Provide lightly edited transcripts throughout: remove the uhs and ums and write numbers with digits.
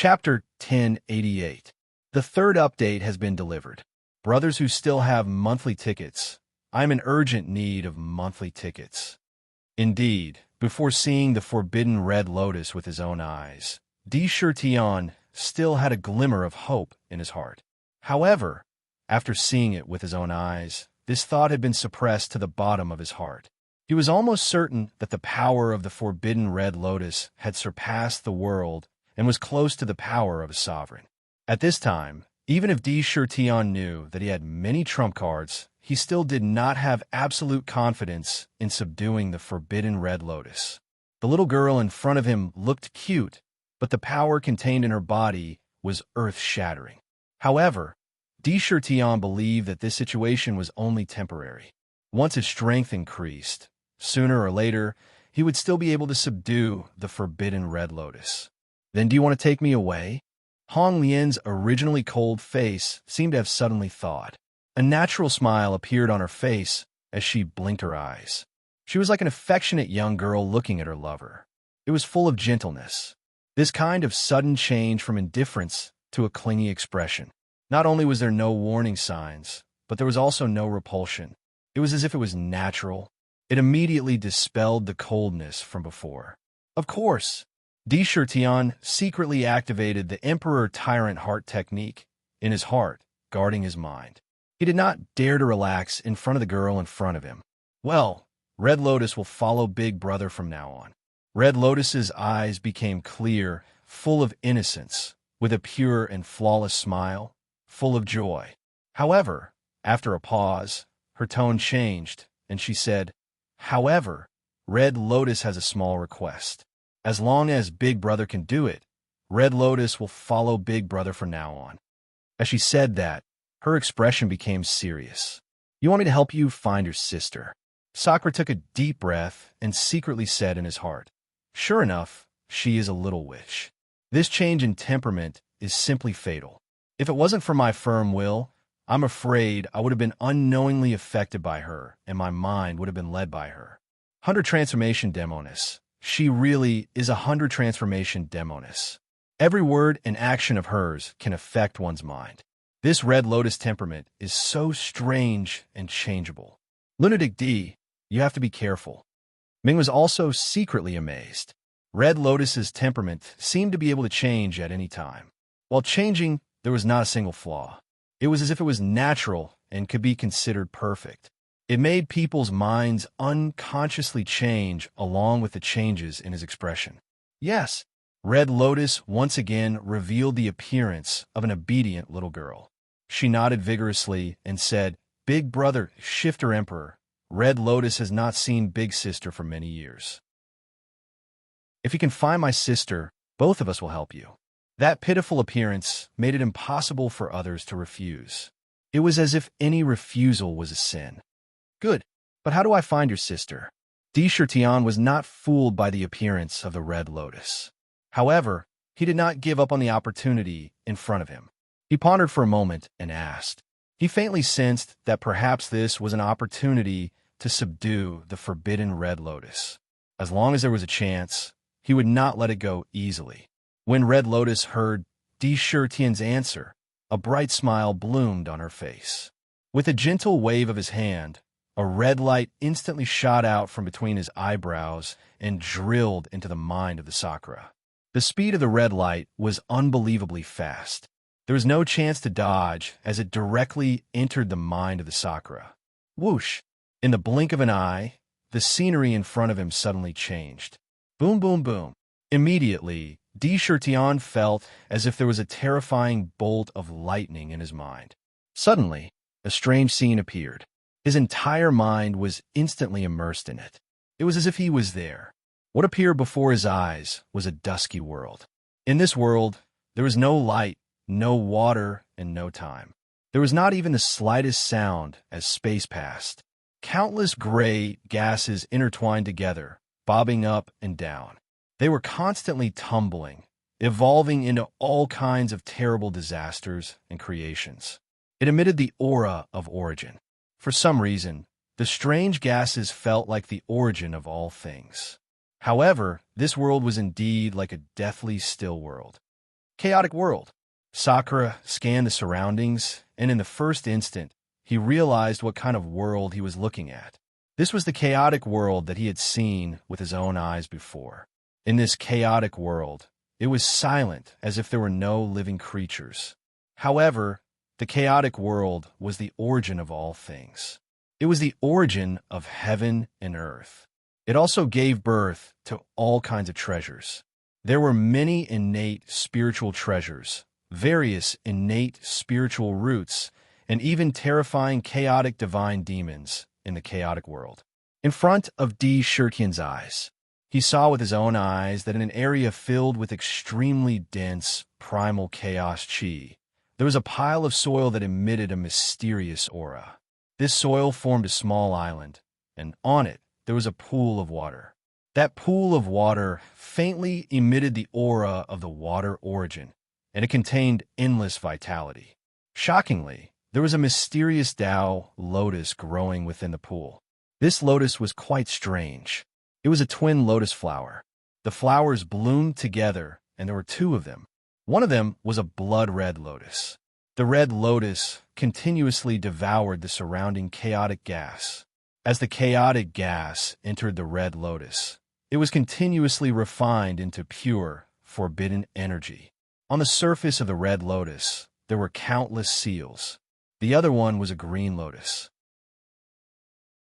Chapter 1088. The third update has been delivered. Brothers who still have monthly tickets, I'm in urgent need of monthly tickets. Indeed, before seeing the forbidden red lotus with his own eyes, Tion still had a glimmer of hope in his heart. However, after seeing it with his own eyes, this thought had been suppressed to the bottom of his heart. He was almost certain that the power of the forbidden red lotus had surpassed the world and was close to the power of a sovereign. At this time, even if Tion knew that he had many trump cards, he still did not have absolute confidence in subduing the forbidden red lotus. The little girl in front of him looked cute, but the power contained in her body was earth-shattering. However, Tion believed that this situation was only temporary. Once his strength increased, sooner or later, he would still be able to subdue the forbidden red lotus. Then do you want to take me away? Hong Lian's originally cold face seemed to have suddenly thawed. A natural smile appeared on her face as she blinked her eyes. She was like an affectionate young girl looking at her lover. It was full of gentleness. This kind of sudden change from indifference to a clingy expression. Not only was there no warning signs, but there was also no repulsion. It was as if it was natural. It immediately dispelled the coldness from before. Of course, Tion secretly activated the Emperor Tyrant Heart technique in his heart, guarding his mind. He did not dare to relax in front of the girl in front of him. Well, Red Lotus will follow Big Brother from now on. Red Lotus's eyes became clear, full of innocence, with a pure and flawless smile, full of joy. However, after a pause, her tone changed, and she said, "However, Red Lotus has a small request. As long as Big Brother can do it, Red Lotus will follow Big Brother from now on." As she said that, her expression became serious. "You want me to help you find your sister?" Sakura took a deep breath and secretly said in his heart, "Sure enough, she is a little witch. This change in temperament is simply fatal. If it wasn't for my firm will, I'm afraid I would have been unknowingly affected by her, and my mind would have been led by her. 100 transformation demoness. She really is a 100 transformation demoness. Every word and action of hers can affect one's mind. This Red Lotus temperament is so strange and changeable. Lunatic D, you have to be careful." Ming was also secretly amazed. Red Lotus's temperament seemed to be able to change at any time. While changing, there was not a single flaw. It was as if it was natural and could be considered perfect. It made people's minds unconsciously change along with the changes in his expression. Yes, Red Lotus once again revealed the appearance of an obedient little girl. She nodded vigorously and said, "Big Brother, Shifter Emperor, Red Lotus has not seen Big Sister for many years. If you can find my sister, both of us will help you." That pitiful appearance made it impossible for others to refuse. It was as if any refusal was a sin. "Good, but how do I find your sister?" Tion was not fooled by the appearance of the Red Lotus. However, he did not give up on the opportunity in front of him. He pondered for a moment and asked. He faintly sensed that perhaps this was an opportunity to subdue the forbidden Red Lotus. As long as there was a chance, he would not let it go easily. When Red Lotus heard Tian's answer, a bright smile bloomed on her face. With a gentle wave of his hand, a red light instantly shot out from between his eyebrows and drilled into the mind of the Sakura. The speed of the red light was unbelievably fast. There was no chance to dodge as it directly entered the mind of the Sakura. Whoosh! In the blink of an eye, the scenery in front of him suddenly changed. Boom, boom, boom. Immediately, Tion felt as if there was a terrifying bolt of lightning in his mind. Suddenly, a strange scene appeared. His entire mind was instantly immersed in it. It was as if he was there. What appeared before his eyes was a dusky world. In this world, there was no light, no water, and no time. There was not even the slightest sound as space passed. Countless gray gases intertwined together, bobbing up and down. They were constantly tumbling, evolving into all kinds of terrible disasters and creations. It emitted the aura of origin. For some reason, the strange gases felt like the origin of all things. However, this world was indeed like a deathly still world. Chaotic world. Sakura scanned the surroundings, and in the first instant, he realized what kind of world he was looking at. This was the chaotic world that he had seen with his own eyes before. In this chaotic world, it was silent, as if there were no living creatures. However, the chaotic world was the origin of all things. It was the origin of heaven and earth. It also gave birth to all kinds of treasures. There were many innate spiritual treasures, various innate spiritual roots, and even terrifying chaotic divine demons in the chaotic world. In front of D. Shirtian's eyes, he saw with his own eyes that in an area filled with extremely dense, primal chaos chi, there was a pile of soil that emitted a mysterious aura. This soil formed a small island, and on it there was a pool of water. That pool of water faintly emitted the aura of the water origin, and it contained endless vitality. Shockingly, there was a mysterious Tao lotus growing within the pool. This lotus was quite strange. It was a twin lotus flower. The flowers bloomed together, and there were two of them. One of them was a blood-red lotus. The red lotus continuously devoured the surrounding chaotic gas. As the chaotic gas entered the red lotus, it was continuously refined into pure, forbidden energy. On the surface of the red lotus, there were countless seals. The other one was a green lotus.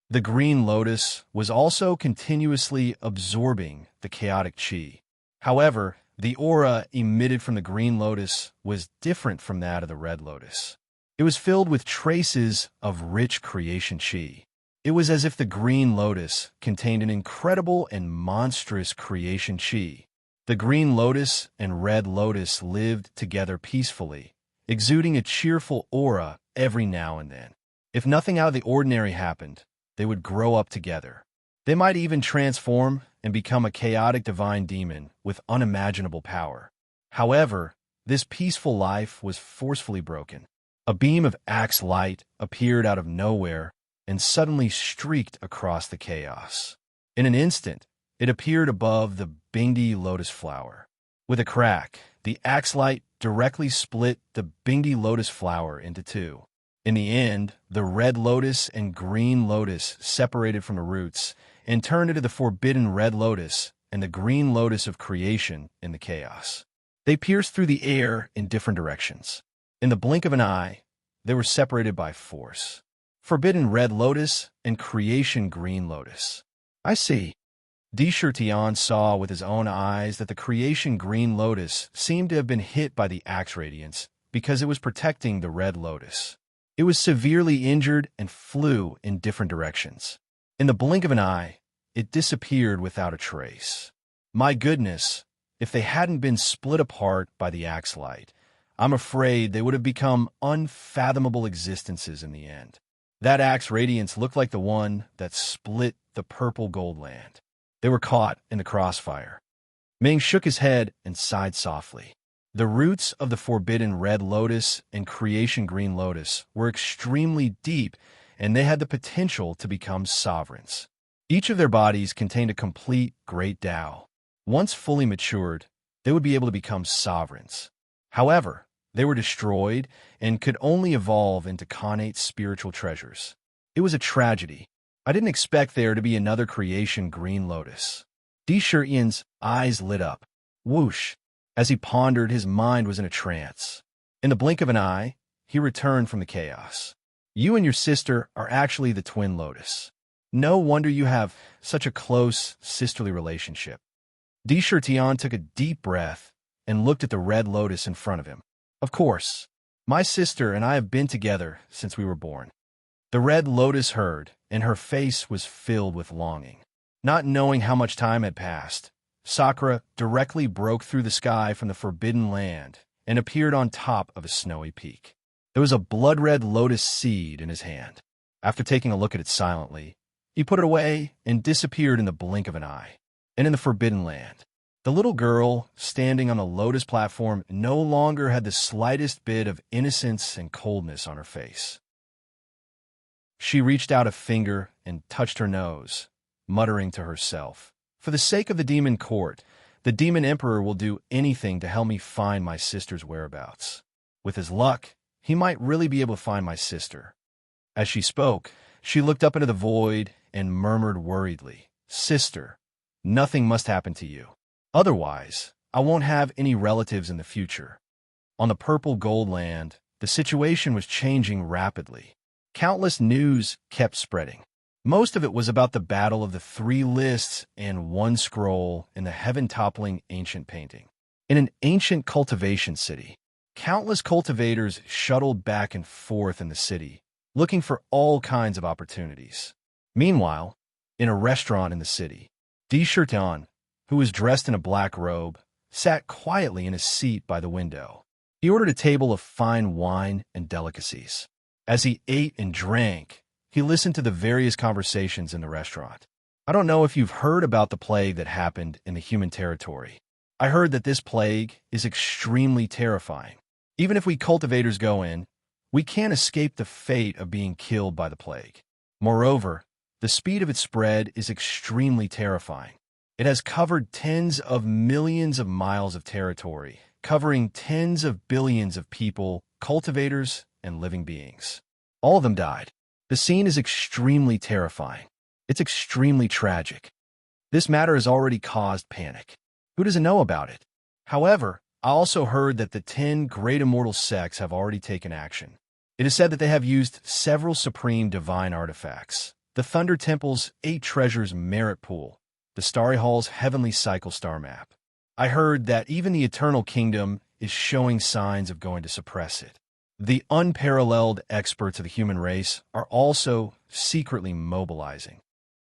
The green lotus was also continuously absorbing the chaotic chi. However, the aura emitted from the green lotus was different from that of the red lotus. It was filled with traces of rich creation chi. It was as if the green lotus contained an incredible and monstrous creation chi. The green lotus and red lotus lived together peacefully, exuding a cheerful aura every now and then. If nothing out of the ordinary happened, they would grow up together. They might even transform and become a chaotic divine demon with unimaginable power. However, this peaceful life was forcefully broken. A beam of axe light appeared out of nowhere and suddenly streaked across the chaos. In an instant, it appeared above the Bingdi lotus flower. With a crack, the axe light directly split the Bingdi lotus flower into two. In the end, the red lotus and green lotus separated from the roots and turned into the forbidden red lotus and the green lotus of creation in the chaos. They pierced through the air in different directions. In the blink of an eye, they were separated by force. Forbidden red lotus and creation green lotus. I see. Deshirtian saw with his own eyes that the creation green lotus seemed to have been hit by the axe radiance because it was protecting the red lotus. It was severely injured and flew in different directions. In the blink of an eye, it disappeared without a trace. My goodness, if they hadn't been split apart by the axe light, I'm afraid they would have become unfathomable existences in the end. That axe radiance looked like the one that split the purple gold land. They were caught in the crossfire. Ming shook his head and sighed softly. The roots of the forbidden red lotus and creation green lotus were extremely deep, and they had the potential to become sovereigns. Each of their bodies contained a complete great Tao. Once fully matured, they would be able to become sovereigns. However, they were destroyed and could only evolve into connate spiritual treasures. It was a tragedy. I didn't expect there to be another creation green lotus. Deshirtian's eyes lit up. Whoosh! As he pondered, his mind was in a trance. In the blink of an eye, he returned from the chaos. You and your sister are actually the twin lotus. No wonder you have such a close, sisterly relationship. Deshirtian took a deep breath and looked at the red lotus in front of him. Of course, my sister and I have been together since we were born. The red lotus heard, and her face was filled with longing. Not knowing how much time had passed, Sakura directly broke through the sky from the forbidden land and appeared on top of a snowy peak. There was a blood-red lotus seed in his hand. After taking a look at it silently, he put it away and disappeared in the blink of an eye. And in the forbidden land, the little girl standing on the lotus platform no longer had the slightest bit of innocence and coldness on her face. She reached out a finger and touched her nose, muttering to herself, "For the sake of the demon court, The demon emperor will do anything to help me find my sister's whereabouts. With his luck, he might really be able to find my sister. As she spoke, she looked up into the void and murmured worriedly, "Sister, nothing must happen to you. Otherwise, I won't have any relatives in the future." On the purple gold land, the situation was changing rapidly. Countless news kept spreading. Most of it was about the battle of the three lists and one scroll in the heaven-toppling ancient painting. In an ancient cultivation city, countless cultivators shuttled back and forth in the city, looking for all kinds of opportunities. Meanwhile, in a restaurant in the city, Desherton, who was dressed in a black robe, sat quietly in his seat by the window. He ordered a table of fine wine and delicacies. As he ate and drank, he listened to the various conversations in the restaurant. "I don't know if you've heard about the plague that happened in the human territory. I heard that this plague is extremely terrifying. Even if we cultivators go in, we can't escape the fate of being killed by the plague. Moreover, the speed of its spread is extremely terrifying. It has covered tens of millions of miles of territory, covering tens of billions of people, cultivators, and living beings. All of them died. The scene is extremely terrifying. It's extremely tragic. This matter has already caused panic. Who doesn't know about it? However, I also heard that the 10 great immortal sects have already taken action. It is said that they have used several supreme divine artifacts: the Thunder Temple's 8 treasures merit pool, the Starry Hall's heavenly cycle star map. I heard that even the Eternal Kingdom is showing signs of going to suppress it. The unparalleled experts of the human race are also secretly mobilizing.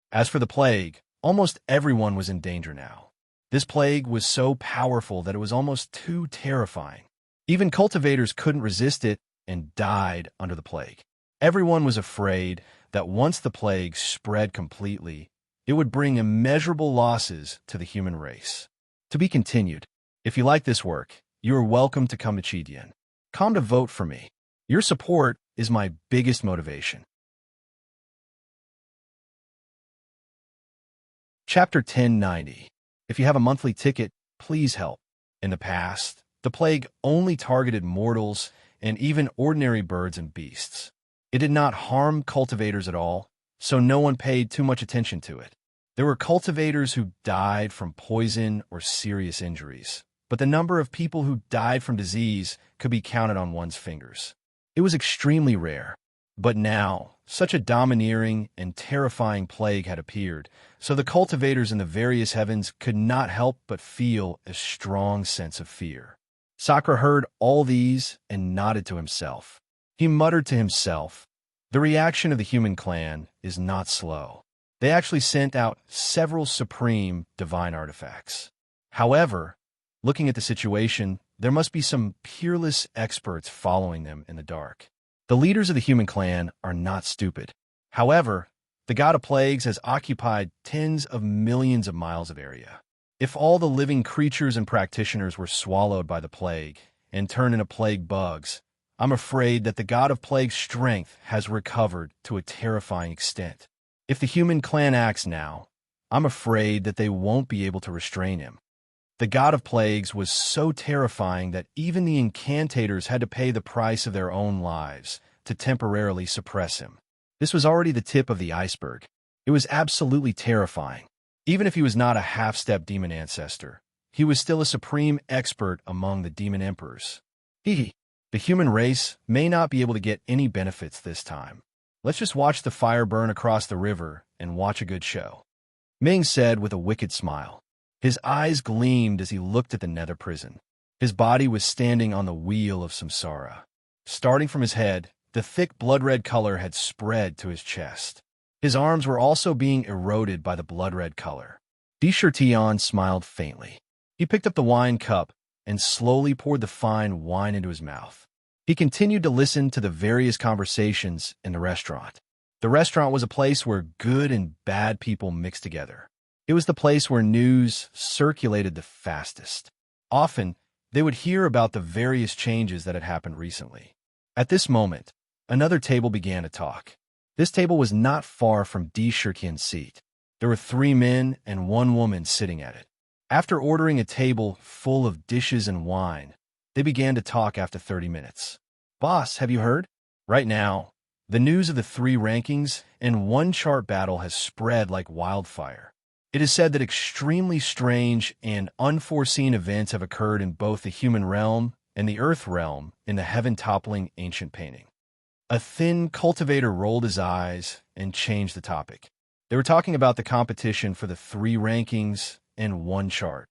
As for the plague, almost everyone was in danger now. This plague was so powerful that it was almost too terrifying. Even cultivators couldn't resist it and died under the plague. Everyone was afraid that once the plague spread completely, it would bring immeasurable losses to the human race. To be continued. If you like this work, you are welcome to come to Chidian. Come to vote for me. Your support is my biggest motivation. Chapter 1090. If you have a monthly ticket, please help. In the past, the plague only targeted mortals and even ordinary birds and beasts. It did not harm cultivators at all, so no one paid too much attention to it. There were cultivators who died from poison or serious injuries, but the number of people who died from disease could be counted on one's fingers. It was extremely rare. But now, such a domineering and terrifying plague had appeared, so the cultivators in the various heavens could not help but feel a strong sense of fear. Sakura heard all these and nodded to himself. He muttered to himself, "The reaction of the human clan is not slow. They actually sent out several supreme divine artifacts. However, looking at the situation, there must be some peerless experts following them in the dark. The leaders of the human clan are not stupid. However, the god of plagues has occupied tens of millions of miles of area. If all the living creatures and practitioners were swallowed by the plague and turned into plague bugs, I'm afraid that the god of plague's strength has recovered to a terrifying extent. If the human clan acts now, I'm afraid that they won't be able to restrain him. The god of plagues was so terrifying that even the incantators had to pay the price of their own lives to temporarily suppress him. This was already the tip of the iceberg. It was absolutely terrifying. Even if he was not a half-step demon ancestor, he was still a supreme expert among the demon emperors. The human race may not be able to get any benefits this time. Let's just watch the fire burn across the river and watch a good show," Ming said with a wicked smile. His eyes gleamed as he looked at the nether prison. His body was standing on the wheel of samsara. Starting from his head, the thick blood-red color had spread to his chest. His arms were also being eroded by the blood-red color. Deshertion smiled faintly. He picked up the wine cup and slowly poured the fine wine into his mouth. He continued to listen to the various conversations in the restaurant. The restaurant was a place where good and bad people mixed together. It was the place where news circulated the fastest. Often, they would hear about the various changes that had happened recently. At this moment, another table began to talk. This table was not far from Deshertion's seat. There were 3 men and 1 woman sitting at it. After ordering a table full of dishes and wine, they began to talk after 30 minutes. Boss, have you heard? Right now, the news of the 3 rankings and 1 chart battle has spread like wildfire. It is said that extremely strange and unforeseen events have occurred in both the human realm and the earth realm in the heaven-toppling ancient painting. A thin cultivator rolled his eyes and changed the topic. They were talking about the competition for the 3 rankings and 1 chart.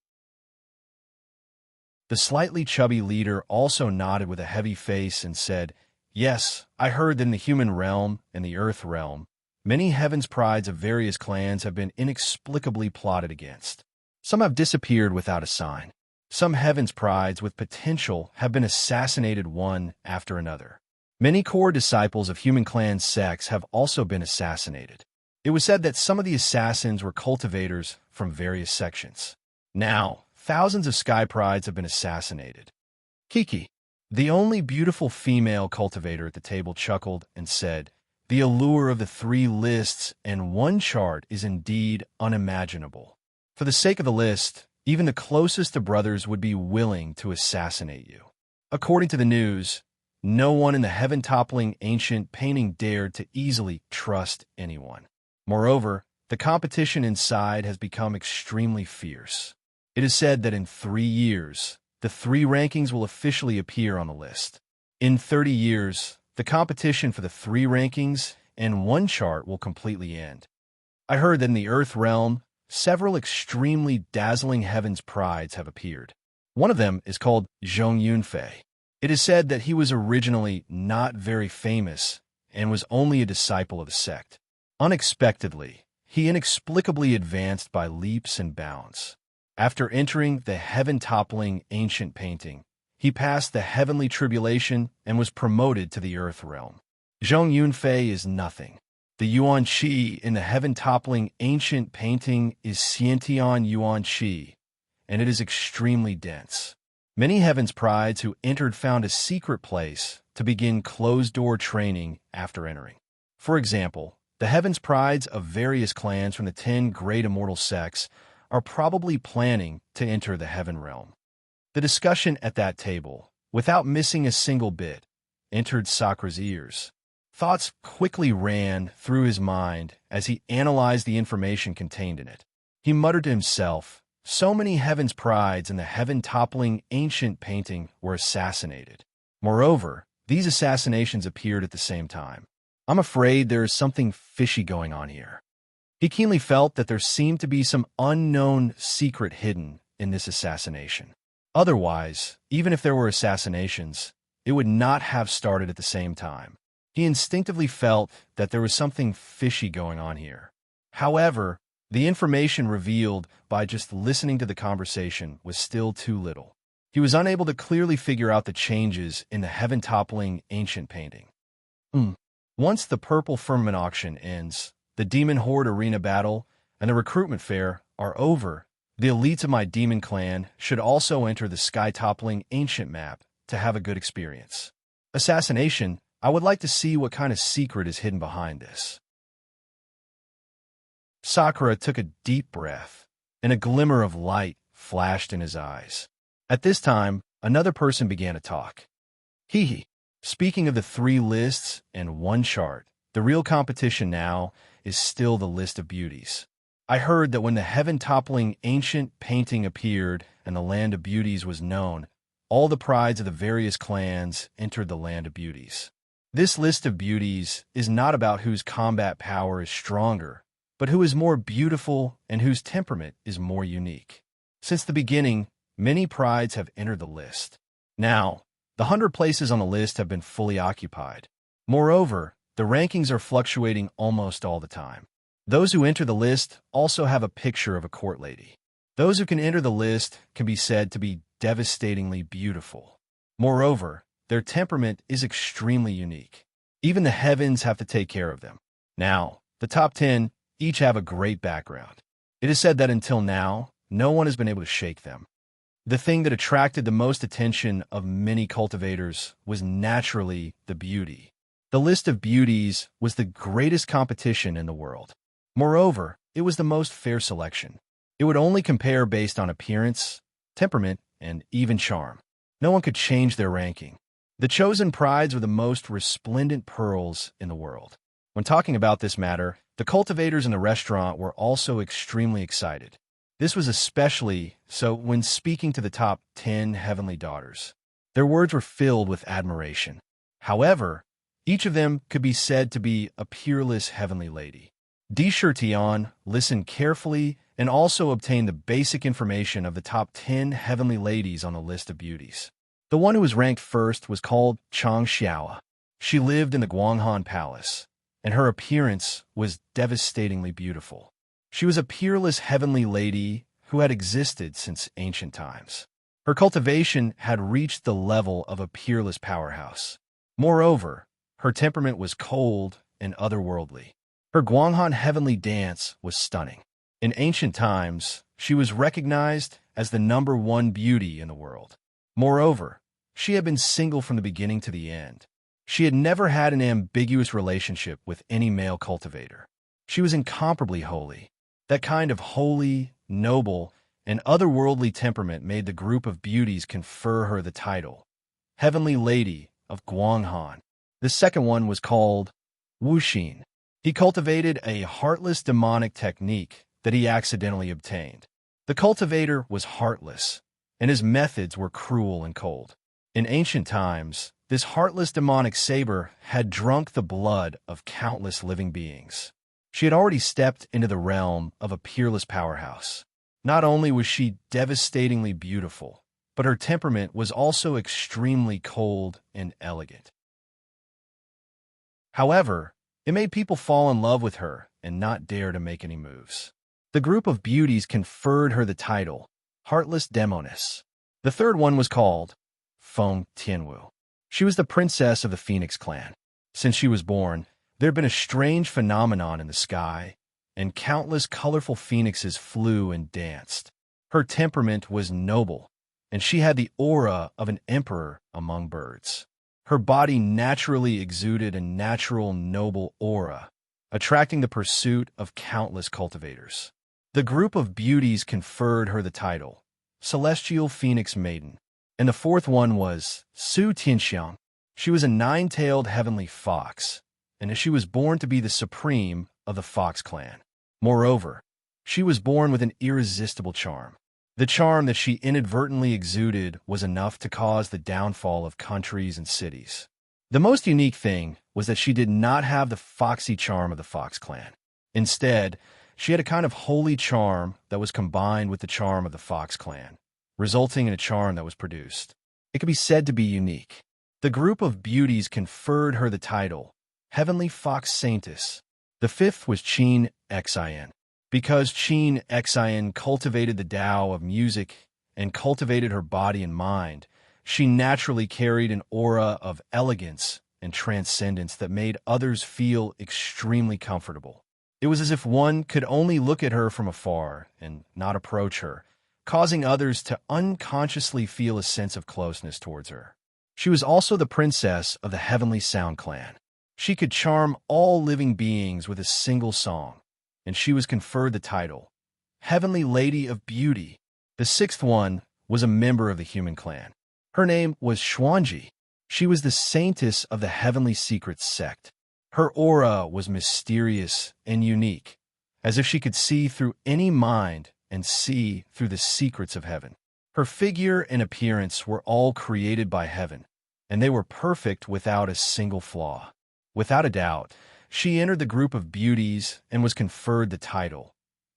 The slightly chubby leader also nodded with a heavy face and said, "Yes, I heard that in the human realm and the earth realm, many heaven's prides of various clans have been inexplicably plotted against. Some have disappeared without a sign. Some heaven's prides with potential have been assassinated one after another. Many core disciples of human clan sects have also been assassinated. It was said that some of the assassins were cultivators from various sections. Now, thousands of sky prides have been assassinated." Kiki, the only beautiful female cultivator at the table, chuckled and said, "The allure of the 3 lists and 1 chart is indeed unimaginable. For the sake of the list, even the closest of brothers would be willing to assassinate you." According to the news, no one in the heaven-toppling ancient painting dared to easily trust anyone. Moreover, the competition inside has become extremely fierce. It is said that in 3 years, the 3 rankings will officially appear on the list. In 30 years, the competition for the 3 rankings and 1 chart will completely end. I heard that in the Earth realm, several extremely dazzling heavens prides have appeared. One of them is called Zhong Yunfei. It is said that he was originally not very famous and was only a disciple of the sect. Unexpectedly, he inexplicably advanced by leaps and bounds. After entering the heaven-toppling ancient painting, he passed the heavenly tribulation and was promoted to the earth realm. Zhong Yunfei is nothing. The Yuan Qi in the heaven-toppling ancient painting is Xiantian Yuan Qi, and it is extremely dense. Many heavens prides who entered found a secret place to begin closed-door training after entering. For example, the heavens prides of various clans from the 10 great immortal sects are probably planning to enter the heaven realm. The discussion at that table, without missing a single bit, entered Sakra's ears. Thoughts quickly ran through his mind as he analyzed the information contained in it. He muttered to himself, "So many heavens prides in the heaven-toppling ancient painting were assassinated. Moreover, these assassinations appeared at the same time. I'm afraid there is something fishy going on here." He keenly felt that there seemed to be some unknown secret hidden in this assassination. Otherwise, even if there were assassinations, it would not have started at the same time. He instinctively felt that there was something fishy going on here. However, the information revealed by just listening to the conversation was still too little. He was unable to clearly figure out the changes in the heaven-toppling ancient painting. Once the purple firmament auction ends, the Demon Horde arena battle, and the recruitment fair are over, the elites of my demon clan should also enter the sky-toppling ancient map to have a good experience. Assassination, I would like to see what kind of secret is hidden behind this. Sakura took a deep breath, and a glimmer of light flashed in his eyes. At this time, another person began to talk. Hee. Speaking of the 3 lists and 1 chart, the real competition now is still the list of beauties. I heard that when the heaven-toppling ancient painting appeared and the land of beauties was known, all the prides of the various clans entered the land of beauties. This list of beauties is not about whose combat power is stronger, but who is more beautiful and whose temperament is more unique. Since the beginning, many prides have entered the list. Now, the 100 places on the list have been fully occupied. Moreover, the rankings are fluctuating almost all the time. Those who enter the list also have a picture of a court lady. Those who can enter the list can be said to be devastatingly beautiful. Moreover, their temperament is extremely unique. Even the heavens have to take care of them. Now, the top 10 each have a great background. It is said that until now, no one has been able to shake them. The thing that attracted the most attention of many cultivators was naturally the beauty. The list of beauties was the greatest competition in the world. Moreover, it was the most fair selection. It would only compare based on appearance, temperament, and even charm. No one could change their ranking. The chosen prides were the most resplendent pearls in the world. When talking about this matter, the cultivators in the restaurant were also extremely excited. This was especially so when speaking to the top 10 heavenly daughters. Their words were filled with admiration. However, each of them could be said to be a peerless heavenly lady. Tion listened carefully and also obtained the basic information of the top 10 heavenly ladies on the list of beauties. The one who was ranked first was called Chang Xiao. She lived in the Guanghan Palace, and her appearance was devastatingly beautiful. She was a peerless heavenly lady who had existed since ancient times. Her cultivation had reached the level of a peerless powerhouse. Moreover, her temperament was cold and otherworldly. Her Guanghan heavenly dance was stunning. In ancient times, she was recognized as the #1 beauty in the world. Moreover, she had been single from the beginning to the end. She had never had an ambiguous relationship with any male cultivator. She was incomparably holy. That kind of holy, noble, and otherworldly temperament made the group of beauties confer her the title, Heavenly Lady of Guanghan. The second one was called Wuxin. He cultivated a heartless demonic technique that he accidentally obtained. The cultivator was heartless, and his methods were cruel and cold. In ancient times, this heartless demonic saber had drunk the blood of countless living beings. She had already stepped into the realm of a peerless powerhouse. Not only was she devastatingly beautiful, but her temperament was also extremely cold and elegant. However, it made people fall in love with her and not dare to make any moves. The group of beauties conferred her the title, Heartless Demoness. The third one was called Feng Tianwu. She was the princess of the Phoenix clan. Since she was born, there had been a strange phenomenon in the sky, and countless colorful phoenixes flew and danced. Her temperament was noble, and she had the aura of an emperor among birds. Her body naturally exuded a natural, noble aura, attracting the pursuit of countless cultivators. The group of beauties conferred her the title, Celestial Phoenix Maiden, and the fourth one was Su Tianxiang. She was a 9-tailed heavenly fox, and she was born to be the supreme of the Fox clan. Moreover, she was born with an irresistible charm. The charm that she inadvertently exuded was enough to cause the downfall of countries and cities. The most unique thing was that she did not have the foxy charm of the Fox clan. Instead, she had a kind of holy charm that was combined with the charm of the Fox clan, resulting in a charm that was produced. It could be said to be unique. The group of beauties conferred her the title, Heavenly Fox Saintess. The fifth was Qin Xin. Because Qin Xin cultivated the Tao of music and cultivated her body and mind, she naturally carried an aura of elegance and transcendence that made others feel extremely comfortable. It was as if one could only look at her from afar and not approach her, causing others to unconsciously feel a sense of closeness towards her. She was also the princess of the Heavenly Sound clan. She could charm all living beings with a single song, and she was conferred the title, Heavenly Lady of Beauty. The sixth one was a member of the human clan. Her name was Xuanji. She was the saintess of the Heavenly Secrets sect. Her aura was mysterious and unique, as if she could see through any mind and see through the secrets of heaven. Her figure and appearance were all created by heaven, and they were perfect without a single flaw. Without a doubt, she entered the group of beauties and was conferred the title,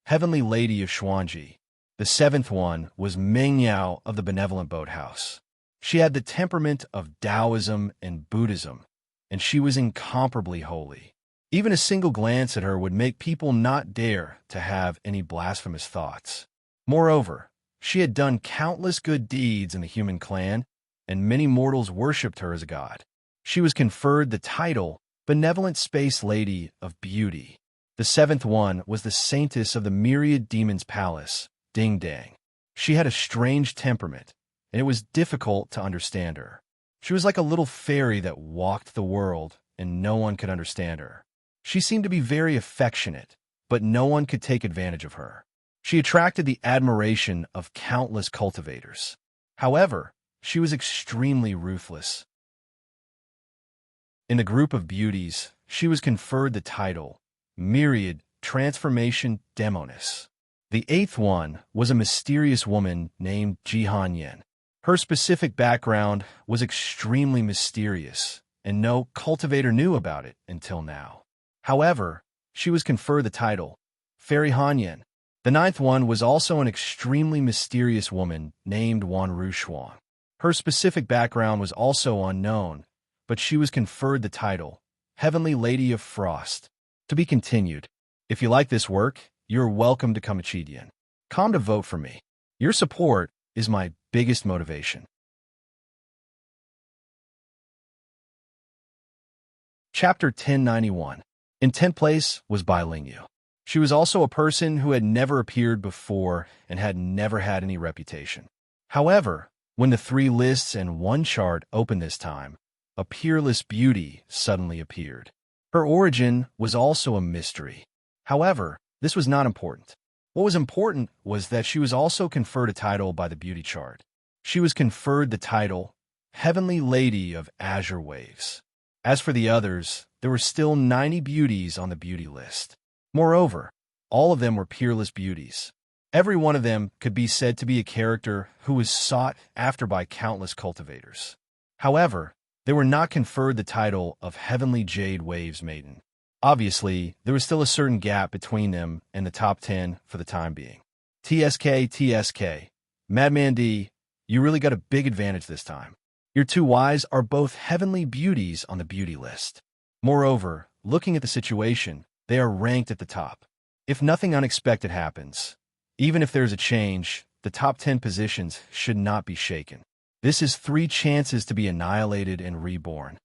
Heavenly Lady of Xuanji. The seventh one was Mengyao of the Benevolent Boathouse. She had the temperament of Taoism and Buddhism, and she was incomparably holy. Even a single glance at her would make people not dare to have any blasphemous thoughts. Moreover, she had done countless good deeds in the human clan, and many mortals worshipped her as a god. She was conferred the title Benevolent Space Lady of Beauty. The seventh one was the saintess of the Myriad Demons Palace, Ding Dang. She had a strange temperament, and it was difficult to understand her. She was like a little fairy that walked the world, and no one could understand her. She seemed to be very affectionate, but no one could take advantage of her. She attracted the admiration of countless cultivators. However, she was extremely ruthless. In the group of beauties, she was conferred the title Myriad Transformation Demoness. The eighth one was a mysterious woman named Jihan Yen. Her specific background was extremely mysterious, and no cultivator knew about it until now. However, she was conferred the title Fairy Han Yen. The ninth one was also an extremely mysterious woman named Wan Rushuang. Her specific background was also unknown, but she was conferred the title Heavenly Lady of Frost. To be continued. If you like this work, you're welcome to come Chidian. Come to vote for me. Your support is my biggest motivation. Chapter 1091. In 10th place was Bai Lingyu. She was also a person who had never appeared before and had never had any reputation. However, when the 3 lists and 1 chart opened this time, a peerless beauty suddenly appeared. Her origin was also a mystery. However, this was not important. What was important was that she was also conferred a title by the beauty chart. She was conferred the title Heavenly Lady of Azure Waves. As for the others, there were still 90 beauties on the beauty list. Moreover, all of them were peerless beauties. Every one of them could be said to be a character who was sought after by countless cultivators. However, they were not conferred the title of Heavenly Jade Waves Maiden. Obviously, there was still a certain gap between them and the top 10 for the time being. TSK. Madman D, you really got a big advantage this time. Your 2 Ys are both heavenly beauties on the beauty list. Moreover, looking at the situation, they are ranked at the top. If nothing unexpected happens, even if there's a change, the top 10 positions should not be shaken. This is 3 chances to be annihilated and reborn.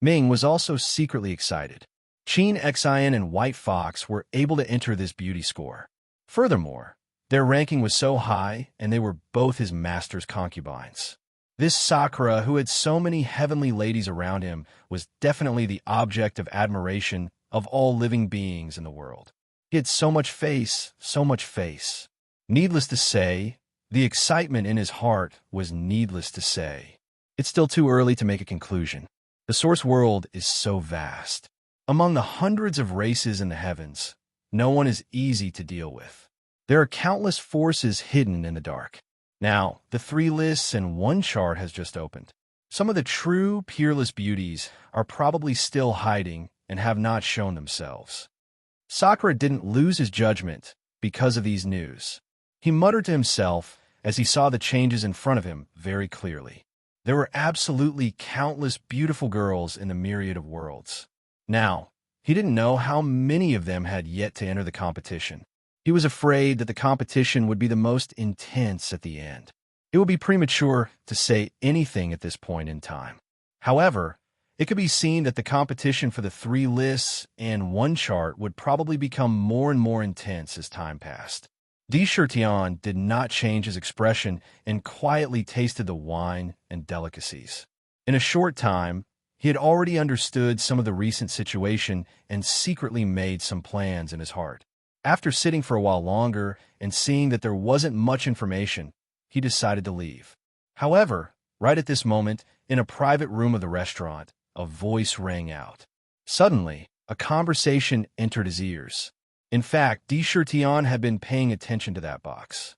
Ming was also secretly excited. Qin Xian and White Fox were able to enter this beauty score. Furthermore, their ranking was so high, and they were both his master's concubines. This Sakura, who had so many heavenly ladies around him, was definitely the object of admiration of all living beings in the world. He had so much face, so much face. Needless to say, the excitement in his heart was needless to say. It's still too early to make a conclusion. The source world is so vast. Among the hundreds of races in the heavens, no one is easy to deal with. There are countless forces hidden in the dark. Now, the 3 lists and 1 chart has just opened. Some of the true peerless beauties are probably still hiding and have not shown themselves. Sakura didn't lose his judgment because of these news. He muttered to himself as he saw the changes in front of him very clearly. There were absolutely countless beautiful girls in the myriad of worlds. Now, he didn't know how many of them had yet to enter the competition. He was afraid that the competition would be the most intense at the end. It would be premature to say anything at this point in time. However, it could be seen that the competition for the 3 lists and 1 chart would probably become more and more intense as time passed. Di Shirtian did not change his expression and quietly tasted the wine and delicacies. In a short time, he had already understood some of the recent situation and secretly made some plans in his heart. After sitting for a while longer and seeing that there wasn't much information, he decided to leave. However, right at this moment, in a private room of the restaurant, a voice rang out. Suddenly, a conversation entered his ears. In fact, Di Shirtian had been paying attention to that box.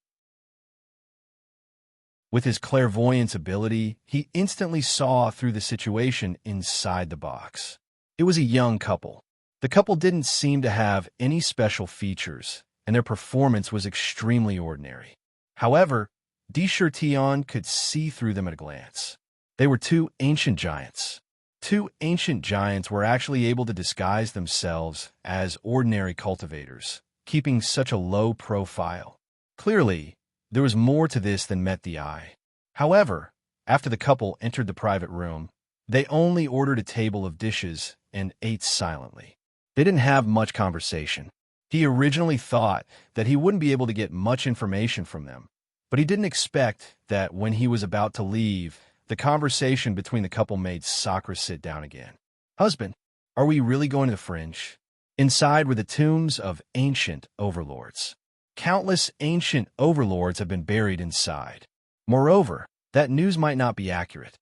With his clairvoyance ability, he instantly saw through the situation inside the box. It was a young couple. The couple didn't seem to have any special features, and their performance was extremely ordinary. However, Di Shirtian could see through them at a glance. They were 2 ancient giants. 2 ancient giants were actually able to disguise themselves as ordinary cultivators, keeping such a low profile. Clearly, there was more to this than met the eye. However, after the couple entered the private room, they only ordered a table of dishes and ate silently. They didn't have much conversation. He originally thought that he wouldn't be able to get much information from them, but he didn't expect that when he was about to leave, the conversation between the couple made Sakura sit down again. "Husband, are we really going to the fringe?" Inside were the tombs of ancient overlords. countless ancient overlords have been buried inside. Moreover, that news might not be accurate,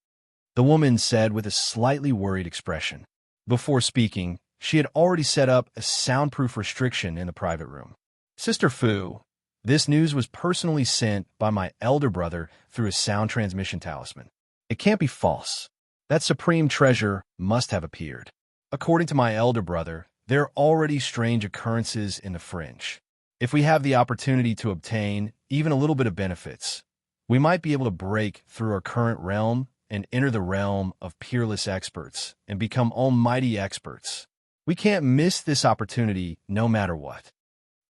the woman said with a slightly worried expression. Before speaking, she had already set up a soundproof restriction in the private room. Sister Fu, this news was personally sent by my elder brother through a sound transmission talisman. It can't be false. That supreme treasure must have appeared. According to my elder brother, there are already strange occurrences in the fringe. If we have the opportunity to obtain even a little bit of benefits, we might be able to break through our current realm and enter the realm of peerless experts and become almighty experts. We can't miss this opportunity no matter what.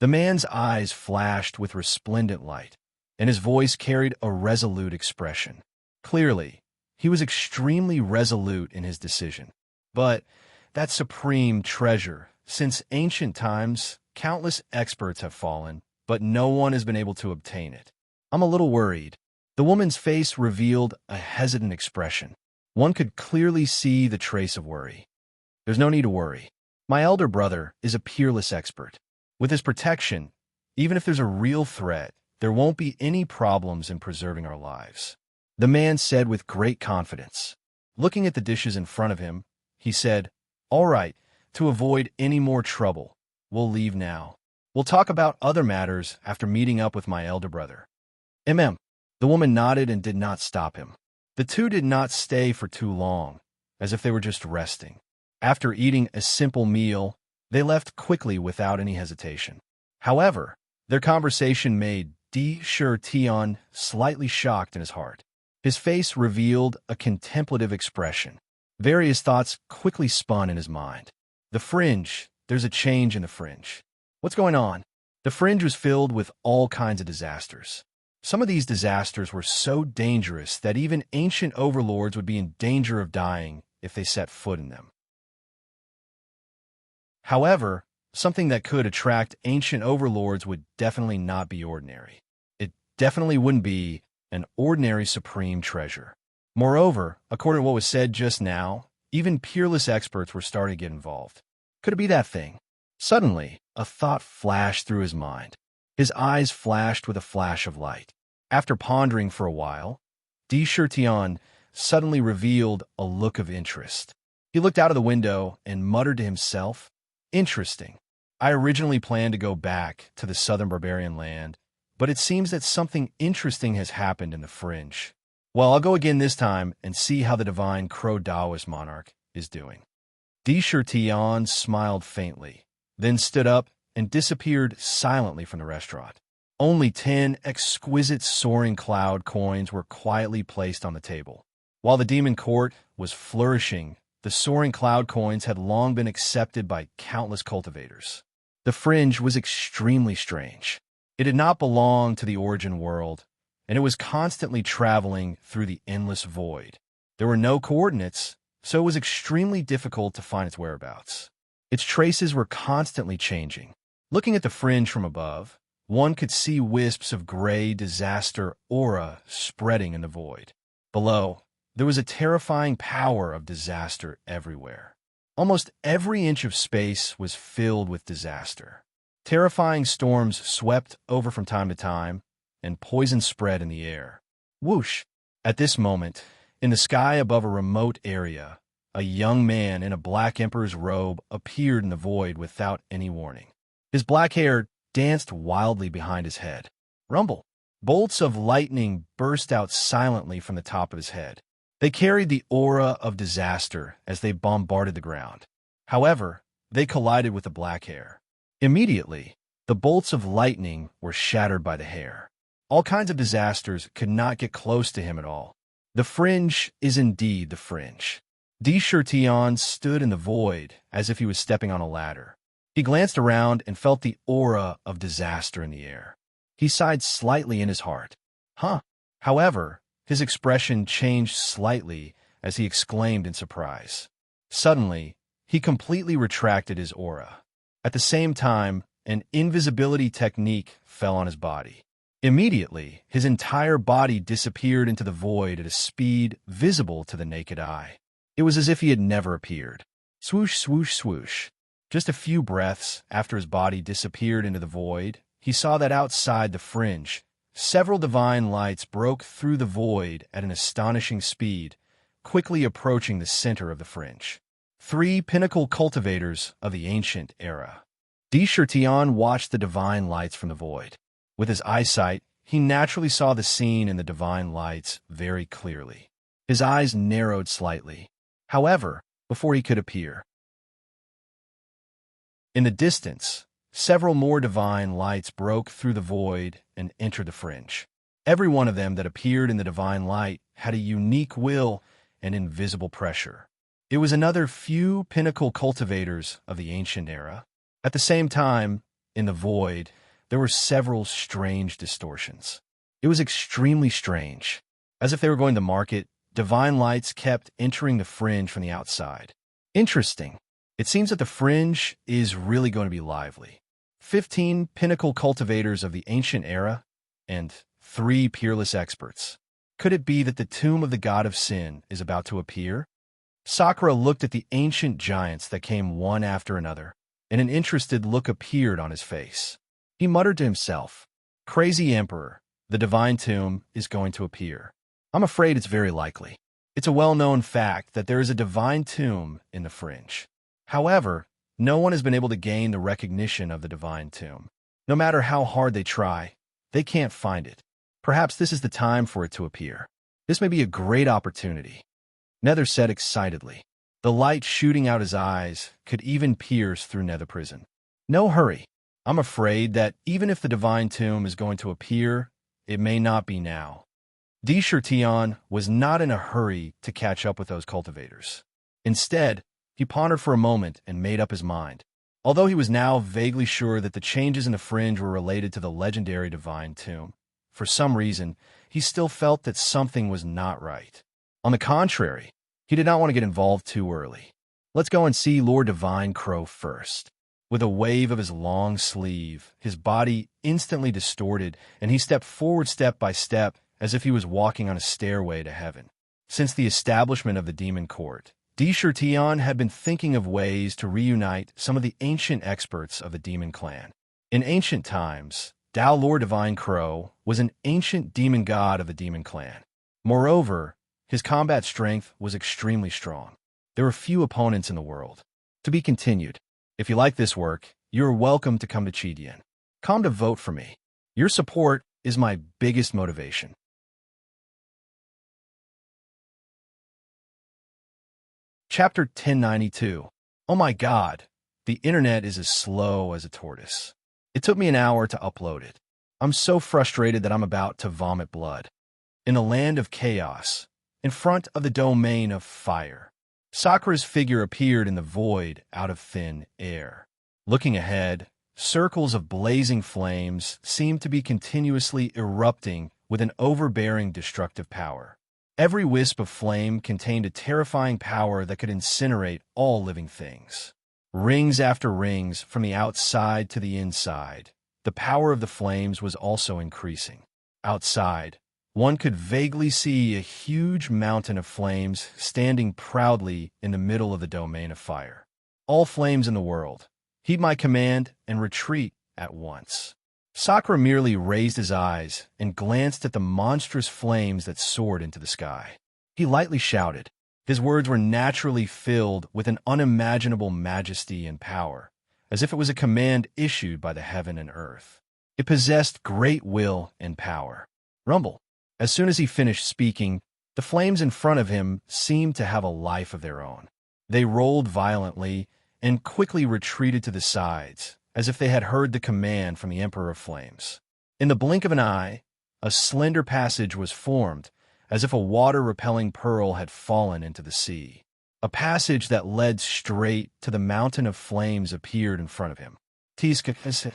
The man's eyes flashed with resplendent light, and his voice carried a resolute expression. Clearly, he was extremely resolute in his decision. But that supreme treasure, since ancient times, countless experts have fallen, but no one has been able to obtain it. I'm a little worried. The woman's face revealed a hesitant expression. One could clearly see the trace of worry. There's no need to worry. My elder brother is a peerless expert. With his protection, even if there's a real threat, there won't be any problems in preserving our lives, the man said with great confidence. Looking at the dishes in front of him, he said, "All right, to avoid any more trouble, we'll leave now. We'll talk about other matters after meeting up with my elder brother." The woman nodded and did not stop him. The two did not stay for too long, as if they were just resting. After eating a simple meal, they left quickly without any hesitation. However, their conversation made Di Tian slightly shocked in his heart. His face revealed a contemplative expression. Various thoughts quickly spun in his mind. The fringe. There's a change in the fringe. What's going on? The fringe was filled with all kinds of disasters. Some of these disasters were so dangerous that even ancient overlords would be in danger of dying if they set foot in them. However, something that could attract ancient overlords would definitely not be ordinary. It definitely wouldn't be an ordinary supreme treasure. Moreover, according to what was said just now, even peerless experts were starting to get involved. Could it be that thing? Suddenly, a thought flashed through his mind. His eyes flashed with a flash of light. After pondering for a while, Di Tian suddenly revealed a look of interest. He looked out of the window and muttered to himself, "Interesting. I originally planned to go back to the southern barbarian land, but it seems that something interesting has happened in the fringe. Well, I'll go again this time and see how the divine Crow Taoist monarch is doing." Di Tian smiled faintly, then stood up and disappeared silently from the restaurant. Only 10 exquisite soaring cloud coins were quietly placed on the table. While the demon court was flourishing, the soaring cloud coins had long been accepted by countless cultivators. The fringe was extremely strange. It did not belong to the origin world, and it was constantly traveling through the endless void. There were no coordinates, so it was extremely difficult to find its whereabouts. Its traces were constantly changing. Looking at the fringe from above, one could see wisps of gray disaster aura spreading in the void. Below, there was a terrifying power of disaster everywhere. Almost every inch of space was filled with disaster. Terrifying storms swept over from time to time, and poison spread in the air. Whoosh! At this moment, in the sky above a remote area, a young man in a black emperor's robe appeared in the void without any warning. His black hair danced wildly behind his head. Rumble! Bolts of lightning burst out silently from the top of his head. They carried the aura of disaster as they bombarded the ground. However, they collided with the black hair. Immediately, the bolts of lightning were shattered by the hair. All kinds of disasters could not get close to him at all. The fringe is indeed the fringe. Di Tian stood in the void as if he was stepping on a ladder. He glanced around and felt the aura of disaster in the air. He sighed slightly in his heart. Huh. However, his expression changed slightly as he exclaimed in surprise. Suddenly, he completely retracted his aura. At the same time, an invisibility technique fell on his body. Immediately, his entire body disappeared into the void at a speed visible to the naked eye. It was as if he had never appeared. Swoosh, swoosh, swoosh. Just a few breaths after his body disappeared into the void, he saw that outside the fringe, several divine lights broke through the void at an astonishing speed, quickly approaching the center of the fringe. 3 pinnacle cultivators of the ancient era. Tion watched the divine lights from the void. With his eyesight, he naturally saw the scene in the divine lights very clearly. His eyes narrowed slightly, however, before he could appear. In the distance, several more divine lights broke through the void and entered the fringe. Every one of them that appeared in the divine light had a unique will and invisible pressure. It was another few pinnacle cultivators of the ancient era. At the same time, in the void, there were several strange distortions. It was extremely strange. As if they were going to market, divine lights kept entering the fringe from the outside. Interesting. It seems that the fringe is really going to be lively. 15 pinnacle cultivators of the ancient era and 3 peerless experts. Could it be that the tomb of the god of sin is about to appear? Sakura looked at the ancient giants that came one after another, and an interested look appeared on his face. He muttered to himself, "Crazy Emperor, the divine tomb is going to appear. I'm afraid it's very likely. It's a well-known fact that there is a divine tomb in the fringe. However, no one has been able to gain the recognition of the divine tomb. No matter how hard they try, they can't find it. Perhaps this is the time for it to appear. This may be a great opportunity." Nether said excitedly. The light shooting out his eyes could even pierce through Nether prison. "No hurry. I'm afraid that even if the divine tomb is going to appear, it may not be now." Tion was not in a hurry to catch up with those cultivators. Instead, he pondered for a moment and made up his mind. Although he was now vaguely sure that the changes in the fringe were related to the legendary divine tomb, for some reason, he still felt that something was not right. On the contrary, he did not want to get involved too early. "Let's go and see Lord Divine Crow first." With a wave of his long sleeve, his body instantly distorted, and he stepped forward step by step as if he was walking on a stairway to heaven. Since the establishment of the demon court, Tion had been thinking of ways to reunite some of the ancient experts of the demon clan. In ancient times, Dao Lord Divine Crow was an ancient demon god of the demon clan. Moreover, his combat strength was extremely strong. There were few opponents in the world. To be continued. If you like this work, you are welcome to come to Chidian. Come to vote for me. Your support is my biggest motivation. Chapter 1092. Oh my god, the internet is as slow as a tortoise. It took me an hour to upload it. I'm so frustrated that I'm about to vomit blood. In the land of chaos, in front of the domain of fire, Sakura's figure appeared in the void out of thin air. Looking ahead, circles of blazing flames seemed to be continuously erupting with an overbearing destructive power. Every wisp of flame contained a terrifying power that could incinerate all living things. Rings after rings from the outside to the inside, the power of the flames was also increasing. Outside, one could vaguely see a huge mountain of flames standing proudly in the middle of the domain of fire. "All flames in the world, heed my command and retreat at once." Sakura merely raised his eyes and glanced at the monstrous flames that soared into the sky. He lightly shouted. His words were naturally filled with an unimaginable majesty and power, as if it was a command issued by the heaven and earth. It possessed great will and power. Rumble. As soon as he finished speaking, the flames in front of him seemed to have a life of their own. They rolled violently and quickly retreated to the sides, as if they had heard the command from the Emperor of Flames. In the blink of an eye, a slender passage was formed, as if a water-repelling pearl had fallen into the sea. A passage that led straight to the mountain of flames appeared in front of him. "Tiska,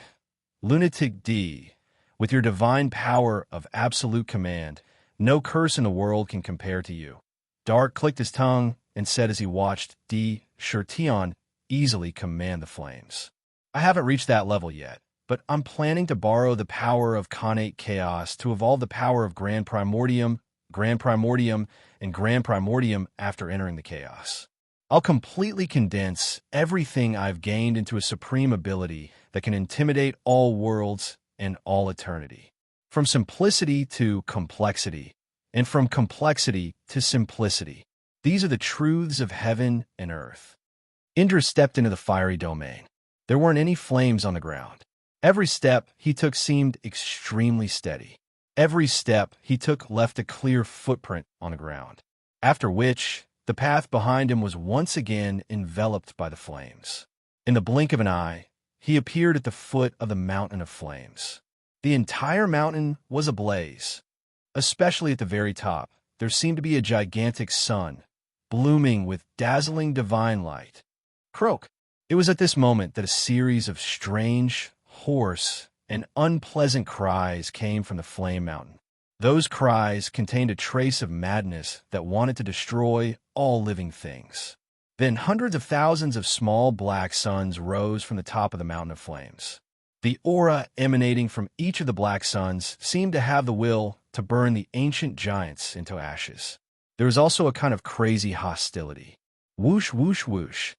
Lunatic D, with your divine power of absolute command, no curse in the world can compare to you." Dark clicked his tongue and said as he watched Tion easily command the flames. "I haven't reached that level yet, but I'm planning to borrow the power of Connate Chaos to evolve the power of Grand Primordium, and Grand Primordium after entering the Chaos. I'll completely condense everything I've gained into a supreme ability that can intimidate all worlds and all eternity. From simplicity to complexity, and from complexity to simplicity. These are the truths of heaven and earth. Indra stepped into the fiery domain. There weren't any flames on the ground. Every step he took seemed extremely steady. Every step he took left a clear footprint on the ground, after which the path behind him was once again enveloped by the flames. In the blink of an eye, he appeared at the foot of the mountain of flames. The entire mountain was ablaze. Especially at the very top, there seemed to be a gigantic sun, blooming with dazzling divine light. Croak! It was at this moment that a series of strange, hoarse, and unpleasant cries came from the flame mountain. Those cries contained a trace of madness that wanted to destroy all living things. Then hundreds of thousands of small black suns rose from the top of the mountain of flames. The aura emanating from each of the black suns seemed to have the will to burn the ancient giants into ashes. There was also a kind of crazy hostility. Whoosh, whoosh, whoosh.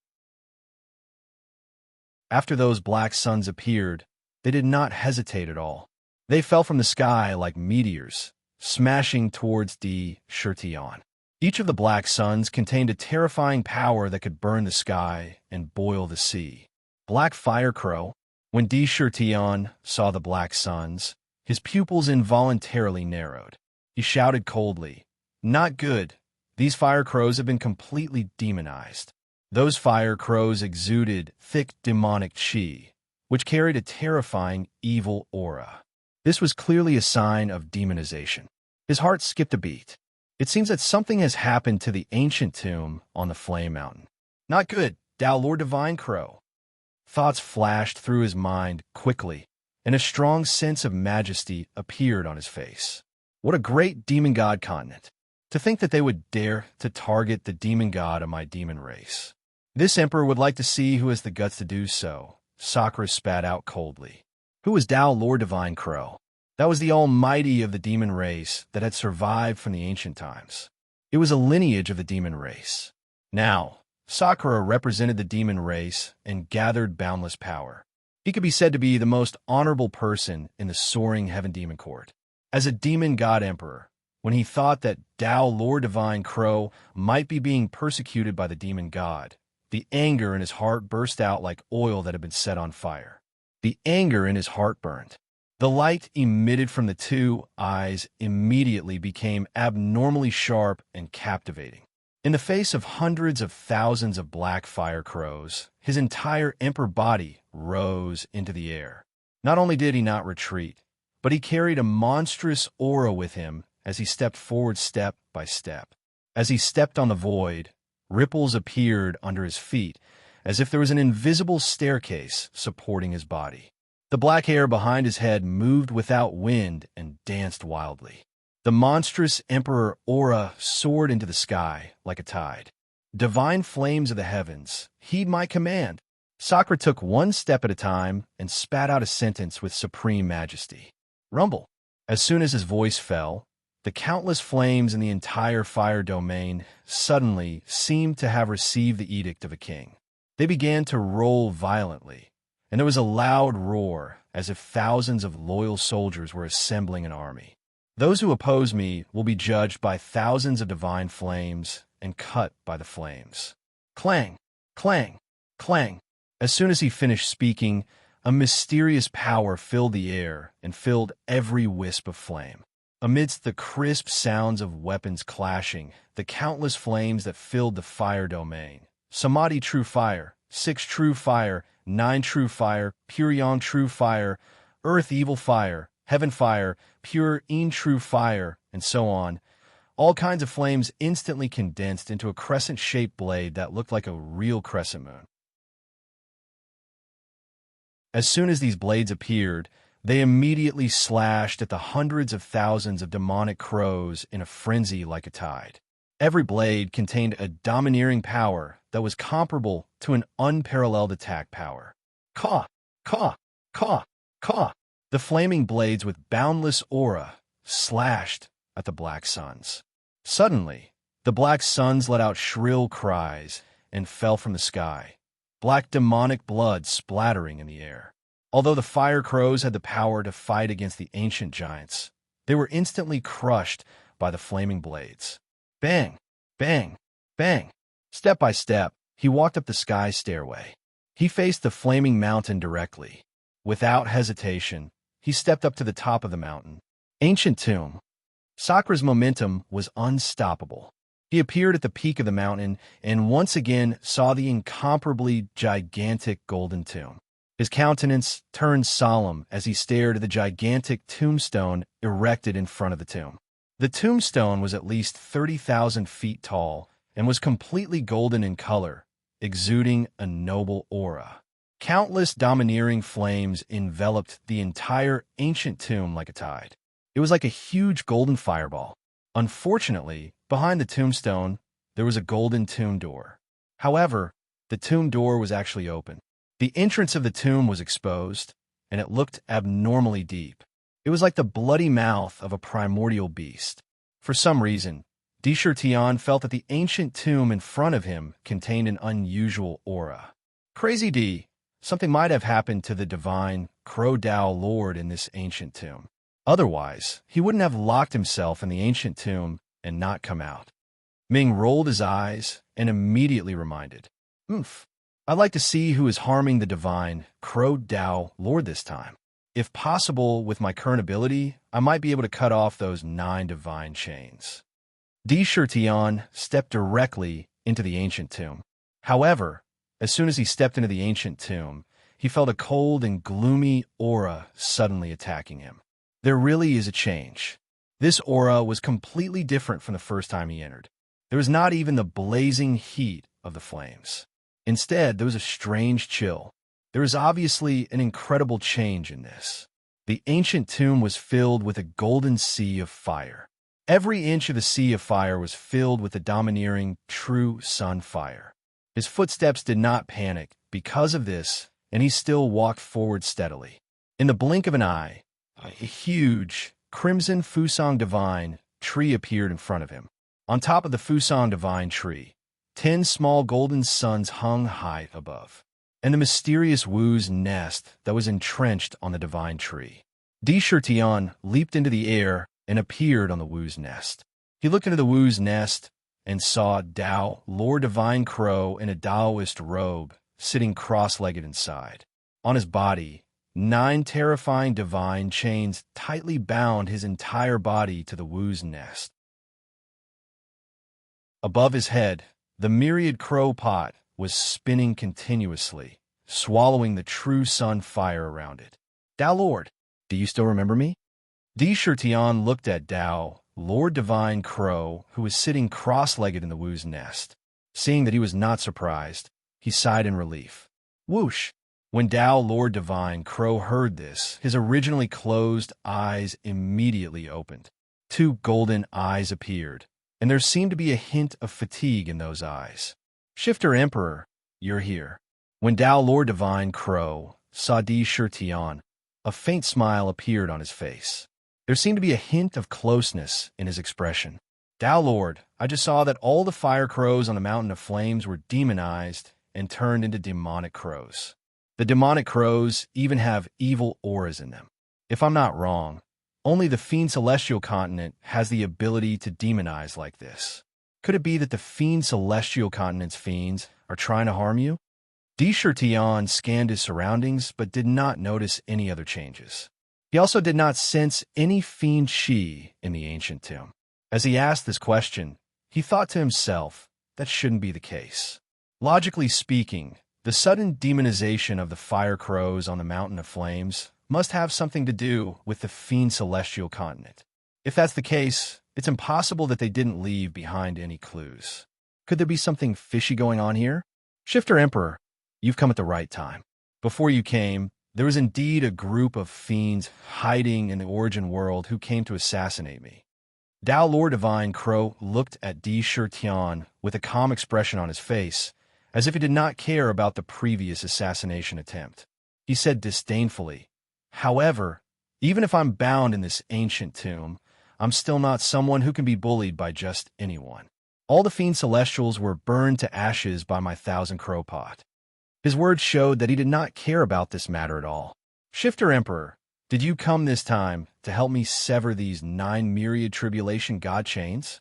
After those black suns appeared, they did not hesitate at all. They fell from the sky like meteors, smashing towards D. Shirtion. Each of the black suns contained a terrifying power that could burn the sky and boil the sea. Black Fire Crow. When D. Shirtion saw the black suns, his pupils involuntarily narrowed. He shouted coldly, "Not good. These fire crows have been completely demonized." Those fire crows exuded thick demonic chi, which carried a terrifying evil aura. This was clearly a sign of demonization. His heart skipped a beat. It seems that something has happened to the ancient tomb on the Flame Mountain. Not good, thou Lord Divine Crow. Thoughts flashed through his mind quickly, and a strong sense of majesty appeared on his face. What a great demon god continent! To think that they would dare to target the demon god of my demon race. This emperor would like to see who has the guts to do so. Sakura spat out coldly. Who was Tao Lord Divine Crow? That was the almighty of the demon race that had survived from the ancient times. It was a lineage of the demon race. Now, Sakura represented the demon race and gathered boundless power. He could be said to be the most honorable person in the soaring heaven demon court. As a demon god emperor, when he thought that Tao Lord Divine Crow might be being persecuted by the demon god, the anger in his heart burst out like oil that had been set on fire. The anger in his heart burned. The light emitted from the two eyes immediately became abnormally sharp and captivating. In the face of hundreds of thousands of black fire crows, his entire emperor body rose into the air. Not only did he not retreat, but he carried a monstrous aura with him as he stepped forward step by step. As he stepped on the void, ripples appeared under his feet, as if there was an invisible staircase supporting his body. The black hair behind his head moved without wind and danced wildly. The monstrous emperor aura soared into the sky like a tide. Divine flames of the heavens, heed my command. Sakura took one step at a time and spat out a sentence with supreme majesty. Rumble. As soon as his voice fell, the countless flames in the entire fire domain suddenly seemed to have received the edict of a king. They began to roll violently, and there was a loud roar as if thousands of loyal soldiers were assembling an army. Those who oppose me will be judged by thousands of divine flames and cut by the flames. Clang, clang, clang. As soon as he finished speaking, a mysterious power filled the air and filled every wisp of flame. Amidst the crisp sounds of weapons clashing, the countless flames that filled the fire domain. Samadhi true fire, 6 true fire, 9 true fire, pure yang true fire, earth evil fire, heaven fire, pure een true fire, and so on. All kinds of flames instantly condensed into a crescent-shaped blade that looked like a real crescent moon. As soon as these blades appeared, they immediately slashed at the hundreds of thousands of demonic crows in a frenzy like a tide. Every blade contained a domineering power that was comparable to an unparalleled attack power. Caw, caw, caw, caw. The flaming blades with boundless aura slashed at the black suns. Suddenly, the black suns let out shrill cries and fell from the sky, black demonic blood splattering in the air. Although the fire crows had the power to fight against the ancient giants, they were instantly crushed by the flaming blades. Bang! Bang! Bang! Step by step, he walked up the sky stairway. He faced the flaming mountain directly. Without hesitation, he stepped up to the top of the mountain. Ancient tomb. Sakra's momentum was unstoppable. He appeared at the peak of the mountain and once again saw the incomparably gigantic golden tomb. His countenance turned solemn as he stared at the gigantic tombstone erected in front of the tomb. The tombstone was at least 30,000 feet tall and was completely golden in color, exuding a noble aura. Countless domineering flames enveloped the entire ancient tomb like a tide. It was like a huge golden fireball. Unfortunately, behind the tombstone, there was a golden tomb door. However, the tomb door was actually open. The entrance of the tomb was exposed, and it looked abnormally deep. It was like the bloody mouth of a primordial beast. For some reason, Deshirtian felt that the ancient tomb in front of him contained an unusual aura. Crazy D, something might have happened to the divine Crow Dao Lord in this ancient tomb. Otherwise, he wouldn't have locked himself in the ancient tomb and not come out. Ming rolled his eyes and immediately reminded, I'd like to see who is harming the divine Crow Dao Lord this time. If possible, with my current ability, I might be able to cut off those 9 divine chains. Deshirtian stepped directly into the ancient tomb. However, as soon as he stepped into the ancient tomb, he felt a cold and gloomy aura suddenly attacking him. There really is a change. This aura was completely different from the first time he entered. There was not even the blazing heat of the flames. Instead, there was a strange chill. There was obviously an incredible change in this. The ancient tomb was filled with a golden sea of fire. Every inch of the sea of fire was filled with the domineering, true sun fire. His footsteps did not panic because of this, and he still walked forward steadily. In the blink of an eye, a huge, crimson Fusang Divine tree appeared in front of him. On top of the Fusang Divine tree, 10 small golden suns hung high above, and the mysterious Wu's nest that was entrenched on the divine tree. Deshirtian leaped into the air and appeared on the Wu's nest. He looked into the Wu's nest and saw Dao, Lord Divine Crow, in a Daoist robe, sitting cross-legged inside. On his body, 9 terrifying divine chains tightly bound his entire body to the Wu's nest. Above his head, the myriad crow pot was spinning continuously, swallowing the true sun fire around it. Dao Lord, do you still remember me? Deshirtian looked at Dao, Lord Divine Crow, who was sitting cross-legged in the Wu's nest. Seeing that he was not surprised, he sighed in relief. Whoosh! When Dao, Lord Divine Crow, heard this, his originally closed eyes immediately opened. 2 golden eyes appeared, and there seemed to be a hint of fatigue in those eyes. Shifter Emperor, you're here. When Dao, Lord Divine Crow, saw Deshirtian, a faint smile appeared on his face. There seemed to be a hint of closeness in his expression. Dao Lord, I just saw that all the fire crows on the Mountain of Flames were demonized and turned into demonic crows. The demonic crows even have evil auras in them. If I'm not wrong, only the Fiend Celestial Continent has the ability to demonize like this. Could it be that the Fiend Celestial Continent's fiends are trying to harm you? Deshirtian scanned his surroundings but did not notice any other changes. He also did not sense any fiend Shi in the ancient tomb. As he asked this question, he thought to himself, that shouldn't be the case. Logically speaking, the sudden demonization of the fire crows on the Mountain of Flames must have something to do with the Fiend Celestial Continent. If that's the case, it's impossible that they didn't leave behind any clues. Could there be something fishy going on here? Shifter Emperor, you've come at the right time. Before you came, there was indeed a group of fiends hiding in the origin world who came to assassinate me. Dao Lord Divine Crow looked at Deshirtian with a calm expression on his face, as if he did not care about the previous assassination attempt. He said disdainfully, however, even if I'm bound in this ancient tomb, I'm still not someone who can be bullied by just anyone. All the Fiend Celestials were burned to ashes by my 1,000 crow pot. His words showed that he did not care about this matter at all. Shifter Emperor, did you come this time to help me sever these 9 myriad tribulation god chains?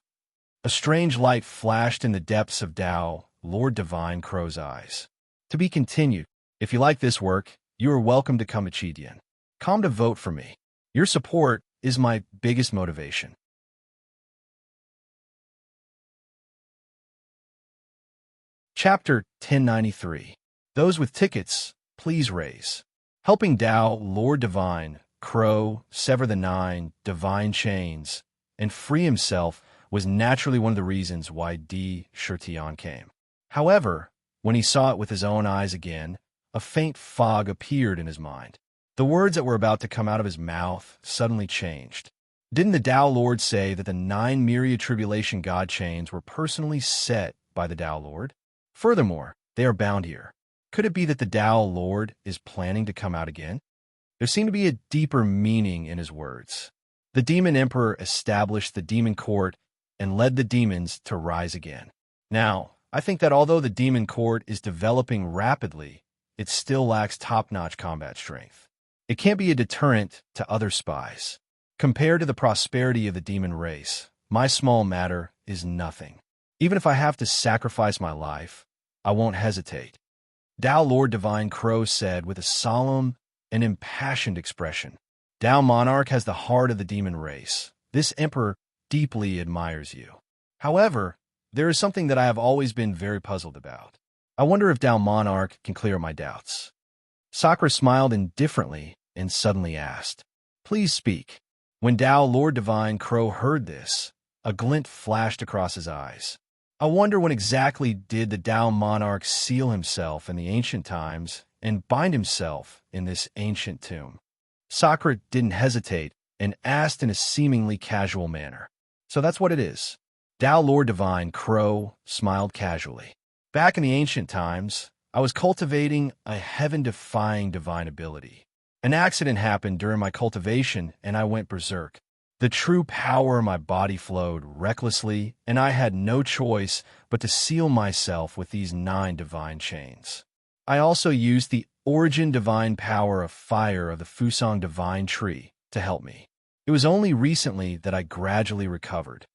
A strange light flashed in the depths of Tao, Lord Divine Crow's eyes. To be continued. If you like this work, you are welcome to come to Chidian. Come to vote for me. Your support is my biggest motivation. Chapter 1093. Those with tickets, please raise. Helping Tao, Lord Divine, Crow, sever the 9 divine chains, and free himself was naturally one of the reasons why D. Shirtian came. However, when he saw it with his own eyes again, a faint fog appeared in his mind. The words that were about to come out of his mouth suddenly changed. Didn't the Tao Lord say that the 9 myriad tribulation god chains were personally set by the Tao Lord? Furthermore, they are bound here. Could it be that the Tao Lord is planning to come out again? There seemed to be a deeper meaning in his words. The Demon Emperor established the demon court and led the demons to rise again. Now, I think that although the demon court is developing rapidly, it still lacks top-notch combat strength. It can't be a deterrent to other spies. Compared to the prosperity of the demon race, my small matter is nothing. Even if I have to sacrifice my life, I won't hesitate. Tao Lord Divine Crow said with a solemn and impassioned expression. Tao Monarch has the heart of the demon race. This emperor deeply admires you. However, there is something that I have always been very puzzled about. I wonder if Tao Monarch can clear my doubts. Sakura smiled indifferently and suddenly asked, "Please speak." When Tao Lord Divine Crow heard this, a glint flashed across his eyes. I wonder when exactly did the Tao Monarch seal himself in the ancient times and bind himself in this ancient tomb. Sakura didn't hesitate and asked in a seemingly casual manner. So that's what it is. Tao Lord Divine Crow smiled casually. Back in the ancient times, I was cultivating a heaven-defying divine ability. An accident happened during my cultivation and I went berserk. The true power of my body flowed recklessly, and I had no choice but to seal myself with these 9 divine chains. I also used the origin divine power of fire of the Fusang divine tree to help me. It was only recently that I gradually recovered.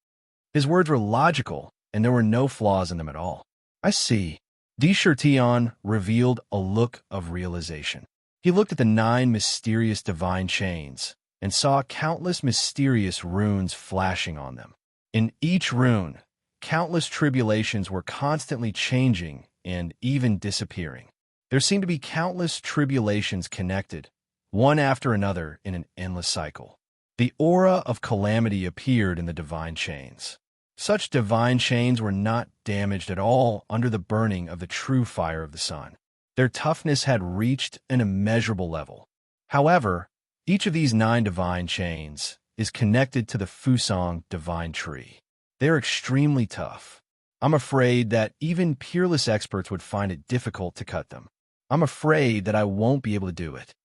His words were logical, and there were no flaws in them at all. I see. D. Shirtian revealed a look of realization. He looked at the 9 mysterious divine chains and saw countless mysterious runes flashing on them. In each rune, countless tribulations were constantly changing and even disappearing. There seemed to be countless tribulations connected, one after another in an endless cycle. The aura of calamity appeared in the divine chains. Such divine chains were not damaged at all under the burning of the true fire of the sun. Their toughness had reached an immeasurable level. However, each of these 9 divine chains is connected to the Fusang divine tree. They're extremely tough. I'm afraid that even peerless experts would find it difficult to cut them. I'm afraid that I won't be able to do it.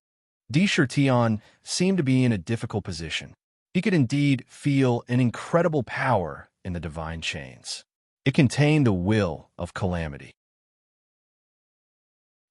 D. Shirtian seemed to be in a difficult position. He could indeed feel an incredible power in the divine chains. It contained the will of calamity.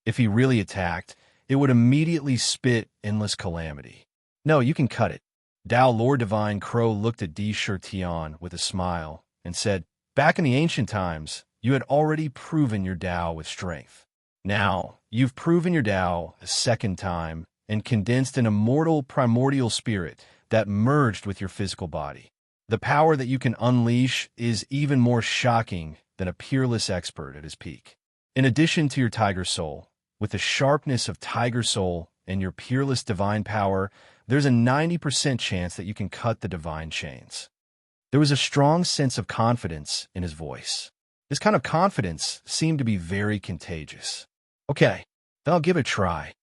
If he really attacked, it would immediately spit endless calamity. No, you can cut it. Tao Lord Divine Crow looked at D. Shirtian with a smile and said, "Back in the ancient times, you had already proven your Tao with strength. Now, you've proven your Tao a second time and condensed an immortal primordial spirit that merged with your physical body. The power that you can unleash is even more shocking than a peerless expert at his peak. In addition to your tiger soul, with the sharpness of tiger soul and your peerless divine power, there's a 90% chance that you can cut the divine chains." There was a strong sense of confidence in his voice. This kind of confidence seemed to be very contagious. "Okay, then I'll give it a try."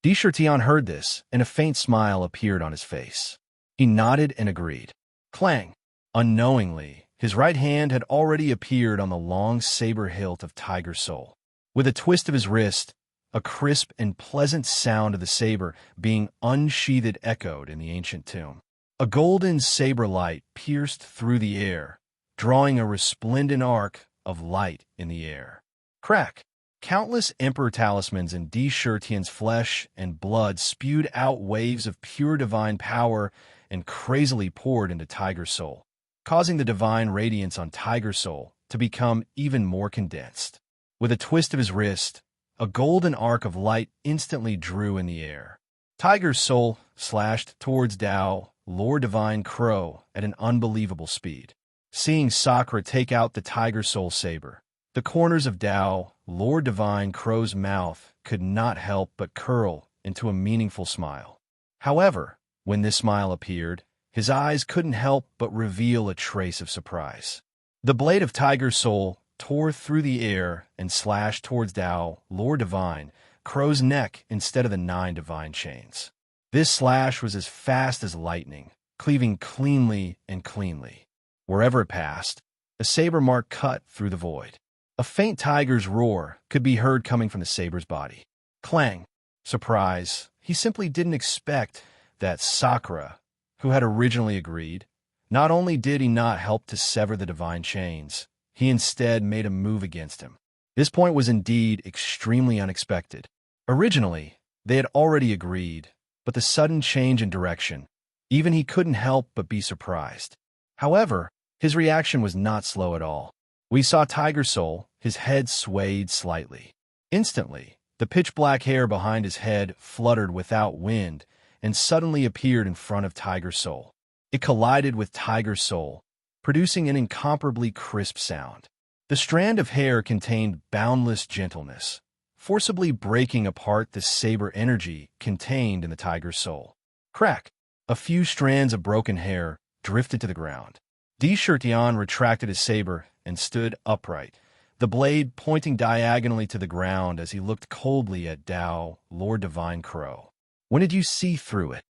D. Shirtian heard this, and a faint smile appeared on his face. He nodded and agreed. Clang! Unknowingly, his right hand had already appeared on the long saber hilt of Tiger Soul. With a twist of his wrist, a crisp and pleasant sound of the saber being unsheathed echoed in the ancient tomb. A golden saber light pierced through the air, drawing a resplendent arc of light in the air. Crack! Countless Emperor talismans in D. Shurtian's flesh and blood spewed out waves of pure divine power and crazily poured into Tiger Soul, causing the divine radiance on Tiger Soul to become even more condensed. With a twist of his wrist, a golden arc of light instantly drew in the air. Tiger's soul slashed towards Tao, Lord Divine Crow, at an unbelievable speed. Seeing Sakura take out the Tiger Soul saber, the corners of Tao, Lord Divine Crow's mouth could not help but curl into a meaningful smile. However, when this smile appeared, his eyes couldn't help but reveal a trace of surprise. The blade of Tiger Soul tore through the air and slashed towards Tao, Lord Divine Crow's neck instead of the 9 divine chains. This slash was as fast as lightning, cleaving cleanly and cleanly. Wherever it passed, a saber mark cut through the void. A faint tiger's roar could be heard coming from the saber's body. Clang! Surprise! He simply didn't expect that Sakura, who had originally agreed. Not only did he not help to sever the divine chains, he instead made a move against him. This point was indeed extremely unexpected. Originally, they had already agreed, but the sudden change in direction, even he couldn't help but be surprised. However, his reaction was not slow at all. We saw Tiger Soul, his head swayed slightly. Instantly, the pitch-black hair behind his head fluttered without wind and suddenly appeared in front of Tiger Soul. It collided with Tiger Soul, producing an incomparably crisp sound. The strand of hair contained boundless gentleness, forcibly breaking apart the saber energy contained in the Tiger's soul. Crack! A few strands of broken hair drifted to the ground. D. Shurtian retracted his saber and stood upright, the blade pointing diagonally to the ground as he looked coldly at Tao, Lord Divine Crow. When did you see through it?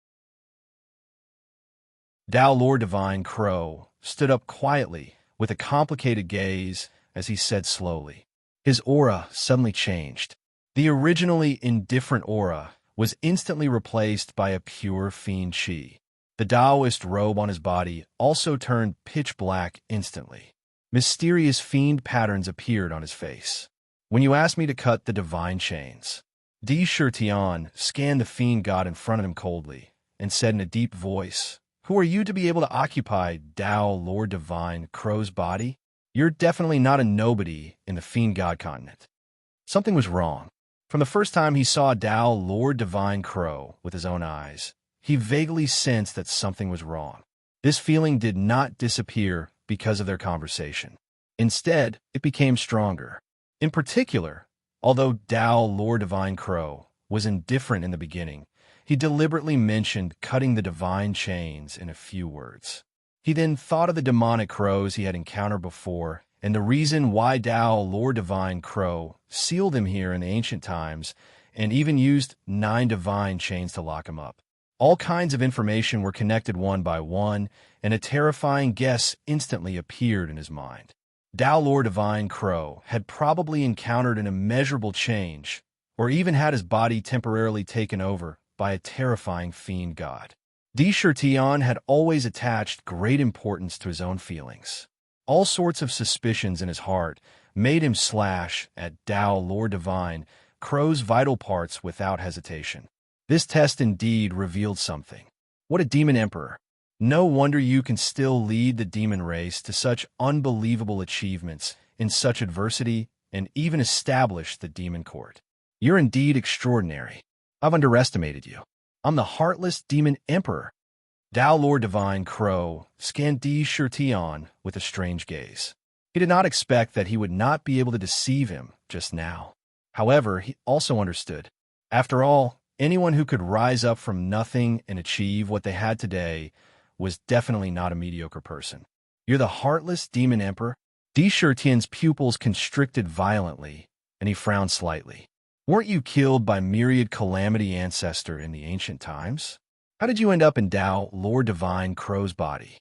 Tao, Lord Divine Crow, stood up quietly with a complicated gaze as he said slowly. His aura suddenly changed. The originally indifferent aura was instantly replaced by a pure fiend chi. The Taoist robe on his body also turned pitch black instantly. Mysterious fiend patterns appeared on his face. When you asked me to cut the divine chains, D. Shurtian scanned the fiend god in front of him coldly and said in a deep voice, "Who are you to be able to occupy Tao, Lord Divine Crow's body? You're definitely not a nobody in the fiend god continent." Something was wrong. From the first time he saw Tao, Lord Divine Crow with his own eyes, he vaguely sensed that something was wrong. This feeling did not disappear because of their conversation. Instead, it became stronger. In particular, although Tao, Lord Divine Crow, was indifferent in the beginning, he deliberately mentioned cutting the divine chains in a few words. He then thought of the demonic crows he had encountered before and the reason why Tao, Lord Divine Crow, sealed him here in the ancient times and even used 9 divine chains to lock him up. All kinds of information were connected one by one, and a terrifying guess instantly appeared in his mind. Tao, Lord Divine Crow had probably encountered an immeasurable change, or even had his body temporarily taken over by a terrifying fiend god. D. Shurtian had always attached great importance to his own feelings. All sorts of suspicions in his heart made him slash at Tao, Lord Divine Crow's vital parts without hesitation. This test indeed revealed something. What a demon emperor! No wonder you can still lead the demon race to such unbelievable achievements in such adversity and even establish the demon court. You're indeed extraordinary. I've underestimated you. I'm the heartless demon emperor. Tao, Lord Divine Crow scanned D. Shurtian with a strange gaze. He did not expect that he would not be able to deceive him just now. However, he also understood. After all, anyone who could rise up from nothing and achieve what they had today was definitely not a mediocre person. You're the heartless demon emperor? D. Shurtian's pupils constricted violently, and he frowned slightly. Weren't you killed by myriad calamity ancestor in the ancient times? How did you end up in Tao, Lord Divine Crow's body?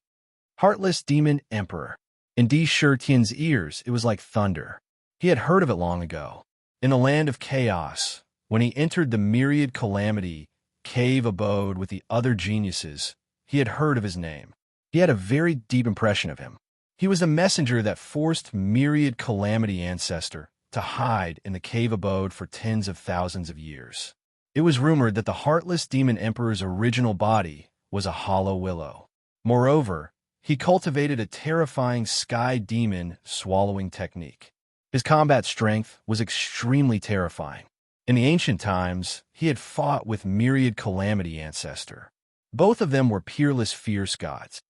Heartless demon emperor. In D. Shurtian's ears, it was like thunder. He had heard of it long ago. In the land of chaos, when he entered the myriad calamity cave abode with the other geniuses, he had heard of his name. He had a very deep impression of him. He was the messenger that forced myriad calamity ancestor to hide in the cave abode for tens of thousands of years. It was rumored that the heartless demon emperor's original body was a hollow willow. Moreover, he cultivated a terrifying sky demon swallowing technique. His combat strength was extremely terrifying. In the ancient times, he had fought with myriad calamity Ancestor. Both of them were peerless, fierce gods.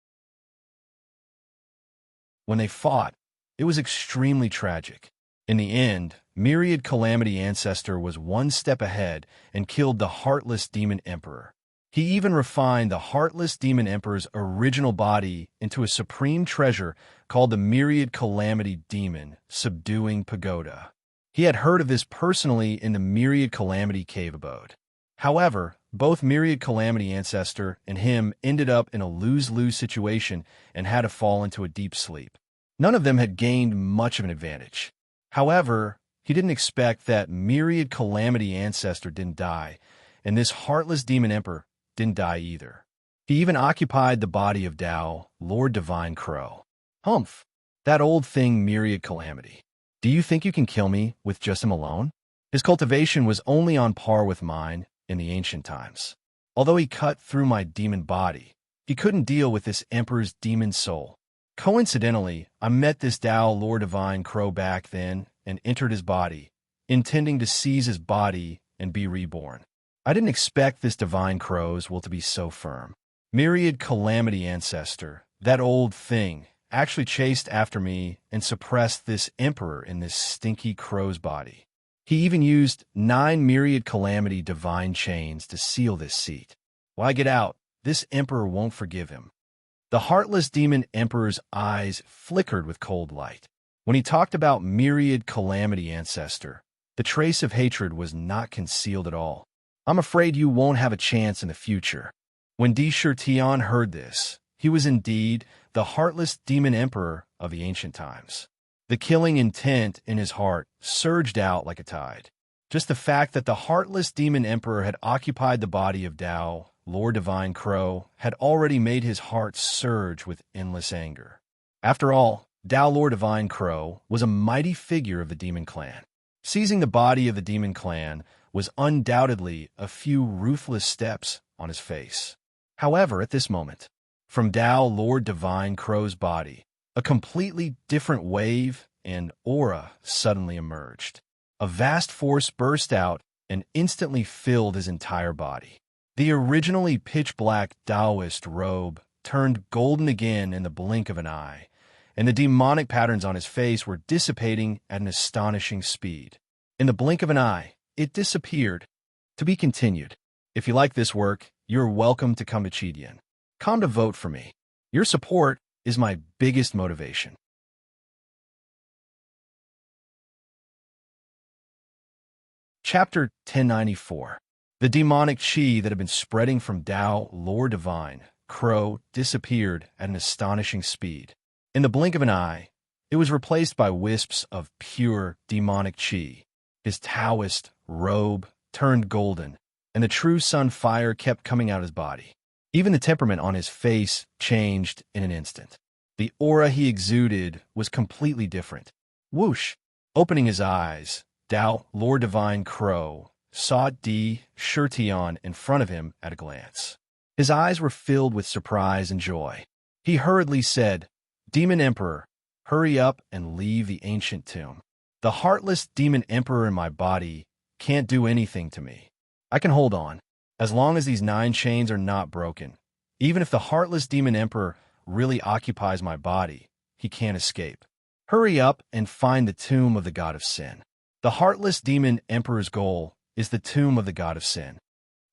When they fought, it was extremely tragic. In the end, myriad calamity Ancestor was one step ahead and killed the heartless demon emperor. He even refined the heartless demon emperor's original body into a supreme treasure called the myriad calamity demon, subduing pagoda. He had heard of this personally in the myriad calamity cave abode. However, both myriad calamity Ancestor and him ended up in a lose-lose situation and had to fall into a deep sleep. None of them had gained much of an advantage. However, he didn't expect that myriad calamity Ancestor didn't die, and this heartless demon emperor didn't die either. He even occupied the body of Tao, Lord Divine Crow. Humph, that old thing myriad calamity. Do you think you can kill me with just him alone? His cultivation was only on par with mine in the ancient times. Although he cut through my demon body, he couldn't deal with this emperor's demon soul. Coincidentally, I met this Tao Lord Divine Crow back then and entered his body, intending to seize his body and be reborn. I didn't expect this Divine Crow's will to be so firm. Myriad calamity Ancestor, that old thing, actually chased after me and suppressed this emperor in this stinky crow's body. He even used 9 myriad calamity divine chains to seal this seat. Why get out? This emperor won't forgive him. The heartless demon emperor's eyes flickered with cold light. When he talked about myriad calamity Ancestor, the trace of hatred was not concealed at all. I'm afraid you won't have a chance in the future. When Tion heard this, he was indeed the heartless demon emperor of the ancient times. The killing intent in his heart surged out like a tide. Just the fact that the heartless demon emperor had occupied the body of Tao, Lord Divine Crow, had already made his heart surge with endless anger. After all, Tao Lord Divine Crow was a mighty figure of the demon clan. Seizing the body of the demon clan was undoubtedly a few ruthless steps on his face. However, at this moment, from Tao Lord Divine Crow's body, a completely different wave and aura suddenly emerged. A vast force burst out and instantly filled his entire body. The originally pitch-black Taoist robe turned golden again in the blink of an eye, and the demonic patterns on his face were dissipating at an astonishing speed. In the blink of an eye, it disappeared. To be continued. If you like this work, you're welcome to come to Chidian. Come to vote for me. Your support is my biggest motivation. Chapter 1094. The demonic chi that had been spreading from Tao Lord Divine Crow disappeared at an astonishing speed. In the blink of an eye, it was replaced by wisps of pure demonic chi. His Taoist robe turned golden, and the true sun fire kept coming out of his body. Even the temperament on his face changed in an instant. The aura he exuded was completely different. Whoosh! Opening his eyes, Tao Lord Divine Crow saw Tion in front of him at a glance. His eyes were filled with surprise and joy. He hurriedly said, "Demon Emperor, hurry up and leave the ancient tomb. The heartless demon emperor in my body can't do anything to me. I can hold on, as long as these 9 chains are not broken. Even if the heartless demon emperor really occupies my body, he can't escape. Hurry up and find the tomb of the god of sin. The heartless demon emperor's goal is the tomb of the god of sin."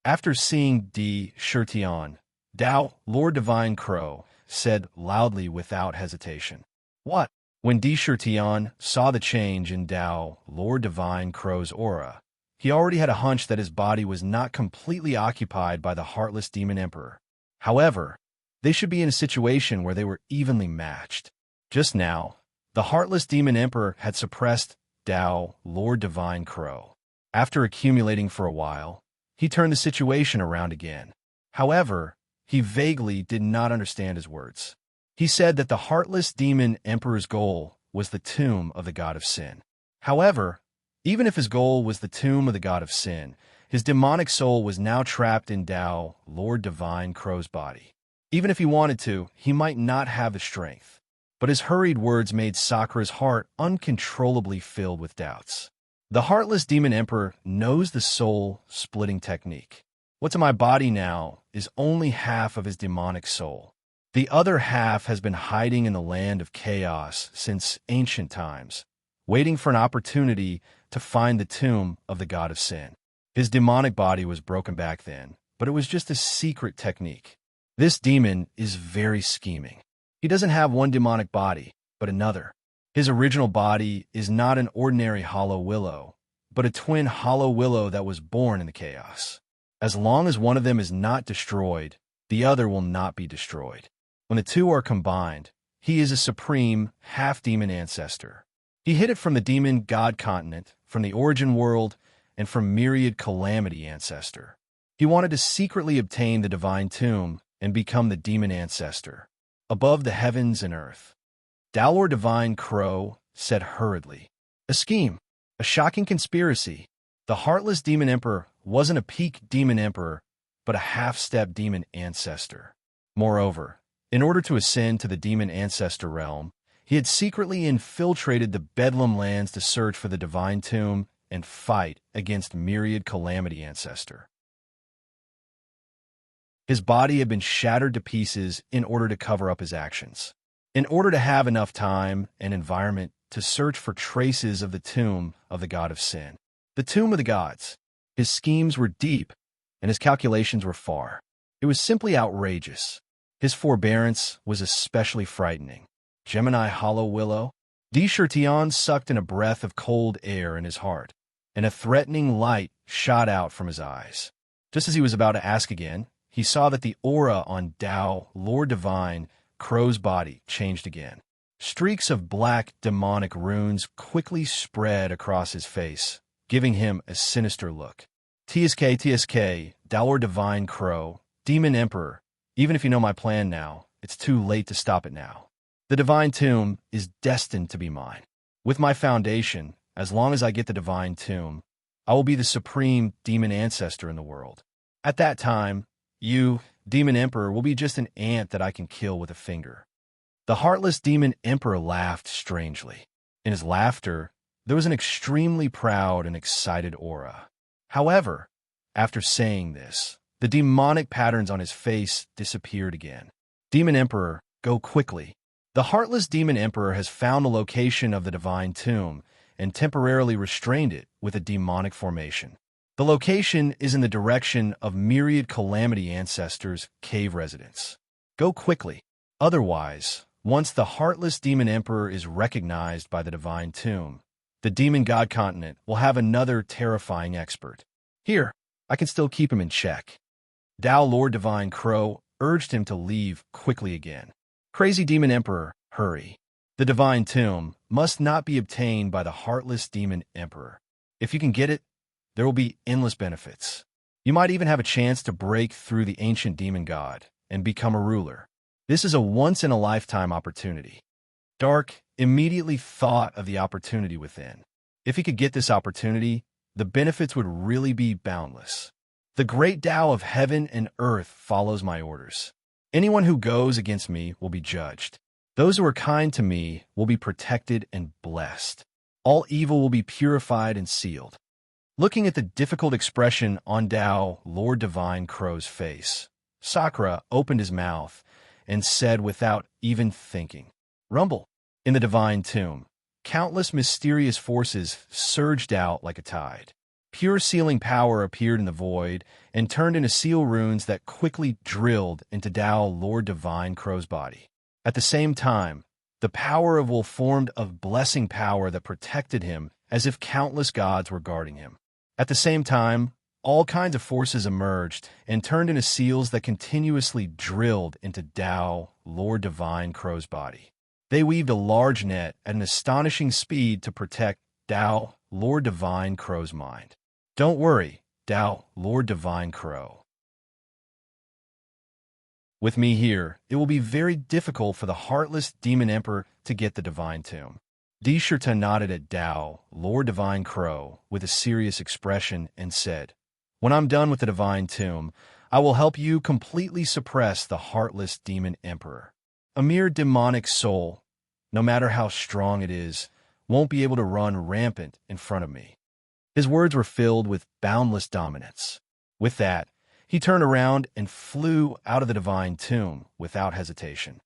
After seeing Tion, Tao Lord Divine Crow said loudly without hesitation, "What?" When Tion saw the change in Tao Lord Divine Crow's aura, he already had a hunch that his body was not completely occupied by the heartless demon emperor. However, they should be in a situation where they were evenly matched. Just now, the heartless demon emperor had suppressed Tao Lord Divine Crow. After accumulating for a while, he turned the situation around again. However, he vaguely did not understand his words. He said that the heartless demon emperor's goal was the tomb of the god of sin. However, even if his goal was the tomb of the god of sin, his demonic soul was now trapped in Tao, Lord Divine Crow's body. Even if he wanted to, he might not have the strength. But his hurried words made Sakura's heart uncontrollably filled with doubts. The heartless demon emperor knows the soul-splitting technique. What's in my body now is only half of his demonic soul. The other half has been hiding in the land of chaos since ancient times, waiting for an opportunity to find the tomb of the god of sin. His demonic body was broken back then, but it was just a secret technique. This demon is very scheming. He doesn't have one demonic body, but another. His original body is not an ordinary hollow willow, but a twin hollow willow that was born in the chaos. As long as one of them is not destroyed, the other will not be destroyed. When the two are combined, he is a supreme, half-demon ancestor. He hid it from the demon god continent, from the origin world, and from myriad calamity ancestor. He wanted to secretly obtain the divine tomb and become the demon ancestor, above the heavens and earth. Dalor Divine Crow said hurriedly, "A scheme, a shocking conspiracy. The heartless demon emperor wasn't a peak demon emperor, but a half-step demon ancestor. Moreover, in order to ascend to the demon ancestor realm, he had secretly infiltrated the Bedlam lands to search for the divine tomb and fight against myriad calamity ancestor. His body had been shattered to pieces in order to cover up his actions. In order to have enough time and environment to search for traces of the tomb of the god of sin. The tomb of the gods. His schemes were deep, and his calculations were far. It was simply outrageous. His forbearance was especially frightening. Gemini Hollow Willow. Deshirtion sucked in a breath of cold air in his heart, and a threatening light shot out from his eyes. Just as he was about to ask again, he saw that the aura on Tao, Lord Divine, Crow's body changed again. Streaks of black demonic runes quickly spread across his face, giving him a sinister look. TSK, Dalor Divine Crow, Demon Emperor, even if you know my plan now, it's too late to stop it now. The divine tomb is destined to be mine. With my foundation, as long as I get the divine tomb, I will be the supreme demon ancestor in the world. At that time, you, Demon Emperor, will be just an ant that I can kill with a finger." The heartless Demon Emperor laughed strangely. In his laughter, there was an extremely proud and excited aura. However, after saying this, the demonic patterns on his face disappeared again. Demon Emperor, go quickly. The heartless Demon Emperor has found the location of the divine tomb and temporarily restrained it with a demonic formation. The location is in the direction of myriad calamity ancestors' cave residence. Go quickly. Otherwise, once the heartless Demon Emperor is recognized by the divine tomb, the demon god continent will have another terrifying expert. Here, I can still keep him in check. Tao Lord Divine Crow urged him to leave quickly again. Crazy Demon Emperor, hurry. The divine tomb must not be obtained by the heartless Demon Emperor. If you can get it, there will be endless benefits. You might even have a chance to break through the ancient demon god and become a ruler. This is a once-in-a-lifetime opportunity. Dark immediately thought of the opportunity within. If he could get this opportunity, the benefits would really be boundless. The great Tao of heaven and earth follows my orders. Anyone who goes against me will be judged. Those who are kind to me will be protected and blessed. All evil will be purified and sealed. Looking at the difficult expression on Tao, Lord Divine Crow's face, Sakura opened his mouth and said without even thinking, "Rumble." In the divine tomb, countless mysterious forces surged out like a tide. Pure sealing power appeared in the void and turned into seal runes that quickly drilled into Tao, Lord Divine Crow's body. At the same time, the power of will formed of blessing power that protected him as if countless gods were guarding him. At the same time, all kinds of forces emerged and turned into seals that continuously drilled into Tao, Lord Divine Crow's body. They weaved a large net at an astonishing speed to protect Tao, Lord Divine Crow's mind. Don't worry, Tao, Lord Divine Crow. With me here, it will be very difficult for the heartless Demon Emperor to get the divine tomb. Dishirta nodded at Tao, Lord Divine Crow, with a serious expression and said, "When I'm done with the Divine Tomb, I will help you completely suppress the heartless demon emperor. A mere demonic soul, no matter how strong it is, won't be able to run rampant in front of me." His words were filled with boundless dominance. With that, he turned around and flew out of the Divine Tomb without hesitation.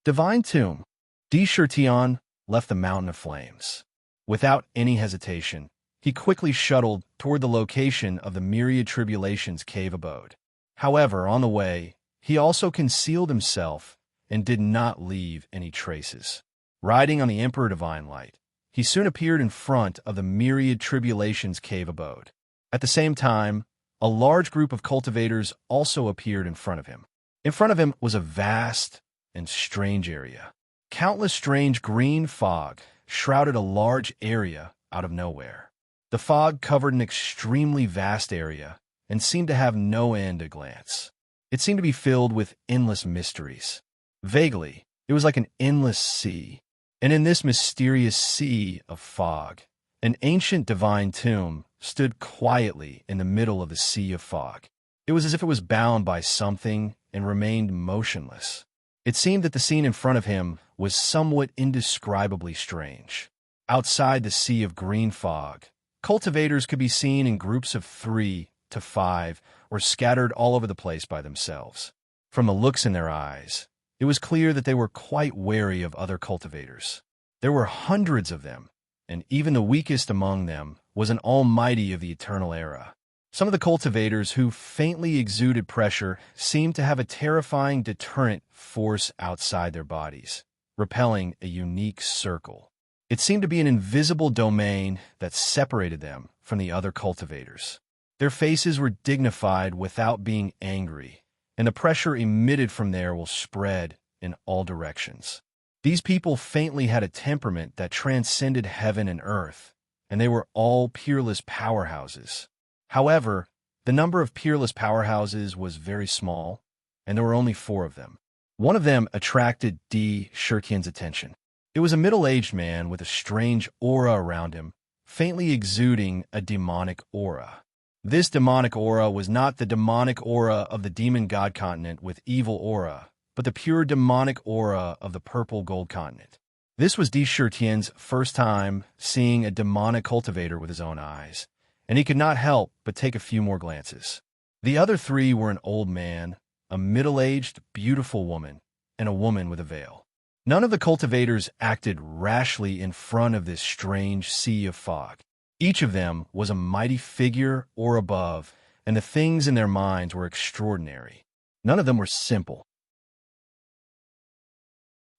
Divine Tomb. Dishirtian left the mountain of flames. Without any hesitation, he quickly shuttled toward the location of the Myriad Tribulations cave abode. However, on the way, he also concealed himself and did not leave any traces. Riding on the Emperor Divine Light, he soon appeared in front of the Myriad Tribulations cave abode. At the same time, a large group of cultivators also appeared in front of him. In front of him was a vast and strange area. Countless strange green fog shrouded a large area out of nowhere. The fog covered an extremely vast area and seemed to have no end at a glance. It seemed to be filled with endless mysteries. Vaguely, it was like an endless sea. And in this mysterious sea of fog, an ancient divine tomb stood quietly in the middle of the sea of fog. It was as if it was bound by something and remained motionless. It seemed that the scene in front of him was somewhat indescribably strange. Outside the sea of green fog, cultivators could be seen in groups of 3 to 5 or scattered all over the place by themselves. From the looks in their eyes, it was clear that they were quite wary of other cultivators. There were hundreds of them, and even the weakest among them was an almighty of the eternal era. Some of the cultivators who faintly exuded pressure seemed to have a terrifying deterrent force outside their bodies, repelling a unique circle. It seemed to be an invisible domain that separated them from the other cultivators. Their faces were dignified without being angry, and the pressure emitted from there will spread in all directions. These people faintly had a temperament that transcended heaven and earth, and they were all peerless powerhouses. However, the number of peerless powerhouses was very small, and there were only 4 of them. One of them attracted D. Shirtian's attention. It was a middle-aged man with a strange aura around him, faintly exuding a demonic aura. This demonic aura was not the demonic aura of the demon god continent with evil aura, but the pure demonic aura of the purple gold continent. This was D. Shirtian's first time seeing a demonic cultivator with his own eyes, and he could not help but take a few more glances. The other 3 were an old man, a middle-aged, beautiful woman, and a woman with a veil. None of the cultivators acted rashly in front of this strange sea of fog. Each of them was a mighty figure or above, and the things in their minds were extraordinary. None of them were simple.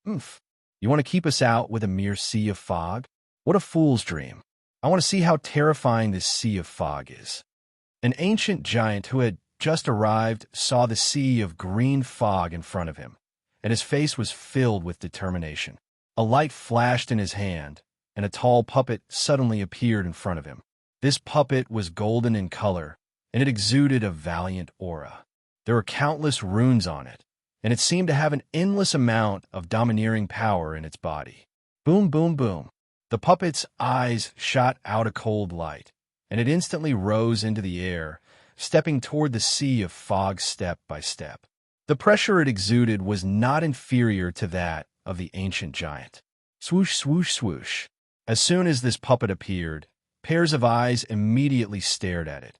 You want to keep us out with a mere sea of fog? What a fool's dream. I want to see how terrifying this sea of fog is. An ancient giant who had just arrived saw the sea of green fog in front of him, and his face was filled with determination. A light flashed in his hand, and a tall puppet suddenly appeared in front of him. This puppet was golden in color, and it exuded a valiant aura. There were countless runes on it, and it seemed to have an endless amount of domineering power in its body. Boom, boom, boom. The puppet's eyes shot out a cold light, and it instantly rose into the air, stepping toward the sea of fog step by step. The pressure it exuded was not inferior to that of the ancient giant. Swoosh, swoosh, swoosh. As soon as this puppet appeared, pairs of eyes immediately stared at it,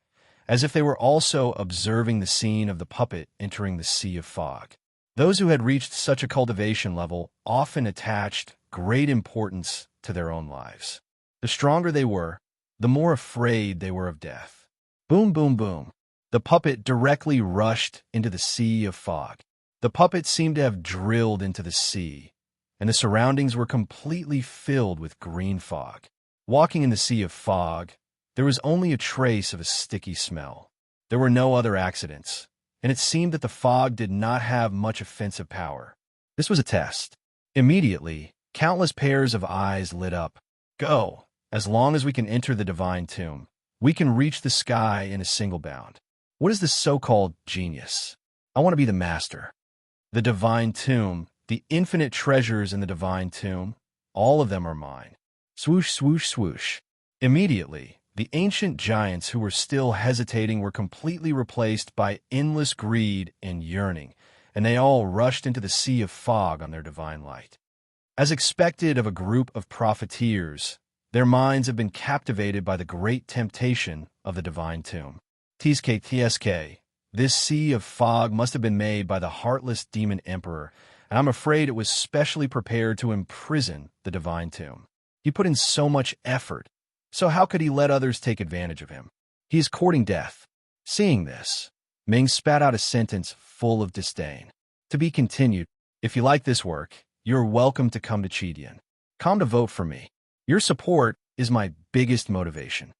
as if they were also observing the scene of the puppet entering the sea of fog. Those who had reached such a cultivation level often attached great importance to their own lives. The stronger they were, the more afraid they were of death. Boom, boom, boom. The puppet directly rushed into the sea of fog. The puppet seemed to have drilled into the sea, and the surroundings were completely filled with green fog. Walking in the sea of fog, there was only a trace of a sticky smell. There were no other accidents, and it seemed that the fog did not have much offensive power. This was a test. Immediately, countless pairs of eyes lit up. Go! As long as we can enter the divine tomb, we can reach the sky in a single bound. What is this so-called genius? I want to be the master. The divine tomb, the infinite treasures in the divine tomb, all of them are mine. Swoosh, swoosh, swoosh. Immediately, the ancient giants who were still hesitating were completely replaced by endless greed and yearning, and they all rushed into the sea of fog on their divine light. As expected of a group of profiteers, their minds have been captivated by the great temptation of the divine tomb. TSK, this sea of fog must have been made by the heartless demon emperor, and I'm afraid it was specially prepared to imprison the divine tomb. He put in so much effort, so how could he let others take advantage of him? He is courting death. Seeing this, Ming spat out a sentence full of disdain. To be continued. If you like this work, you're welcome to come to Chidian. Come to vote for me. Your support is my biggest motivation.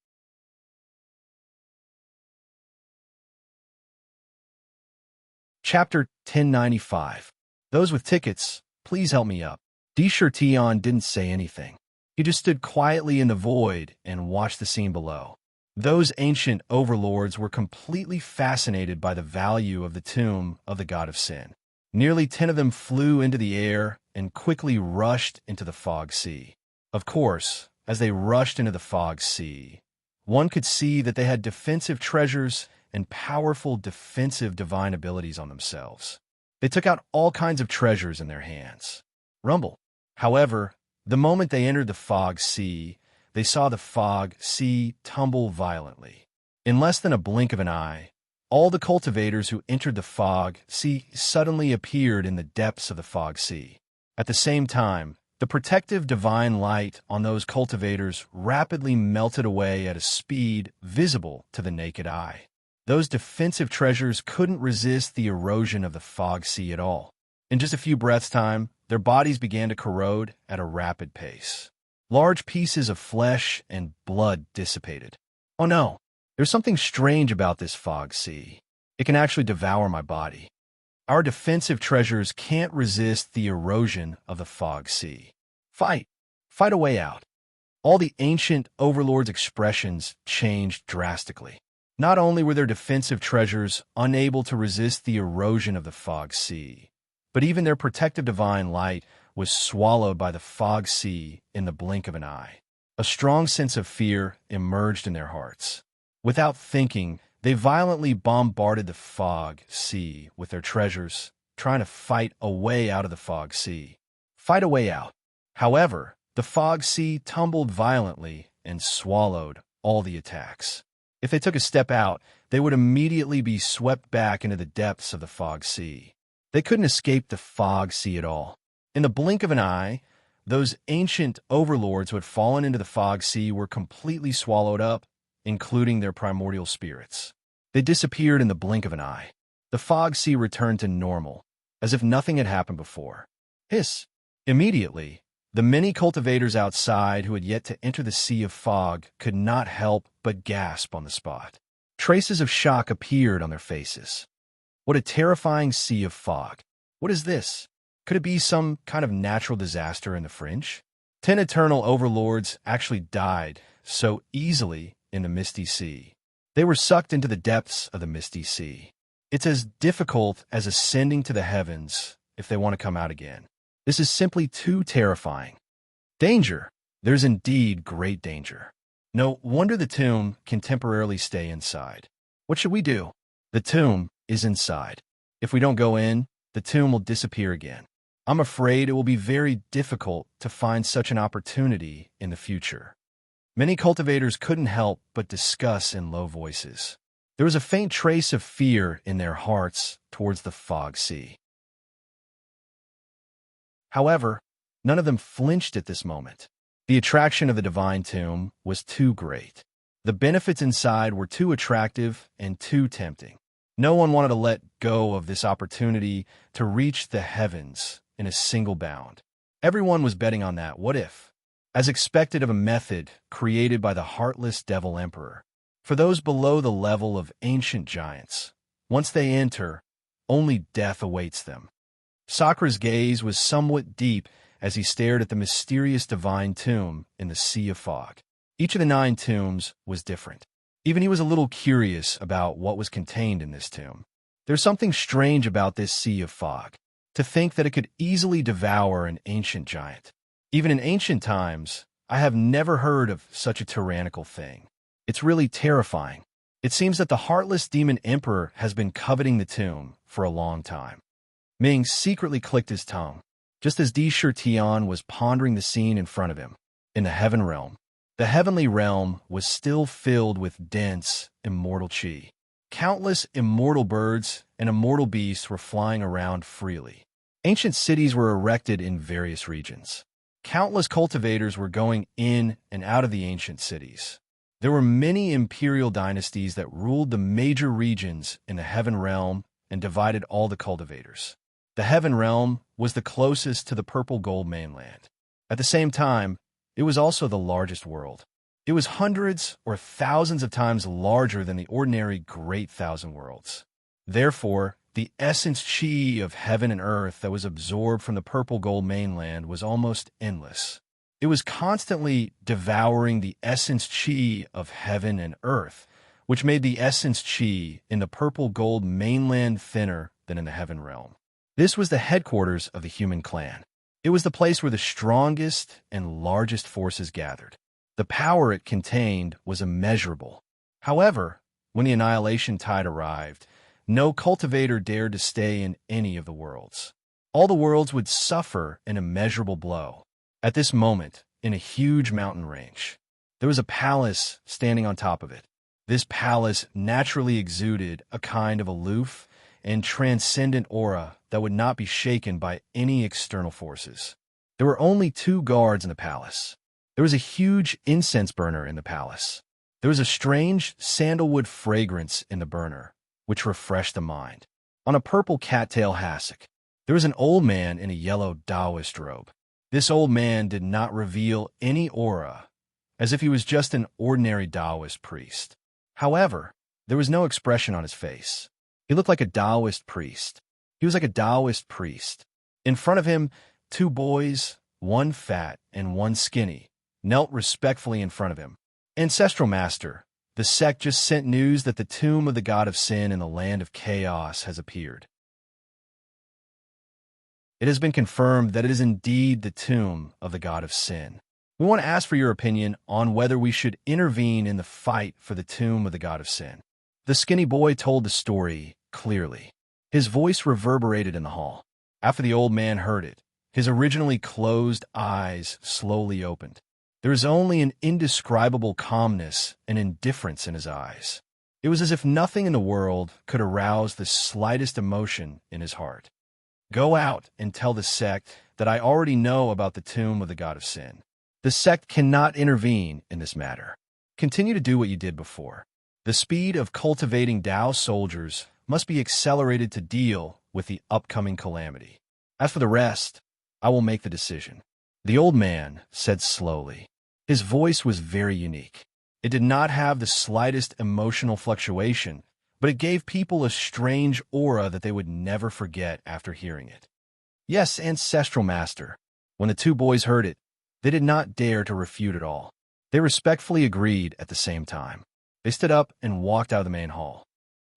Chapter 1095. Those with tickets, please help me up. D-Shirtion didn't say anything. He just stood quietly in the void and watched the scene below. Those ancient overlords were completely fascinated by the value of the tomb of the god of sin. Nearly 10 of them flew into the air and quickly rushed into the fog sea. Of course, as they rushed into the fog sea, one could see that they had defensive treasures and powerful defensive divine abilities on themselves. They took out all kinds of treasures in their hands. Rumble. However, the moment they entered the fog sea, they saw the fog sea tumble violently. In less than a blink of an eye, all the cultivators who entered the fog sea suddenly appeared in the depths of the fog sea. At the same time, the protective divine light on those cultivators rapidly melted away at a speed visible to the naked eye. Those defensive treasures couldn't resist the erosion of the fog sea at all. In just a few breaths' time, their bodies began to corrode at a rapid pace. Large pieces of flesh and blood dissipated. Oh no, there's something strange about this fog sea. It can actually devour my body. Our defensive treasures can't resist the erosion of the fog sea. Fight! Fight a way out. All the ancient overlords' expressions changed drastically. Not only were their defensive treasures unable to resist the erosion of the fog sea, but even their protective divine light was swallowed by the fog sea in the blink of an eye. A strong sense of fear emerged in their hearts. Without thinking, they violently bombarded the fog sea with their treasures, trying to fight a way out of the fog sea. Fight a way out. However, the fog sea tumbled violently and swallowed all the attacks. If they took a step out, they would immediately be swept back into the depths of the fog sea. They couldn't escape the fog sea at all. In the blink of an eye, those ancient overlords who had fallen into the fog sea were completely swallowed up, including their primordial spirits. They disappeared in the blink of an eye. The fog sea returned to normal, as if nothing had happened before. Hiss! Immediately, the many cultivators outside who had yet to enter the sea of fog could not help but gasp on the spot. Traces of shock appeared on their faces. What a terrifying sea of fog. What is this? Could it be some kind of natural disaster in the fringe? 10 eternal overlords actually died so easily in the misty sea. They were sucked into the depths of the misty sea. It's as difficult as ascending to the heavens if they want to come out again. This is simply too terrifying. Danger. There's indeed great danger. No wonder the tomb can temporarily stay inside. What should we do? The tomb is inside. If we don't go in, the tomb will disappear again. I'm afraid it will be very difficult to find such an opportunity in the future. Many cultivators couldn't help but discuss in low voices. There was a faint trace of fear in their hearts towards the fog sea. However, none of them flinched at this moment. The attraction of the divine tomb was too great. The benefits inside were too attractive and too tempting. No one wanted to let go of this opportunity to reach the heavens in a single bound. Everyone was betting on that what if, as expected of a method created by the heartless devil emperor. For those below the level of ancient giants, once they enter, only death awaits them. Sakra's gaze was somewhat deep as he stared at the mysterious divine tomb in the sea of fog. Each of the 9 tombs was different. Even he was a little curious about what was contained in this tomb. There's something strange about this sea of fog. To think that it could easily devour an ancient giant. Even in ancient times, I have never heard of such a tyrannical thing. It's really terrifying. It seems that the heartless demon emperor has been coveting the tomb for a long time. Ming secretly clicked his tongue, just as Di Shirtian was pondering the scene in front of him. In the heaven realm, the heavenly realm was still filled with dense, immortal chi. Countless immortal birds and immortal beasts were flying around freely. Ancient cities were erected in various regions. Countless cultivators were going in and out of the ancient cities. There were many imperial dynasties that ruled the major regions in the heaven realm and divided all the cultivators. The heaven realm was the closest to the purple gold mainland. At the same time, it was also the largest world. It was hundreds or thousands of times larger than the ordinary Great Thousand Worlds. Therefore, the essence chi of heaven and earth that was absorbed from the purple gold mainland was almost endless. It was constantly devouring the essence chi of heaven and earth, which made the essence chi in the purple gold mainland thinner than in the heaven realm. This was the headquarters of the human clan. It was the place where the strongest and largest forces gathered. The power it contained was immeasurable. However, when the annihilation tide arrived, no cultivator dared to stay in any of the worlds. All the worlds would suffer an immeasurable blow. At this moment, in a huge mountain range, there was a palace standing on top of it. This palace naturally exuded a kind of aloof and transcendent aura that would not be shaken by any external forces. There were only 2 guards in the palace. There was a huge incense burner in the palace. There was a strange sandalwood fragrance in the burner, which refreshed the mind. On a purple cattail hassock, there was an old man in a yellow Taoist robe. This old man did not reveal any aura, as if he was just an ordinary Taoist priest. However, there was no expression on his face. He looked like a Taoist priest. He was like a Taoist priest. In front of him, 2 boys, one fat and one skinny, knelt respectfully in front of him. Ancestral Master, the sect just sent news that the tomb of the god of sin in the land of chaos has appeared. It has been confirmed that it is indeed the tomb of the god of sin. We want to ask for your opinion on whether we should intervene in the fight for the tomb of the god of sin. The skinny boy told the story clearly. His voice reverberated in the hall. After the old man heard it, his originally closed eyes slowly opened. There was only an indescribable calmness and indifference in his eyes. It was as if nothing in the world could arouse the slightest emotion in his heart. Go out and tell the sect that I already know about the tomb of the god of sin. The sect cannot intervene in this matter. Continue to do what you did before. The speed of cultivating Tao soldiers must be accelerated to deal with the upcoming calamity. As for the rest, I will make the decision. The old man said slowly. His voice was very unique. It did not have the slightest emotional fluctuation, but it gave people a strange aura that they would never forget after hearing it. Yes, Ancestral Master. When the 2 boys heard it, they did not dare to refute at all. They respectfully agreed at the same time. They stood up and walked out of the main hall.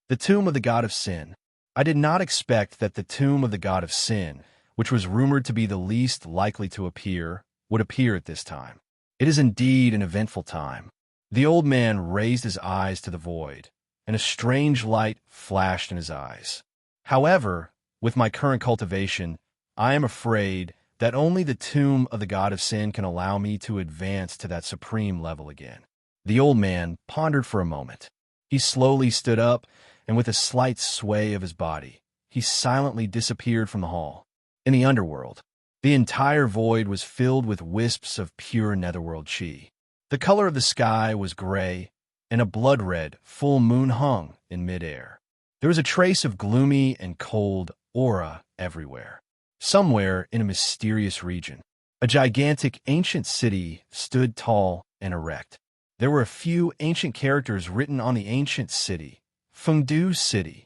The tomb of the god of sin. I did not expect that the tomb of the god of sin, which was rumored to be the least likely to appear, would appear at this time. It is indeed an eventful time. The old man raised his eyes to the void, and a strange light flashed in his eyes. However, with my current cultivation, I am afraid that only the tomb of the god of sin can allow me to advance to that supreme level again. The old man pondered for a moment. He slowly stood up, and with a slight sway of his body, he silently disappeared from the hall. In the underworld, the entire void was filled with wisps of pure netherworld chi. The color of the sky was gray, and a blood-red full moon hung in midair. There was a trace of gloomy and cold aura everywhere. Somewhere in a mysterious region, a gigantic ancient city stood tall and erect. There were a few ancient characters written on the ancient city. Fengdu City.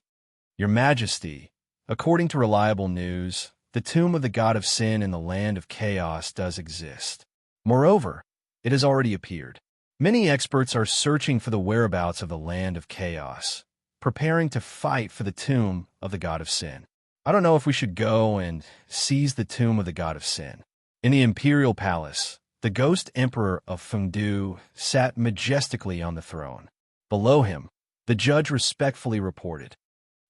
Your Majesty, according to reliable news, the tomb of the god of sin in the land of chaos does exist. Moreover, it has already appeared. Many experts are searching for the whereabouts of the land of chaos, preparing to fight for the tomb of the god of sin. I don't know if we should go and seize the tomb of the god of sin. In the imperial palace, the ghost emperor of Fengdu sat majestically on the throne. Below him, the judge respectfully reported,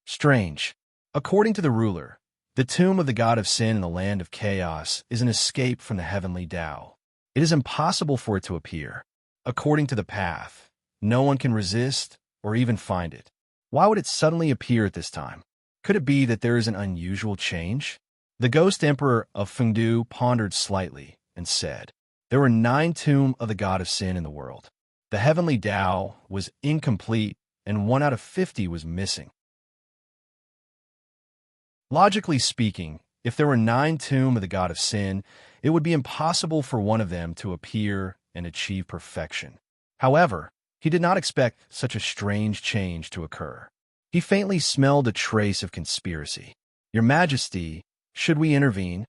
"Strange. According to the ruler, the tomb of the god of sin in the land of chaos is an escape from the heavenly Tao. It is impossible for it to appear. According to the path, no one can resist or even find it. Why would it suddenly appear at this time? Could it be that there is an unusual change?" The ghost emperor of Fengdu pondered slightly and said, "There were 9 tombs of the god of sin in the world. The heavenly Tao was incomplete, and 1 out of 50 was missing. Logically speaking, if there were 9 tombs of the god of sin, it would be impossible for one of them to appear and achieve perfection. However, he did not expect such a strange change to occur. He faintly smelled a trace of conspiracy. "Your Majesty, should we intervene?"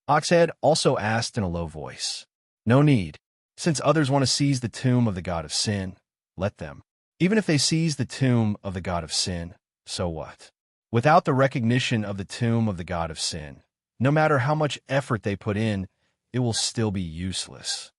Oxhead also asked in a low voice. "No need. Since others want to seize the tomb of the god of sin, let them. Even if they seize the tomb of the god of sin, so what? Without the recognition of the tomb of the god of sin, no matter how much effort they put in, it will still be useless."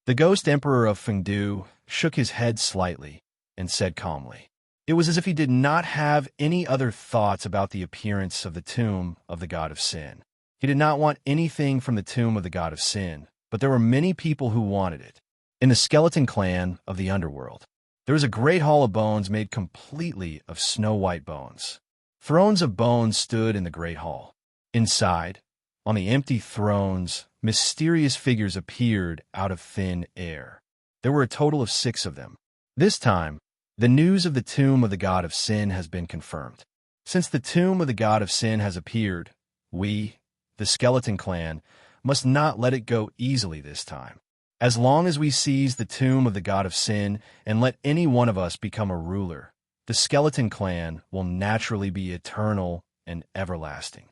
The ghost emperor of Fengdu shook his head slightly and said calmly. It was as if he did not have any other thoughts about the appearance of the tomb of the god of sin. He did not want anything from the tomb of the god of sin, but there were many people who wanted it. In the skeleton clan of the underworld, there was a great hall of bones made completely of snow-white bones. Thrones of bones stood in the great hall. Inside, on the empty thrones, mysterious figures appeared out of thin air. There were a total of 6 of them. This time, the news of the tomb of the god of sin has been confirmed. Since the tomb of the god of sin has appeared, we, the skeleton clan, must not let it go easily this time. As long as we seize the tomb of the god of sin and let any one of us become a ruler, the skeleton clan will naturally be eternal and everlasting.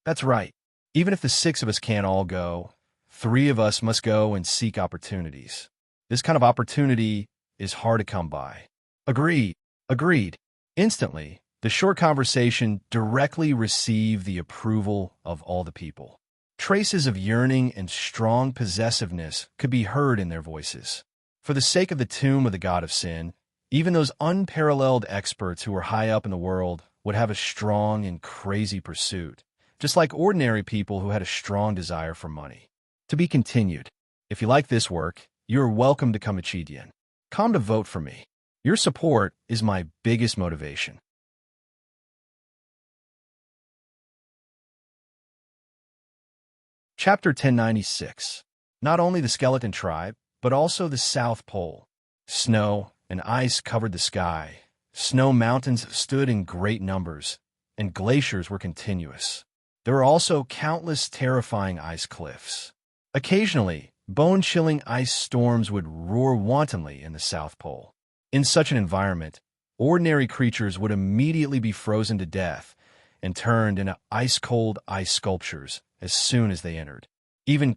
That's right. Even if the 6 of us can't all go, 3 of us must go and seek opportunities. This kind of opportunity is hard to come by. Agreed. Agreed. Instantly, the short conversation directly received the approval of all the people. Traces of yearning and strong possessiveness could be heard in their voices. For the sake of the tomb of the god of sin, even those unparalleled experts who were high up in the world would have a strong and crazy pursuit, just like ordinary people who had a strong desire for money. To be continued. If you like this work, you are welcome to come to Chidian. Come to vote for me. Your support is my biggest motivation. Chapter 1096. Not only the skeleton tribe, but also the South Pole. Snow and ice covered the sky. Snow mountains stood in great numbers, and glaciers were continuous. There were also countless terrifying ice cliffs. Occasionally, bone-chilling ice storms would roar wantonly in the South Pole. In such an environment, ordinary creatures would immediately be frozen to death and turned into ice-cold ice sculptures as soon as they entered. Even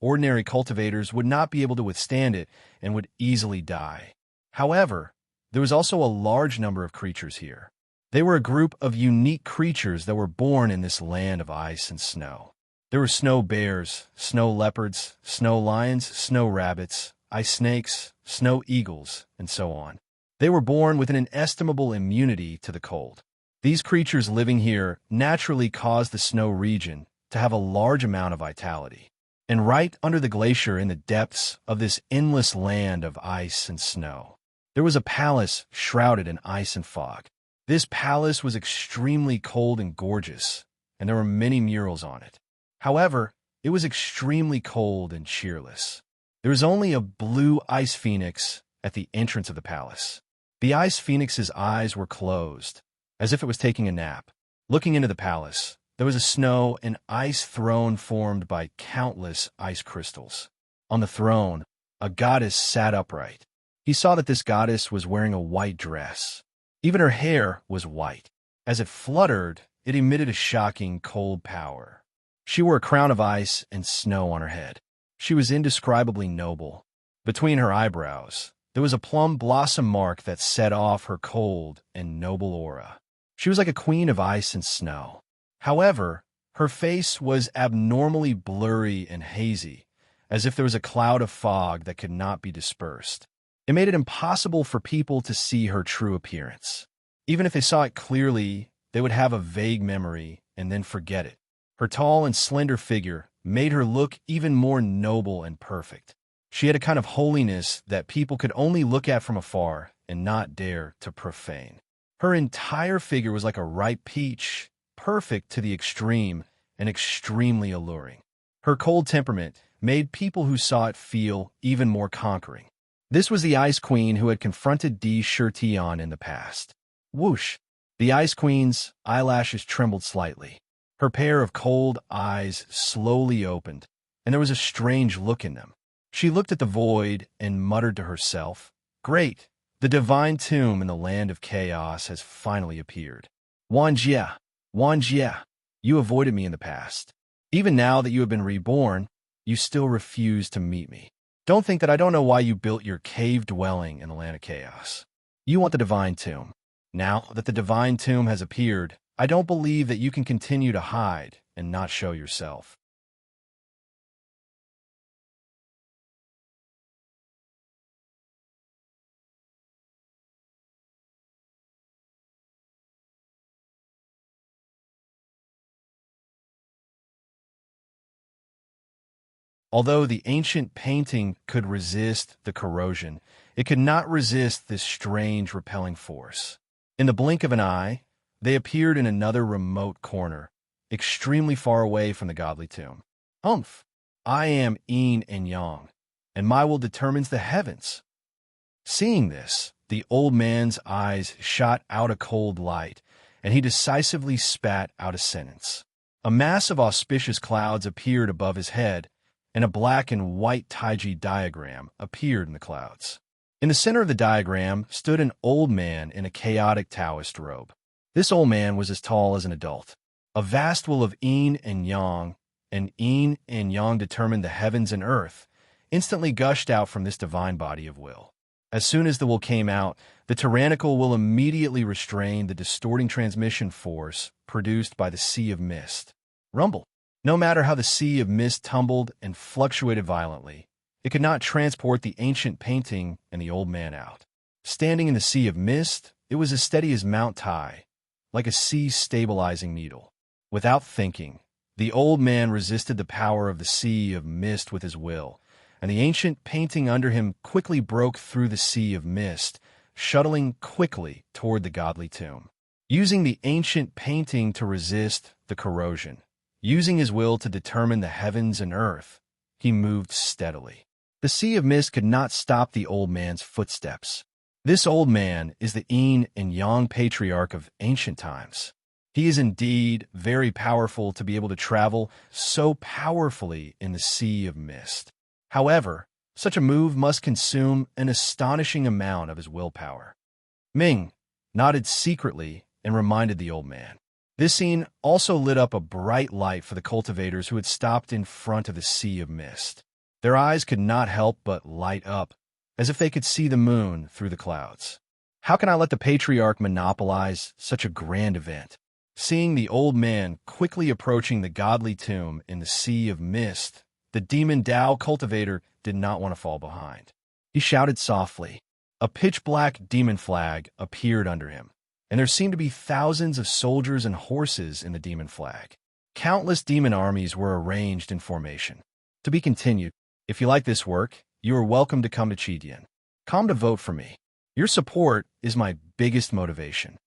ordinary cultivators, would not be able to withstand it and would easily die. However, there was also a large number of creatures here. They were a group of unique creatures that were born in this land of ice and snow. There were snow bears, snow leopards, snow lions, snow rabbits, ice snakes, snow eagles, and so on. They were born with an inestimable immunity to the cold. These creatures living here naturally caused the snow region to have a large amount of vitality. And right under the glacier in the depths of this endless land of ice and snow, there was a palace shrouded in ice and fog. This palace was extremely cold and gorgeous, and there were many murals on it. However, it was extremely cold and cheerless. There was only a blue ice phoenix at the entrance of the palace. The ice phoenix's eyes were closed, as if it was taking a nap. Looking into the palace, there was a snow and ice throne formed by countless ice crystals. On the throne, a goddess sat upright. He saw that this goddess was wearing a white dress. Even her hair was white. As it fluttered, it emitted a shocking cold power. She wore a crown of ice and snow on her head. She was indescribably noble. Between her eyebrows, there was a plum blossom mark that set off her cold and noble aura. She was like a queen of ice and snow. However, her face was abnormally blurry and hazy, as if there was a cloud of fog that could not be dispersed. It made it impossible for people to see her true appearance. Even if they saw it clearly, they would have a vague memory and then forget it. Her tall and slender figure made her look even more noble and perfect. She had a kind of holiness that people could only look at from afar and not dare to profane. Her entire figure was like a ripe peach, perfect to the extreme and extremely alluring. Her cold temperament made people who saw it feel even more conquering. This was the Ice Queen who had confronted Di Shirtion in the past. Whoosh! The Ice Queen's eyelashes trembled slightly. Her pair of cold eyes slowly opened, and there was a strange look in them. She looked at the void and muttered to herself, "Great! The divine tomb in the land of chaos has finally appeared. Wanjie, Wanjie, you avoided me in the past. Even now that you have been reborn, you still refuse to meet me. Don't think that I don't know why you built your cave dwelling in the land of chaos. You want the divine tomb. Now that the divine tomb has appeared, I don't believe that you can continue to hide and not show yourself." Although the ancient painting could resist the corrosion, it could not resist this strange, repelling force. In the blink of an eye, they appeared in another remote corner, extremely far away from the godly tomb. "Humph! I am yin and yang, and my will determines the heavens." Seeing this, the old man's eyes shot out a cold light, and he decisively spat out a sentence. A mass of auspicious clouds appeared above his head, and a black and white Taiji diagram appeared in the clouds. In the center of the diagram stood an old man in a chaotic Taoist robe. This old man was as tall as an adult. A vast will of yin and yang determined the heavens and earth, instantly gushed out from this divine body of will. As soon as the will came out, the tyrannical will immediately restrained the distorting transmission force produced by the sea of mist. Rumble. No matter how the sea of mist tumbled and fluctuated violently, it could not transport the ancient painting and the old man out. Standing in the sea of mist, it was as steady as Mount Tai, like a sea-stabilizing needle. Without thinking, the old man resisted the power of the sea of mist with his will, and the ancient painting under him quickly broke through the sea of mist, shuttling quickly toward the godly tomb. Using the ancient painting to resist the corrosion, using his will to determine the heavens and earth, he moved steadily. The sea of mist could not stop the old man's footsteps. This old man is the yin and yang patriarch of ancient times. He is indeed very powerful to be able to travel so powerfully in the sea of mist. However, such a move must consume an astonishing amount of his willpower. Ming nodded secretly and reminded the old man. This scene also lit up a bright light for the cultivators who had stopped in front of the sea of mist. Their eyes could not help but light up, as if they could see the moon through the clouds. How can I let the patriarch monopolize such a grand event? Seeing the old man quickly approaching the godly tomb in the sea of mist, the demon Tao cultivator did not want to fall behind. He shouted softly. A pitch-black demon flag appeared under him, and there seemed to be thousands of soldiers and horses in the demon flag. Countless demon armies were arranged in formation. To be continued. If you like this work, you are welcome to come to Chidian. Come to vote for me. Your support is my biggest motivation.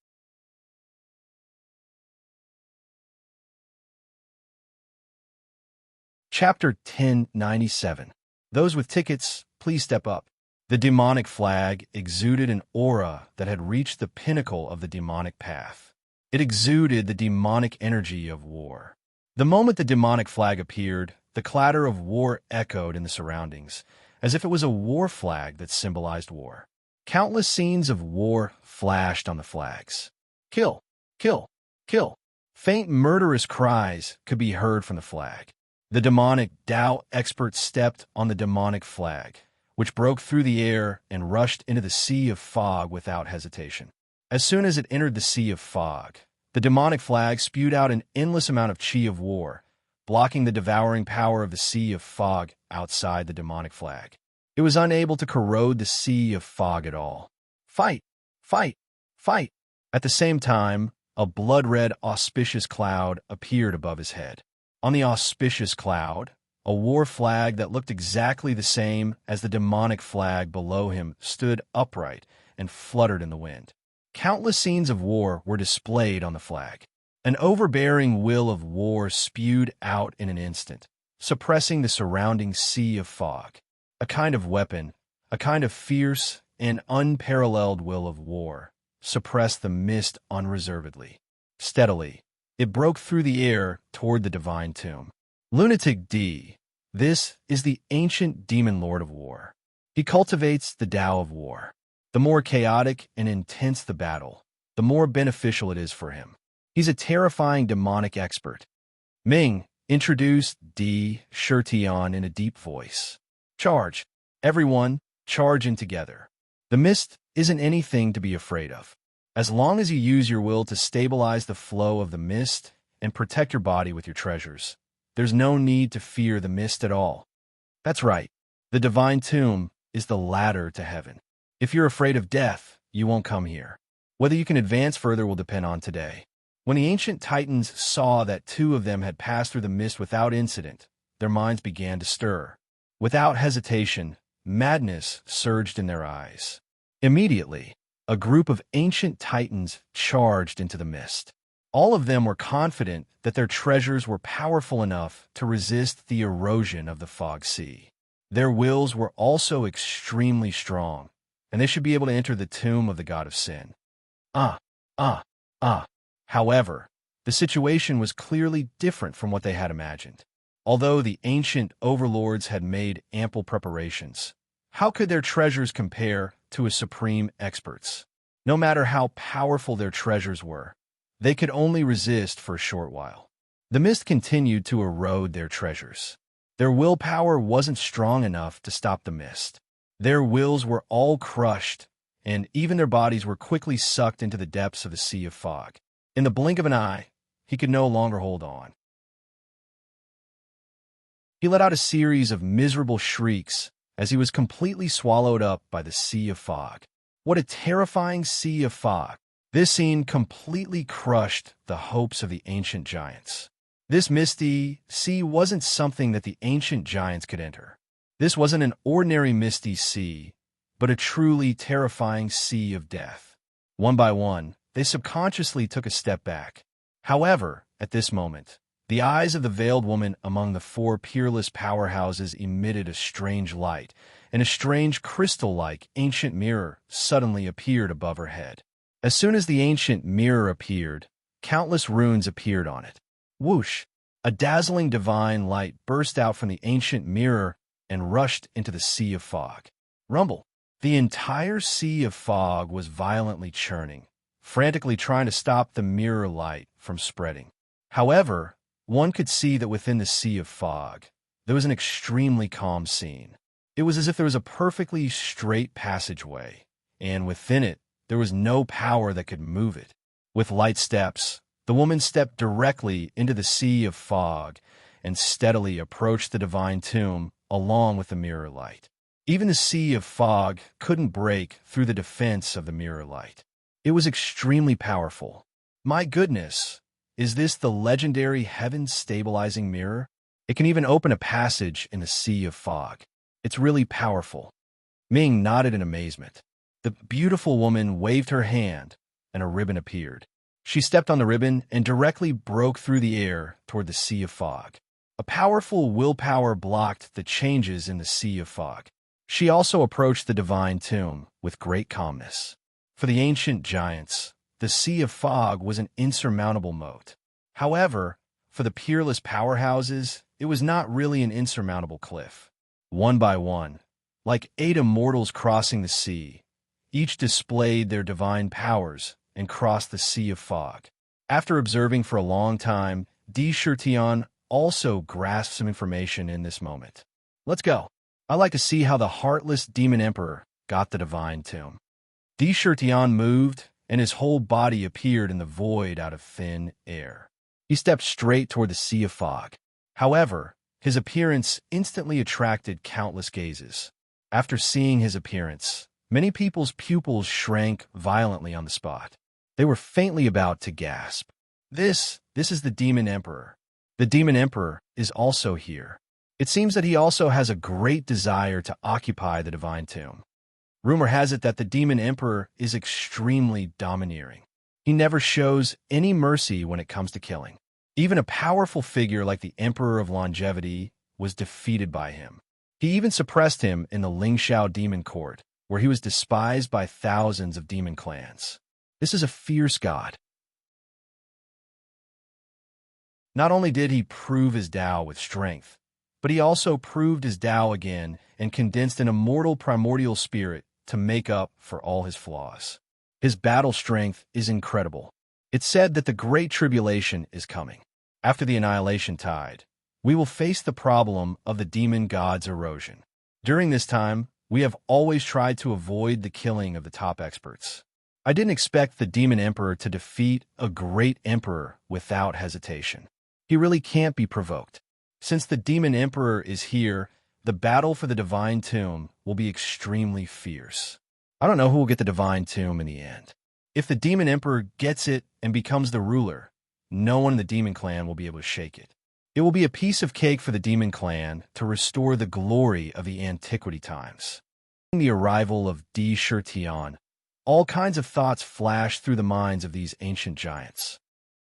Chapter 1097. Those with tickets, please step up. The demonic flag exuded an aura that had reached the pinnacle of the demonic path. It exuded the demonic energy of war. The moment the demonic flag appeared, the clatter of war echoed in the surroundings, as if it was a war flag that symbolized war. Countless scenes of war flashed on the flags. Kill, kill, kill. Faint murderous cries could be heard from the flag. The demonic Tao expert stepped on the demonic flag, which broke through the air and rushed into the sea of fog without hesitation. As soon as it entered the sea of fog, the demonic flag spewed out an endless amount of chi of war, blocking the devouring power of the sea of fog outside the demonic flag. It was unable to corrode the sea of fog at all. Fight! Fight! Fight! At the same time, a blood-red auspicious cloud appeared above his head. On the auspicious cloud, a war flag that looked exactly the same as the demonic flag below him stood upright and fluttered in the wind. Countless scenes of war were displayed on the flag. An overbearing will of war spewed out in an instant, suppressing the surrounding sea of fog. A kind of weapon, a kind of fierce and unparalleled will of war, suppressed the mist unreservedly. Steadily, it broke through the air toward the divine tomb. Lunatic D. This is the ancient demon lord of war. He cultivates the Tao of war. The more chaotic and intense the battle, the more beneficial it is for him. He's a terrifying demonic expert. Ming introduced D. Shirtion in a deep voice. Charge. Everyone, charge in together. The mist isn't anything to be afraid of. As long as you use your will to stabilize the flow of the mist and protect your body with your treasures, there's no need to fear the mist at all. That's right. The divine tomb is the ladder to heaven. If you're afraid of death, you won't come here. Whether you can advance further will depend on today. When the ancient titans saw that two of them had passed through the mist without incident, their minds began to stir. Without hesitation, madness surged in their eyes. Immediately, a group of ancient titans charged into the mist. All of them were confident that their treasures were powerful enough to resist the erosion of the fog sea. Their wills were also extremely strong, and they should be able to enter the tomb of the god of sin. However, the situation was clearly different from what they had imagined. Although the ancient overlords had made ample preparations, how could their treasures compare to a supreme expert's? No matter how powerful their treasures were, they could only resist for a short while. The mist continued to erode their treasures. Their willpower wasn't strong enough to stop the mist. Their wills were all crushed, and even their bodies were quickly sucked into the depths of the sea of fog. In the blink of an eye, he could no longer hold on. He let out a series of miserable shrieks as he was completely swallowed up by the sea of fog. What a terrifying sea of fog! This scene completely crushed the hopes of the ancient giants. This misty sea wasn't something that the ancient giants could enter. This wasn't an ordinary misty sea, but a truly terrifying sea of death. One by one, they subconsciously took a step back. However, at this moment, the eyes of the veiled woman among the four peerless powerhouses emitted a strange light, and a strange crystal-like ancient mirror suddenly appeared above her head. As soon as the ancient mirror appeared, countless runes appeared on it. Whoosh! A dazzling divine light burst out from the ancient mirror and rushed into the sea of fog. Rumble! The entire sea of fog was violently churning, frantically trying to stop the mirror light from spreading. However, one could see that within the sea of fog, there was an extremely calm scene. It was as if there was a perfectly straight passageway, and within it, there was no power that could move it. With light steps, the woman stepped directly into the sea of fog and steadily approached the divine tomb along with the mirror light. Even the sea of fog couldn't break through the defense of the mirror light. It was extremely powerful. My goodness, is this the legendary heaven-stabilizing mirror? It can even open a passage in the sea of fog. It's really powerful. Ming nodded in amazement. The beautiful woman waved her hand, and a ribbon appeared. She stepped on the ribbon and directly broke through the air toward the sea of fog. A powerful willpower blocked the changes in the sea of fog. She also approached the divine tomb with great calmness. For the ancient giants, the sea of fog was an insurmountable moat. However, for the peerless powerhouses, it was not really an insurmountable cliff. One by one, like 8 immortals crossing the sea, each displayed their divine powers and crossed the sea of fog. After observing for a long time, D. Shirtion also grasped some information in this moment. Let's go. I like to see how the heartless demon emperor got the divine tomb. D. Shirtion moved, and his whole body appeared in the void out of thin air. He stepped straight toward the sea of fog. However, His appearance instantly attracted countless gazes. After seeing his appearance, many people's pupils shrank violently on the spot. They were faintly about to gasp. This is the Demon Emperor. The Demon Emperor is also here. It seems that he also has a great desire to occupy the divine tomb. Rumor has it that the Demon Emperor is extremely domineering. He never shows any mercy when it comes to killing. Even a powerful figure like the Emperor of Longevity was defeated by him. He even suppressed him in the Lingxiao Demon Court, where he was despised by thousands of demon clans. This is a fierce god. Not only did he prove his Tao with strength, but he also proved his Tao again and condensed an immortal primordial spirit to make up for all his flaws. His battle strength is incredible. It's said that the Great Tribulation is coming. After the Annihilation Tide, we will face the problem of the demon god's erosion. During this time, we have always tried to avoid the killing of the top experts. I didn't expect the Demon Emperor to defeat a great emperor without hesitation. He really can't be provoked. Since the Demon Emperor is here, the battle for the Divine Tomb will be extremely fierce. I don't know who will get the Divine Tomb in the end. If the Demon Emperor gets it and becomes the ruler, no one in the Demon Clan will be able to shake it. It will be a piece of cake for the Demon Clan to restore the glory of the antiquity times. The arrival of Di Shirtian, all kinds of thoughts flashed through the minds of these ancient giants.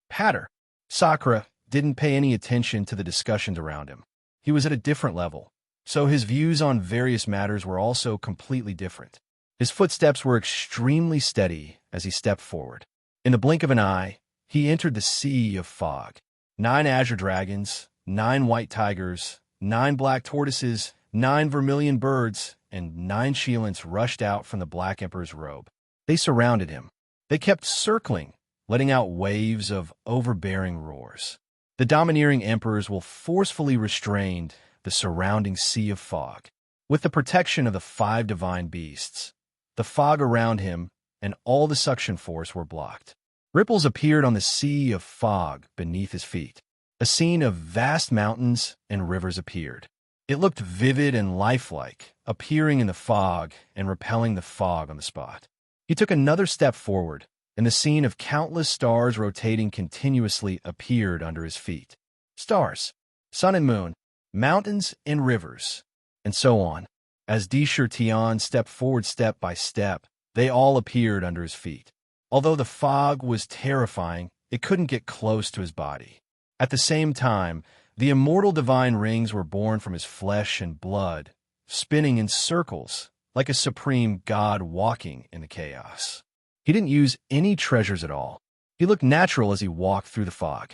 Pater, Sakura, didn't pay any attention to the discussions around him. He was at a different level, so his views on various matters were also completely different. His footsteps were extremely steady as he stepped forward. In the blink of an eye, he entered the sea of fog. 9 azure dragons, 9 white tigers, 9 black tortoises, 9 vermilion birds, and 9 Sheelants rushed out from the Black Emperor's robe. They surrounded him. They kept circling, letting out waves of overbearing roars. The domineering emperors will forcefully restrain the surrounding sea of fog. With the protection of the 5 divine beasts, the fog around him and all the suction force were blocked. Ripples appeared on the sea of fog beneath his feet. A scene of vast mountains and rivers appeared. It looked vivid and lifelike, appearing in the fog and repelling the fog on the spot. He took another step forward, and the scene of countless stars rotating continuously appeared under his feet. Stars, sun and moon, mountains and rivers, and so on. As Di Shirtian stepped forward step by step, they all appeared under his feet. Although the fog was terrifying, it couldn't get close to his body. At the same time, the immortal divine rings were born from his flesh and blood, spinning in circles like a supreme god walking in the chaos. He didn't use any treasures at all. He looked natural as he walked through the fog.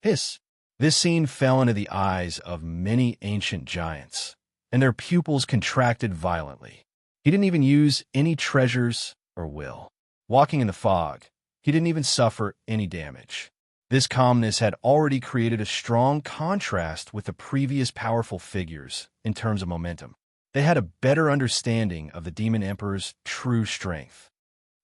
Hiss! This scene fell into the eyes of many ancient giants, and their pupils contracted violently. He didn't even use any treasures or will. Walking in the fog, he didn't even suffer any damage. This calmness had already created a strong contrast with the previous powerful figures in terms of momentum. They had a better understanding of the Demon Emperor's true strength.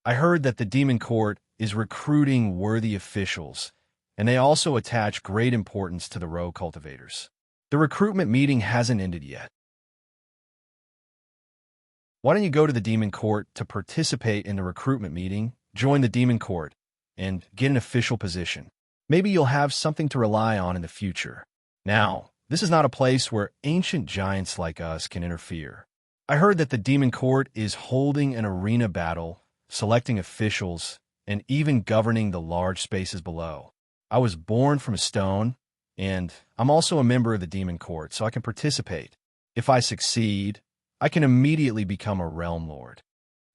I heard that the Demon Court is recruiting worthy officials, and they also attach great importance to the rogue cultivators. The recruitment meeting hasn't ended yet. Why don't you go to the Demon Court to participate in the recruitment meeting, join the Demon Court, and get an official position? Maybe you'll have something to rely on in the future. Now, this is not a place where ancient giants like us can interfere. I heard that the Demon Court is holding an arena battle, selecting officials, and even governing the large spaces below. I was born from a stone, and I'm also a member of the Demon Court, so I can participate. If I succeed, I can immediately become a realm lord.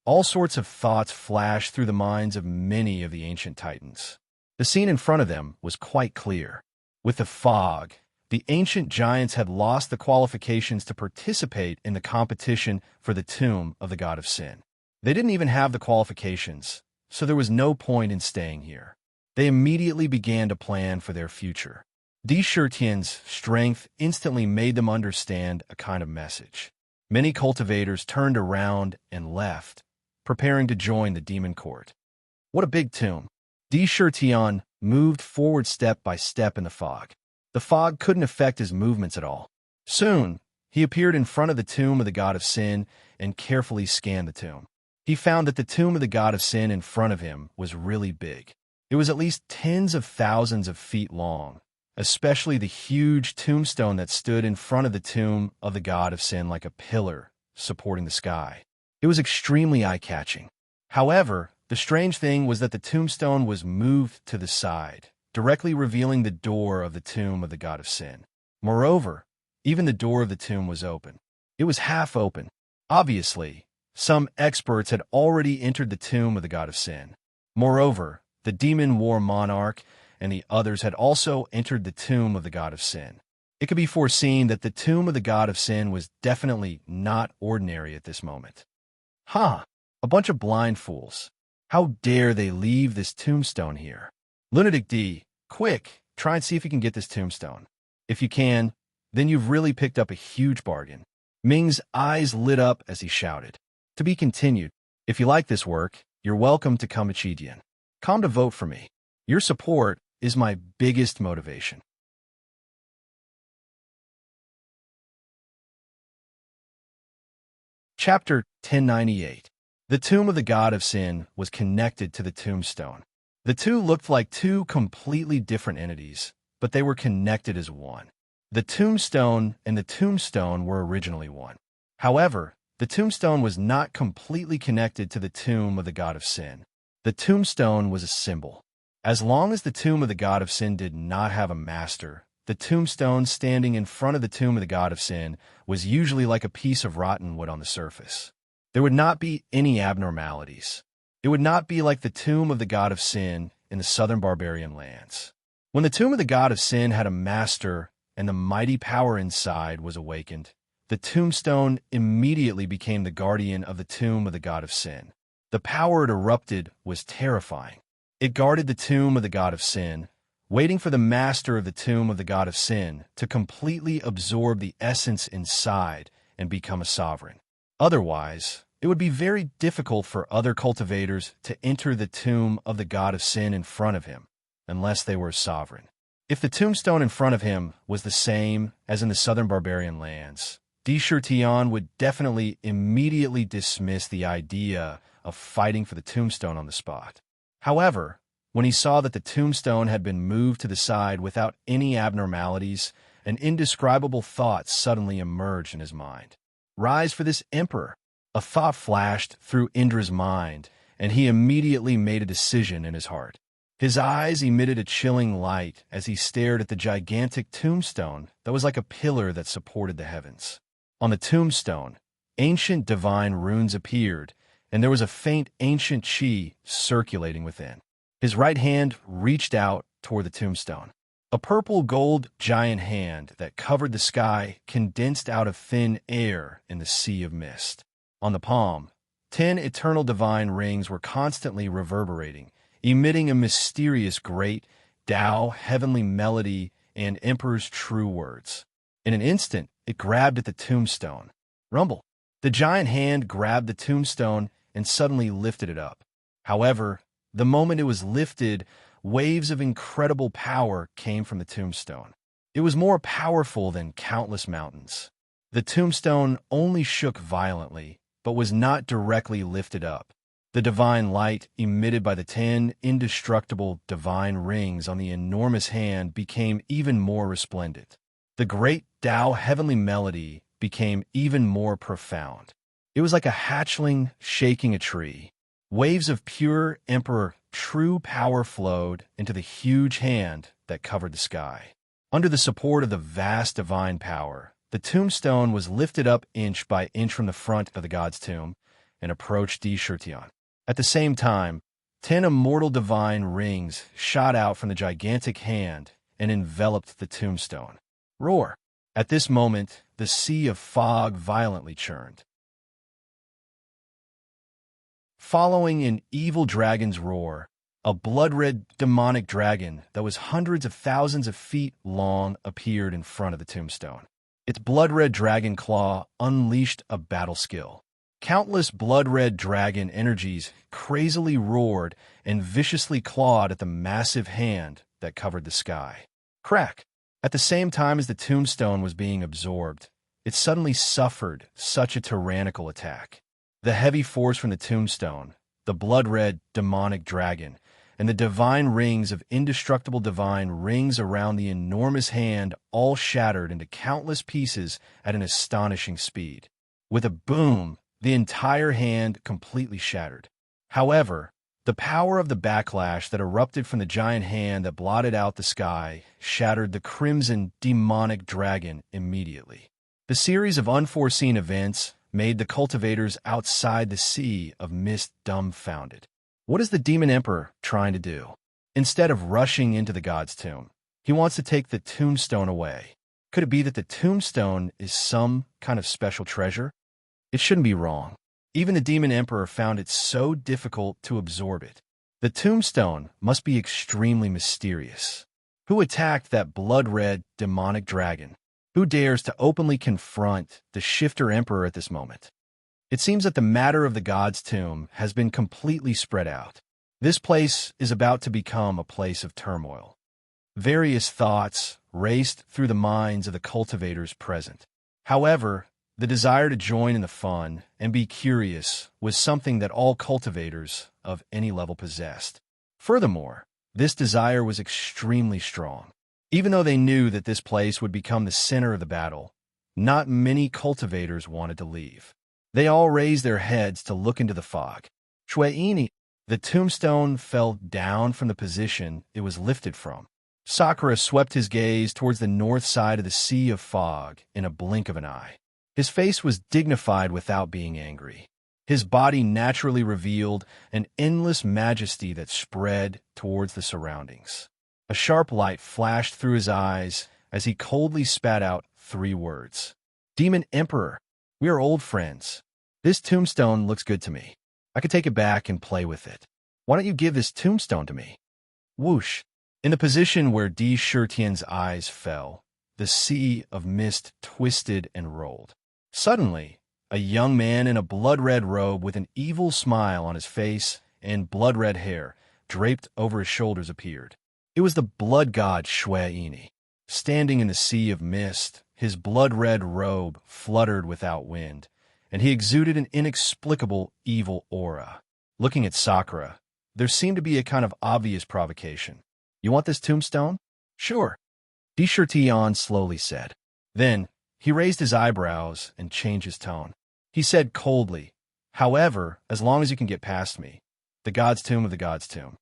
All sorts of thoughts flashed through the minds of many of the ancient titans. The scene in front of them was quite clear. With the fog, the ancient giants had lost the qualifications to participate in the competition for the tomb of the god of sin. They didn't even have the qualifications, so there was no point in staying here. They immediately began to plan for their future. Di Shirtian's strength instantly made them understand a kind of message. Many cultivators turned around and left, preparing to join the Demon Court. What a big tomb! Di Shirtian moved forward step by step in the fog. The fog couldn't affect his movements at all. Soon, he appeared in front of the tomb of the god of sin and carefully scanned the tomb. He found that the tomb of the god of sin in front of him was really big. It was at least tens of thousands of feet long, especially the huge tombstone that stood in front of the tomb of the god of sin like a pillar supporting the sky. It was extremely eye-catching. However, the strange thing was that the tombstone was moved to the side, directly revealing the door of the tomb of the god of sin. Moreover, even the door of the tomb was open. It was half open. Obviously, some experts had already entered the tomb of the god of sin. Moreover, the demon war monarch and the others had also entered the tomb of the god of sin. It could be foreseen that the tomb of the god of sin was definitely not ordinary at this moment. A bunch of blind fools. How dare they leave this tombstone here? Lunatic D, quick, try and see if you can get this tombstone. If you can, then you've really picked up a huge bargain. Ming's eyes lit up as he shouted. To be continued. If you like this work, you're welcome to come Chidian. Come to vote for me. Your support is my biggest motivation. Chapter 1098. The tomb of the god of sin was connected to the tombstone. The two looked like two completely different entities, but they were connected as one. The tombstone and the tombstone were originally one. However, the tombstone was not completely connected to the tomb of the god of sin. The tombstone was a symbol. As long as the tomb of the god of sin did not have a master, the tombstone standing in front of the tomb of the god of sin was usually like a piece of rotten wood on the surface. There would not be any abnormalities. It would not be like the tomb of the god of sin in the southern barbarian lands. When the tomb of the god of sin had a master and the mighty power inside was awakened, the tombstone immediately became the guardian of the tomb of the god of sin. The power it erupted was terrifying. It guarded the tomb of the god of sin, waiting for the master of the tomb of the god of sin to completely absorb the essence inside and become a sovereign. Otherwise, it would be very difficult for other cultivators to enter the tomb of the god of sin in front of him, unless they were a sovereign. If the tombstone in front of him was the same as in the southern barbarian lands, Tion would definitely immediately dismiss the idea of fighting for the tombstone on the spot. However, when he saw that the tombstone had been moved to the side without any abnormalities, an indescribable thought suddenly emerged in his mind. Rise for this emperor! A thought flashed through Indra's mind, and he immediately made a decision in his heart. His eyes emitted a chilling light as he stared at the gigantic tombstone that was like a pillar that supported the heavens. On the tombstone, ancient divine runes appeared, and there was a faint ancient chi circulating within. His right hand reached out toward the tombstone. A purple gold giant hand that covered the sky condensed out of thin air in the sea of mist. On the palm, 10 eternal divine rings were constantly reverberating, emitting a mysterious great Tao heavenly melody and Emperor's true words. In an instant, it grabbed at the tombstone. Rumble. The giant hand grabbed the tombstone and suddenly lifted it up. However, the moment it was lifted, waves of incredible power came from the tombstone. It was more powerful than countless mountains. The tombstone only shook violently, but was not directly lifted up. The divine light emitted by the 10 indestructible divine rings on the enormous hand became even more resplendent. The great Tao heavenly melody became even more profound. It was like a hatchling shaking a tree. Waves of pure Emperor true power flowed into the huge hand that covered the sky. Under the support of the vast divine power, the tombstone was lifted up inch by inch from the front of the god's tomb and approached Tion. At the same time, 10 immortal divine rings shot out from the gigantic hand and enveloped the tombstone. Roar! At this moment, the sea of fog violently churned. Following an evil dragon's roar, a blood-red demonic dragon that was hundreds of thousands of feet long appeared in front of the tombstone. Its blood-red dragon claw unleashed a battle skill. Countless blood-red dragon energies crazily roared and viciously clawed at the massive hand that covered the sky. Crack! At the same time as the tombstone was being absorbed, it suddenly suffered such a tyrannical attack. The heavy force from the tombstone, the blood-red demonic dragon, and the divine rings of indestructible divine rings around the enormous hand all shattered into countless pieces at an astonishing speed. With a boom, the entire hand completely shattered. However, the power of the backlash that erupted from the giant hand that blotted out the sky shattered the crimson demonic dragon immediately. The series of unforeseen events made the cultivators outside the sea of mist dumbfounded. What is the demon emperor trying to do? Instead of rushing into the god's tomb, he wants to take the tombstone away. Could it be that the tombstone is some kind of special treasure? It shouldn't be wrong. Even the demon emperor found it so difficult to absorb it. The tombstone must be extremely mysterious. Who attacked that blood-red demonic dragon? Who dares to openly confront the shifter emperor at this moment? It seems that the matter of the god's tomb has been completely spread out. This place is about to become a place of turmoil. Various thoughts raced through the minds of the cultivators present. However, the desire to join in the fun and be curious was something that all cultivators of any level possessed. Furthermore, this desire was extremely strong. Even though they knew that this place would become the center of the battle, not many cultivators wanted to leave. They all raised their heads to look into the fog. Shweini, the tombstone fell down from the position it was lifted from. Sakura swept his gaze towards the north side of the sea of fog in a blink of an eye. His face was dignified without being angry. His body naturally revealed an endless majesty that spread towards the surroundings. A sharp light flashed through his eyes as he coldly spat out 3 words. Demon Emperor, we are old friends. This tombstone looks good to me. I could take it back and play with it. Why don't you give this tombstone to me? Whoosh. In the position where Di Shirtian's eyes fell, the sea of mist twisted and rolled. Suddenly, a young man in a blood-red robe with an evil smile on his face and blood-red hair draped over his shoulders appeared. It was the blood god Shweini. Standing in the sea of mist, his blood-red robe fluttered without wind, and he exuded an inexplicable evil aura. Looking at Sakura, there seemed to be a kind of obvious provocation. You want this tombstone? Sure, Di Shirtian slowly said. Then, he raised his eyebrows and changed his tone. He said coldly, however, as long as you can get past me, the god's tomb of the god's tomb.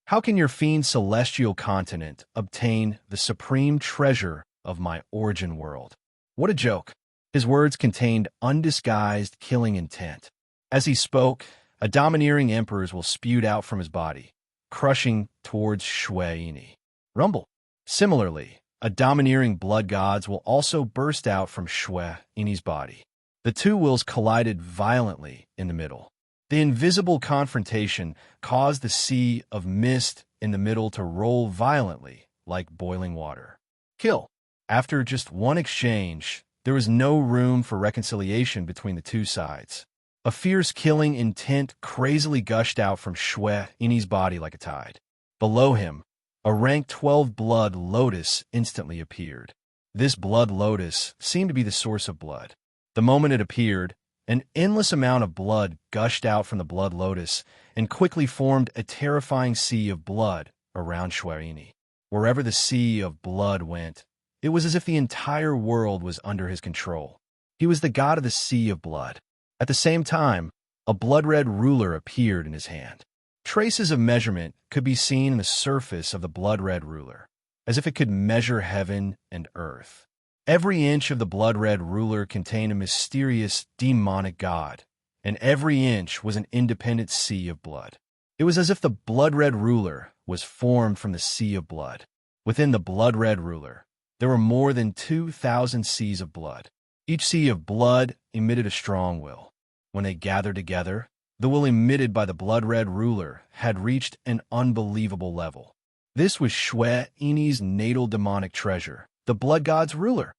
How can your fiend celestial continent obtain the supreme treasure of my origin world? What a joke. His words contained undisguised killing intent. As he spoke, a domineering emperor's will spewed out from his body, crushing towards Shweini. Rumble. Similarly, a domineering blood god's will also burst out from Shweini's body. The 2 wills collided violently in the middle. The invisible confrontation caused the sea of mist in the middle to roll violently like boiling water. Kill. After just one exchange, there was no room for reconciliation between the 2 sides. A fierce killing intent crazily gushed out from Shweini's body like a tide. Below him, a rank 12 blood lotus instantly appeared. This blood lotus seemed to be the source of blood. The moment it appeared, an endless amount of blood gushed out from the blood lotus and quickly formed a terrifying sea of blood around Shweini. Wherever the sea of blood went, it was as if the entire world was under his control. He was the god of the sea of blood. At the same time, a blood-red ruler appeared in his hand. Traces of measurement could be seen in the surface of the blood-red ruler, as if it could measure heaven and earth. Every inch of the blood-red ruler contained a mysterious, demonic god, and every inch was an independent sea of blood. It was as if the blood-red ruler was formed from the sea of blood. Within the blood-red ruler, there were more than 2,000 seas of blood. Each sea of blood emitted a strong will. When they gathered together, the will emitted by the blood-red ruler had reached an unbelievable level. This was Shweini's natal demonic treasure, the blood god's ruler.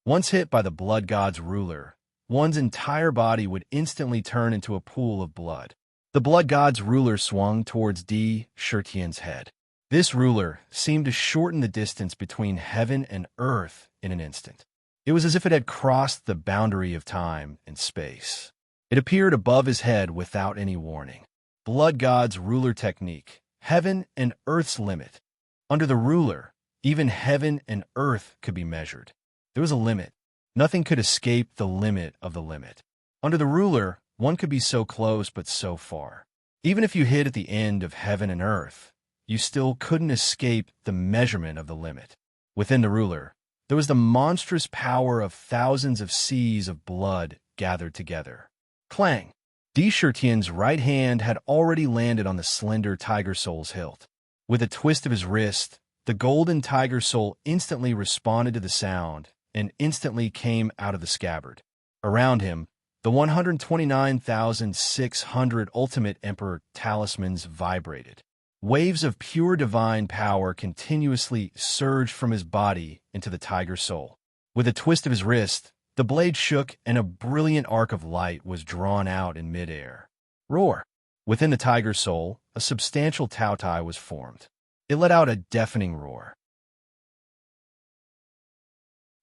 Once hit by the blood god's ruler, one's entire body would instantly turn into a pool of blood. The blood god's ruler swung towards Di Shirtian's head. This ruler seemed to shorten the distance between heaven and earth in an instant. It was as if it had crossed the boundary of time and space. It appeared above his head without any warning. Blood God's ruler technique, heaven and earth's limit. Under the ruler, even heaven and earth could be measured. There was a limit. Nothing could escape the limit of the limit. Under the ruler, one could be so close but so far. Even if you hit at the end of heaven and earth, you still couldn't escape the measurement of the limit. Within the ruler, there was the monstrous power of thousands of seas of blood gathered together. Clang! Shirtian's right hand had already landed on the slender tiger soul's hilt. With a twist of his wrist, the golden tiger soul instantly responded to the sound and instantly came out of the scabbard. Around him, the 129,600 Ultimate Emperor talismans vibrated. Waves of pure divine power continuously surged from his body into the tiger soul. With a twist of his wrist, the blade shook and a brilliant arc of light was drawn out in midair. Roar! Within the tiger soul, a substantial tautai was formed. It let out a deafening roar.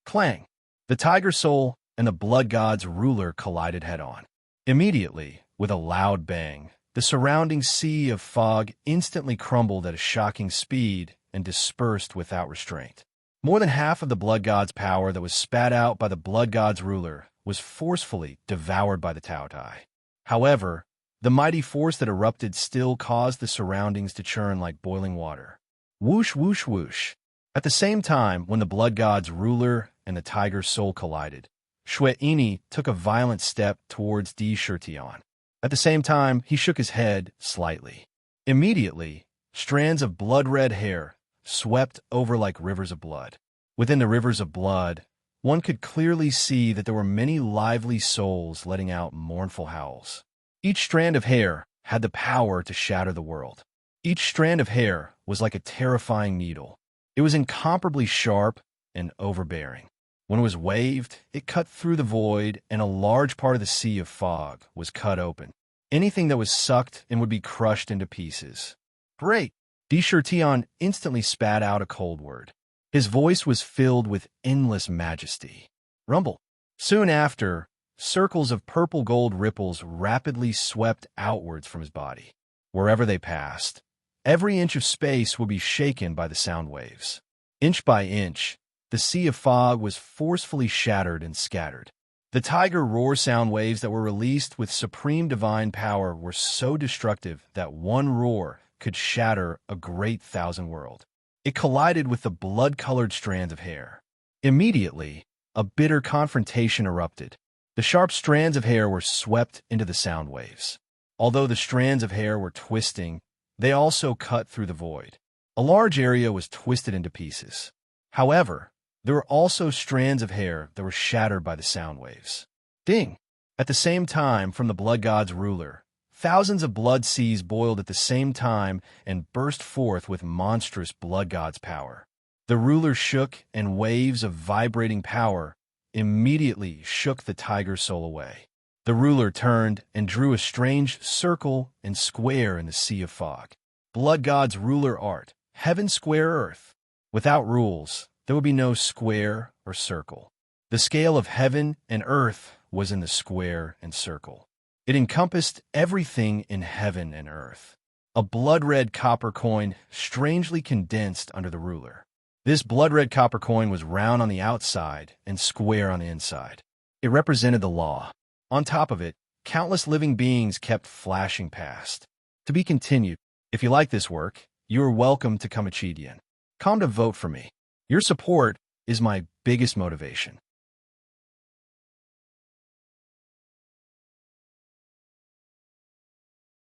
Clang! The tiger soul and the blood god's ruler collided head-on. Immediately, with a loud bang, the surrounding sea of fog instantly crumbled at a shocking speed and dispersed without restraint. More than half of the blood god's power that was spat out by the blood god's ruler was forcefully devoured by the tautai. However, the mighty force that erupted still caused the surroundings to churn like boiling water. Whoosh, whoosh, whoosh. At the same time, when the blood god's ruler and the tiger's soul collided, Shweini took a violent step towards Shirtian. At the same time, he shook his head slightly. Immediately, strands of blood-red hair swept over like rivers of blood. Within the rivers of blood, one could clearly see that there were many lively souls letting out mournful howls. Each strand of hair had the power to shatter the world. Each strand of hair was like a terrifying needle. It was incomparably sharp and overbearing. When it was waved, it cut through the void, and a large part of the sea of fog was cut open. Anything that was sucked in would be crushed into pieces. Great! Shirtian instantly spat out a cold word. His voice was filled with endless majesty. Rumble! Soon after, circles of purple-gold ripples rapidly swept outwards from his body. Wherever they passed, every inch of space would be shaken by the sound waves. Inch by inch, the sea of fog was forcefully shattered and scattered. The tiger roar sound waves that were released with supreme divine power were so destructive that one roar could shatter a great thousand world. It collided with the blood-colored strands of hair. Immediately, a bitter confrontation erupted. The sharp strands of hair were swept into the sound waves. Although the strands of hair were twisting, they also cut through the void. A large area was twisted into pieces. However, there were also strands of hair that were shattered by the sound waves. Ding! At the same time, from the blood god's ruler, thousands of blood seas boiled at the same time and burst forth with monstrous blood god's power. The ruler shook, and waves of vibrating power immediately shook the tiger's soul away. The ruler turned and drew a strange circle and square in the sea of fog. Blood god's ruler art, heaven square earth. Without rules, there would be no square or circle. The scale of heaven and earth was in the square and circle. It encompassed everything in heaven and earth. A blood-red copper coin strangely condensed under the ruler. This blood-red copper coin was round on the outside and square on the inside. It represented the law. On top of it, countless living beings kept flashing past. To be continued. If you like this work, you are welcome to Kamachidian. Come to vote for me. Your support is my biggest motivation.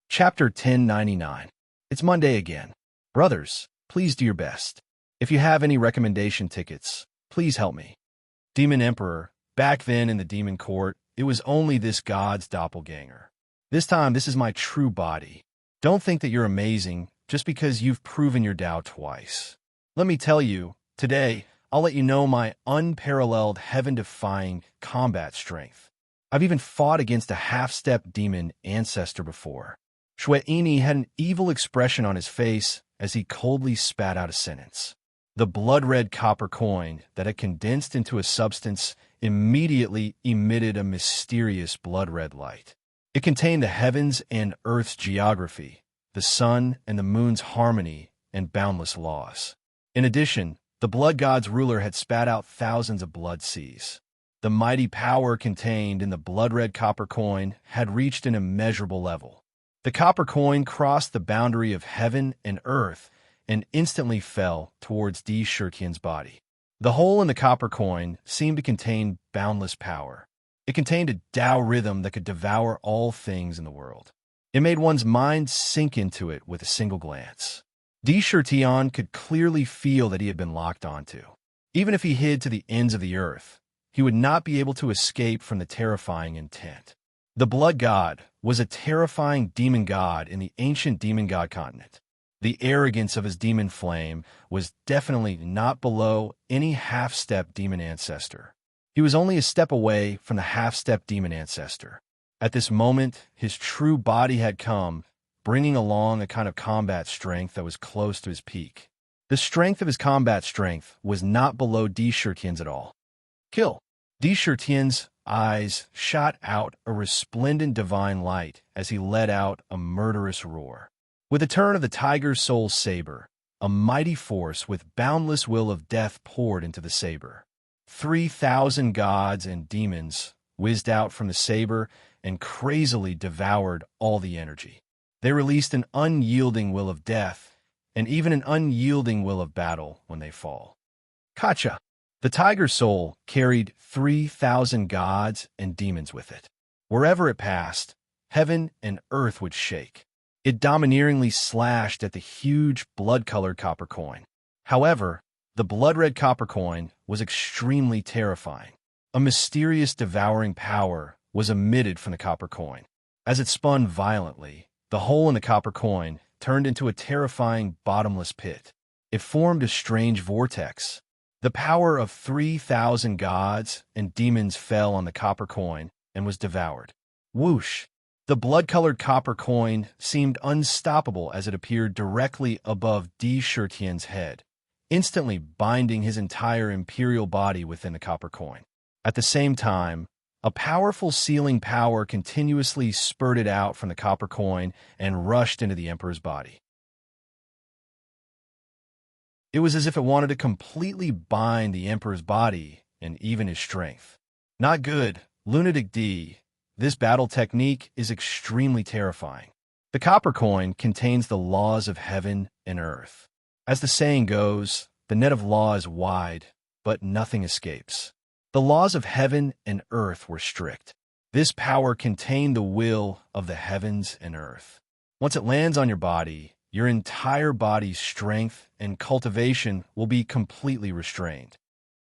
Chapter 1099. It's Monday again. Brothers, please do your best. If you have any recommendation tickets, please help me. Demon Emperor. Back then in the demon court, it was only this god's doppelganger. This time, this is my true body. Don't think that you're amazing just because you've proven your Tao twice. Let me tell you, today, I'll let you know my unparalleled heaven-defying combat strength. I've even fought against a half-step demon Ancestor before. Shweini had an evil expression on his face as he coldly spat out a sentence. The blood-red copper coin that had condensed into a substance immediately emitted a mysterious blood-red light. It contained the heavens and earth's geography, the sun and the moon's harmony and boundless laws. In addition, the blood god's ruler had spat out thousands of blood seas. The mighty power contained in the blood-red copper coin had reached an immeasurable level. The copper coin crossed the boundary of heaven and earth and instantly fell towards Di Shirtian's body. The hole in the copper coin seemed to contain boundless power. It contained a Tao rhythm that could devour all things in the world. It made one's mind sink into it with a single glance. Di Shirtian could clearly feel that he had been locked onto. Even if he hid to the ends of the earth, he would not be able to escape from the terrifying intent. The blood god was a terrifying demon god in the ancient demon god continent. The arrogance of his demon flame was definitely not below any half-step demon ancestor. He was only a step away from the half-step demon ancestor. At this moment, his true body had come, bringing along a kind of combat strength that was close to his peak. The strength of his combat strength was not below Di Shirtian's at all. Kill! Di Shirtian's eyes shot out a resplendent divine light as he let out a murderous roar. With a turn of the tiger's soul saber, a mighty force with boundless will of death poured into the saber. 3,000 gods and demons whizzed out from the saber and crazily devoured all the energy. They released an unyielding will of death and even an unyielding will of battle when they fall. Kacha! The tiger's soul carried 3,000 gods and demons with it. Wherever it passed, heaven and earth would shake. It domineeringly slashed at the huge blood-colored copper coin. However, the blood-red copper coin was extremely terrifying. A mysterious devouring power was emitted from the copper coin. As it spun violently, the hole in the copper coin turned into a terrifying bottomless pit. It formed a strange vortex. The power of 3,000 gods and demons fell on the copper coin and was devoured. Whoosh! The blood-colored copper coin seemed unstoppable as it appeared directly above Di Shirtian's head, instantly binding his entire imperial body within the copper coin. At the same time, a powerful sealing power continuously spurted out from the copper coin and rushed into the emperor's body. It was as if it wanted to completely bind the emperor's body and even his strength. Not good, lunatic D. This battle technique is extremely terrifying. The copper coin contains the laws of heaven and earth. As the saying goes, the net of law is wide, but nothing escapes. The laws of heaven and earth were strict. This power contained the will of the heavens and earth. Once it lands on your body, your entire body's strength and cultivation will be completely restrained.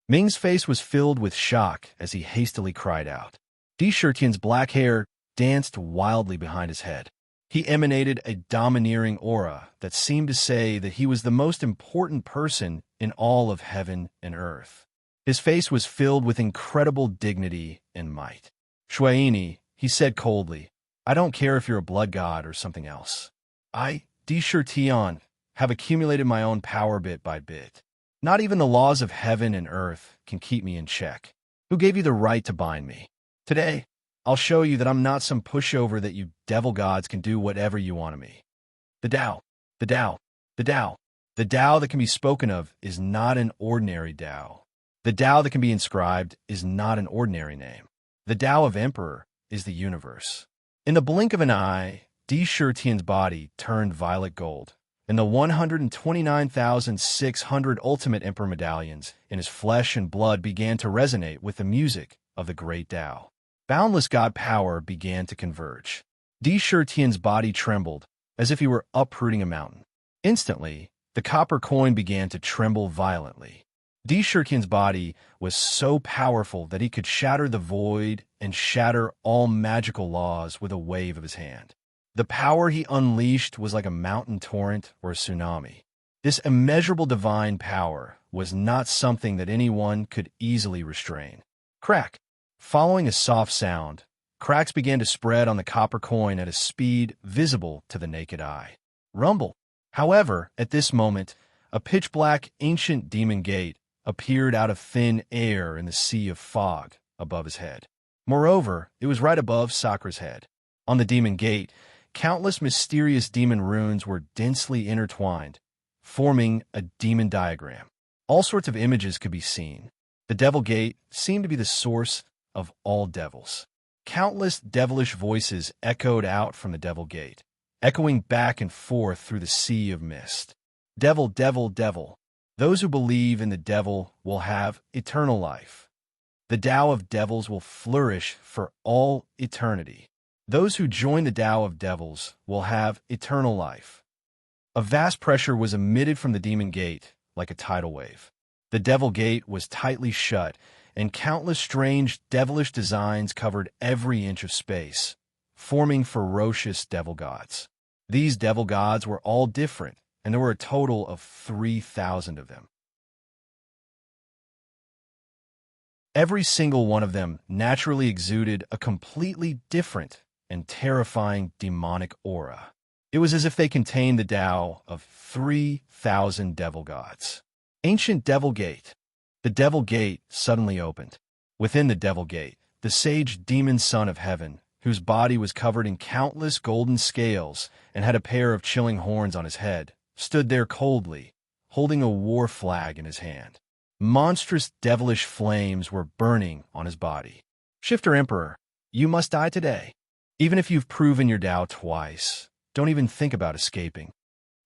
Ming's face was filled with shock as he hastily cried out. Di Shirtian's black hair danced wildly behind his head. He emanated a domineering aura that seemed to say that he was the most important person in all of heaven and earth. His face was filled with incredible dignity and might. Shuaini, he said coldly, I don't care if you're a blood god or something else. I, Di Shirtian, have accumulated my own power bit by bit. Not even the laws of heaven and earth can keep me in check. Who gave you the right to bind me? Today, I'll show you that I'm not some pushover that you devil gods can do whatever you want of me. The Tao, the Tao, the Tao. The Tao that can be spoken of is not an ordinary Tao. The Tao that can be inscribed is not an ordinary name. The Tao of Emperor is the universe. In the blink of an eye, Di Shirtian's body turned violet gold, and the 129,600 ultimate Emperor medallions in his flesh and blood began to resonate with the music of the great Tao. Boundless god power began to converge. Di Shirtian's body trembled, as if he were uprooting a mountain. Instantly, the copper coin began to tremble violently. Di Shirtian's body was so powerful that he could shatter the void and shatter all magical laws with a wave of his hand. The power he unleashed was like a mountain torrent or a tsunami. This immeasurable divine power was not something that anyone could easily restrain. Crack! Following a soft sound, cracks began to spread on the copper coin at a speed visible to the naked eye. Rumble! However, at this moment, a pitch-black ancient demon gate appeared out of thin air in the sea of fog above his head. Moreover, it was right above Sakra's head. On the demon gate, countless mysterious demon runes were densely intertwined, forming a demon diagram. All sorts of images could be seen. The devil gate seemed to be the source of all devils. Countless devilish voices echoed out from the devil gate, echoing back and forth through the sea of mist. Devil, devil, devil. Those who believe in the devil will have eternal life. The Tao of devils will flourish for all eternity. Those who join the Tao of devils will have eternal life. A vast pressure was emitted from the demon gate, like a tidal wave. The devil gate was tightly shut, and countless strange devilish designs covered every inch of space, forming ferocious devil gods. These devil gods were all different, and there were a total of 3,000 of them. Every single one of them naturally exuded a completely different and terrifying demonic aura. It was as if they contained the Tao of 3,000 devil gods. Ancient Devil Gate. The Devil Gate suddenly opened. Within the Devil Gate, the sage demon son of heaven, whose body was covered in countless golden scales and had a pair of chilling horns on his head, stood there coldly, holding a war flag in his hand. Monstrous devilish flames were burning on his body. Shifter Emperor, you must die today. Even if you've proven your Tao twice, don't even think about escaping.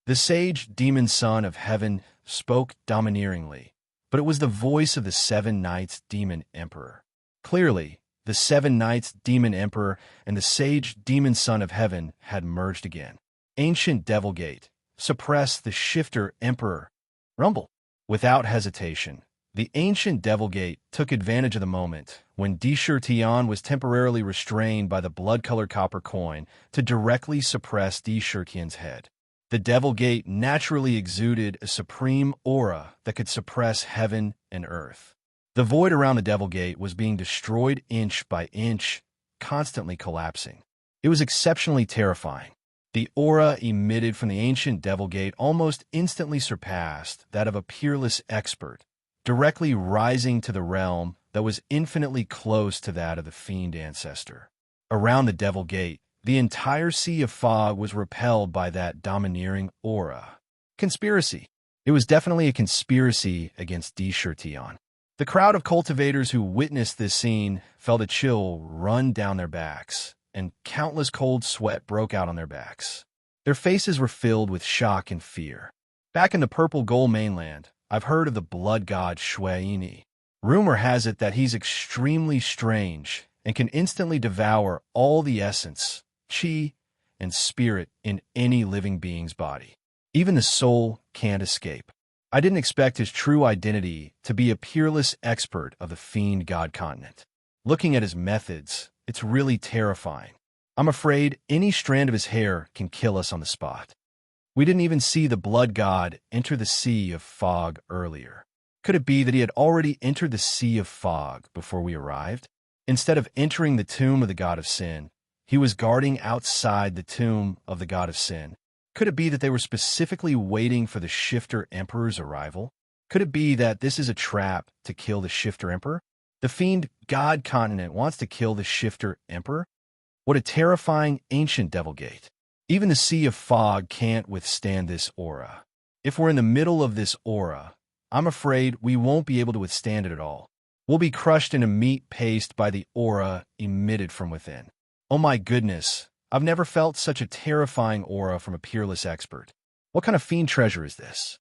The sage demon son of heaven spoke domineeringly, but it was the voice of the 7 Knights Demon Emperor. Clearly, the 7 Knights Demon Emperor and the sage demon son of heaven had merged again. Ancient Devil Gate, suppress the Shifter Emperor. Rumble. Without hesitation, the ancient Devil Gate took advantage of the moment when Deshirtian was temporarily restrained by the blood-colored copper coin to directly suppress Deshirtian's head. The Devil Gate naturally exuded a supreme aura that could suppress heaven and earth. The void around the Devil Gate was being destroyed inch by inch, constantly collapsing. It was exceptionally terrifying. The aura emitted from the ancient Devil Gate almost instantly surpassed that of a peerless expert, directly rising to the realm that was infinitely close to that of the fiend Ancestor. Around the Devil Gate, the entire sea of fog was repelled by that domineering aura. Conspiracy. It was definitely a conspiracy against Deshirtian. The crowd of cultivators who witnessed this scene felt a chill run down their backs, and countless cold sweat broke out on their backs. Their faces were filled with shock and fear. Back in the Purple Gold mainland, I've heard of the blood god Shuaini. Rumor has it that he's extremely strange and can instantly devour all the essence, chi, and spirit in any living being's body. Even the soul can't escape. I didn't expect his true identity to be a peerless expert of the fiend god continent. Looking at his methods, it's really terrifying. I'm afraid any strand of his hair can kill us on the spot. We didn't even see the blood god enter the sea of fog earlier. Could it be that he had already entered the sea of fog before we arrived? Instead of entering the tomb of the god of sin, he was guarding outside the tomb of the god of sin. Could it be that they were specifically waiting for the Shifter Emperor's arrival? Could it be that this is a trap to kill the Shifter Emperor? The fiend god continent wants to kill the Shifter Emperor? What a terrifying ancient Devil Gate. Even the sea of fog can't withstand this aura. If we're in the middle of this aura, I'm afraid we won't be able to withstand it at all. We'll be crushed into meat paste by the aura emitted from within. Oh my goodness, I've never felt such a terrifying aura from a peerless expert. What kind of fiend treasure is this?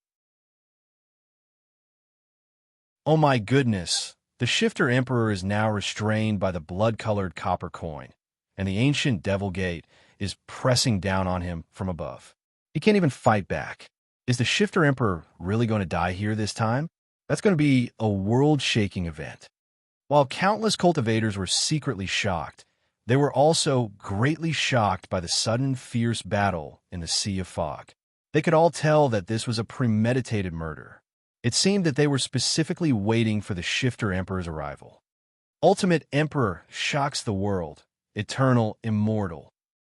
Oh my goodness, the Shifter Emperor is now restrained by the blood-colored copper coin, and the ancient Devil Gate is pressing down on him from above. He can't even fight back. Is the Shifter Emperor really going to die here this time? That's going to be a world-shaking event. While countless cultivators were secretly shocked, they were also greatly shocked by the sudden fierce battle in the sea of fog. They could all tell that this was a premeditated murder. It seemed that they were specifically waiting for the Shifter Emperor's arrival. Ultimate Emperor shocks the world, eternal, immortal.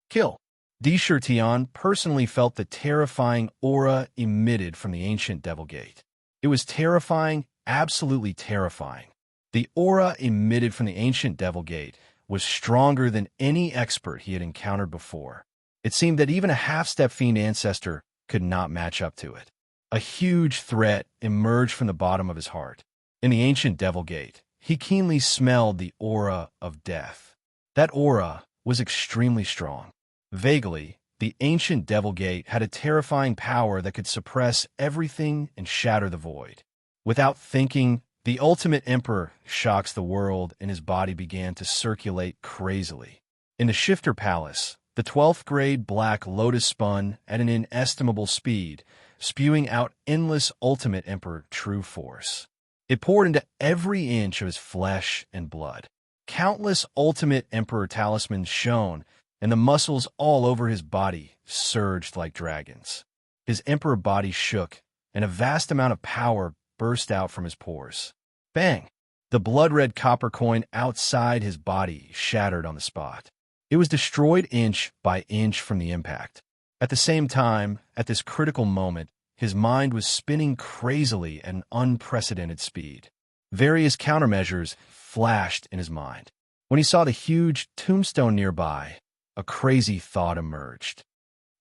Kill. Tion personally felt the terrifying aura emitted from the ancient Devil Gate. It was terrifying, absolutely terrifying. The aura emitted from the ancient Devil Gate was stronger than any expert he had encountered before. It seemed that even a half-step fiend ancestor could not match up to it. A huge threat emerged from the bottom of his heart. In the ancient Devil Gate, he keenly smelled the aura of death. That aura was extremely strong. Vaguely, the ancient Devil Gate had a terrifying power that could suppress everything and shatter the void. Without thinking, the ultimate emperor shocks the world and his body began to circulate crazily. In the Shifter Palace, the 12th grade Black Lotus spun at an inestimable speed, spewing out endless ultimate emperor true force. It poured into every inch of his flesh and blood. Countless ultimate emperor talismans shone, and the muscles all over his body surged like dragons. His emperor body shook, and a vast amount of power burst out from his pores. Bang! The blood-red copper coin outside his body shattered on the spot. It was destroyed inch by inch from the impact. At the same time, at this critical moment, his mind was spinning crazily at an unprecedented speed. Various countermeasures flashed in his mind. When he saw the huge tombstone nearby, a crazy thought emerged.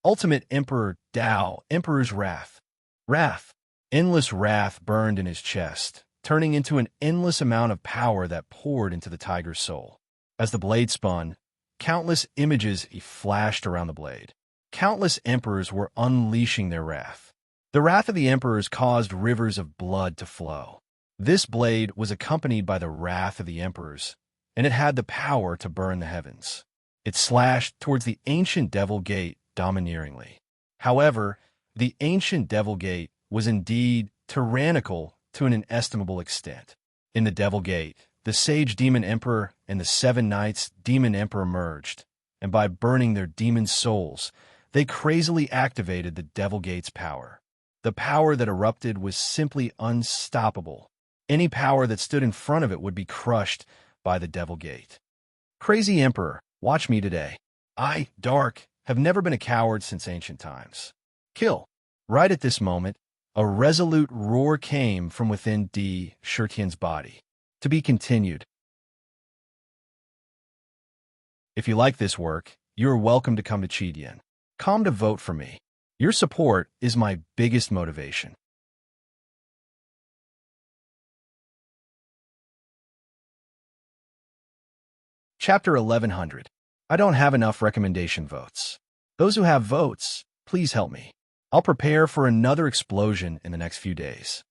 Ultimate Emperor Dao, Emperor's Wrath. Wrath. Endless wrath burned in his chest, turning into an endless amount of power that poured into the tiger's soul. As the blade spun, countless images flashed around the blade. Countless emperors were unleashing their wrath. The wrath of the emperors caused rivers of blood to flow. This blade was accompanied by the wrath of the emperors, and it had the power to burn the heavens. It slashed towards the ancient Devil Gate domineeringly. However, the ancient Devil Gate was indeed tyrannical to an inestimable extent. In the Devil Gate, the Sage Demon Emperor and the 7 Knights Demon Emperor merged, and by burning their demon souls, they crazily activated the Devil Gate's power. The power that erupted was simply unstoppable. Any power that stood in front of it would be crushed by the Devil Gate. Crazy Emperor, watch me today. I, Dark, have never been a coward since ancient times. Kill. Right at this moment, a resolute roar came from within Shirtian's body. To be continued. If you like this work, you are welcome to come to Chidian. Come to vote for me. Your support is my biggest motivation. Chapter 1100. I don't have enough recommendation votes. Those who have votes, please help me. I'll prepare for another explosion in the next few days.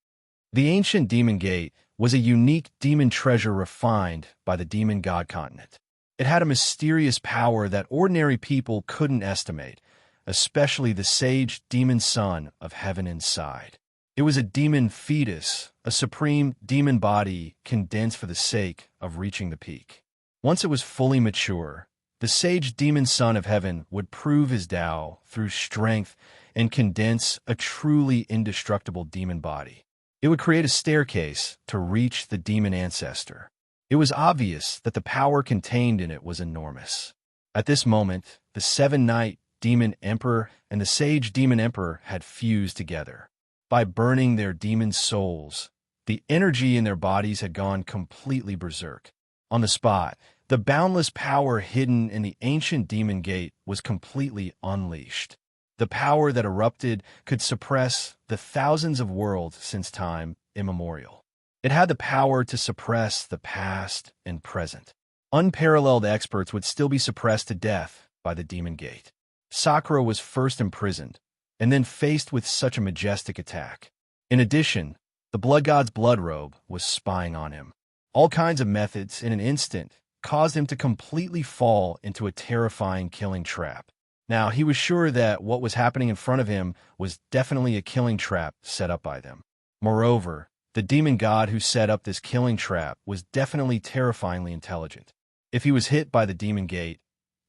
The ancient Demon Gate was a unique demon treasure refined by the demon god continent. It had a mysterious power that ordinary people couldn't estimate, especially the sage demon son of heaven inside. It was a demon fetus, a supreme demon body condensed for the sake of reaching the peak. Once it was fully mature, the sage demon son of heaven would prove his Tao through strength and condense a truly indestructible demon body. It would create a staircase to reach the demon ancestor. It was obvious that the power contained in it was enormous. At this moment, the 7-Knight Demon Emperor and the Sage Demon Emperor had fused together. By burning their demon souls, the energy in their bodies had gone completely berserk. On the spot, the boundless power hidden in the ancient Demon Gate was completely unleashed. The power that erupted could suppress the thousands of worlds since time immemorial. It had the power to suppress the past and present. Unparalleled experts would still be suppressed to death by the Demon Gate. Sakura was first imprisoned, and then faced with such a majestic attack. In addition, the Blood God's blood robe was spying on him. All kinds of methods, in an instant, caused him to completely fall into a terrifying killing trap. Now, he was sure that what was happening in front of him was definitely a killing trap set up by them. Moreover, the demon god who set up this killing trap was definitely terrifyingly intelligent. If he was hit by the Demon Gate,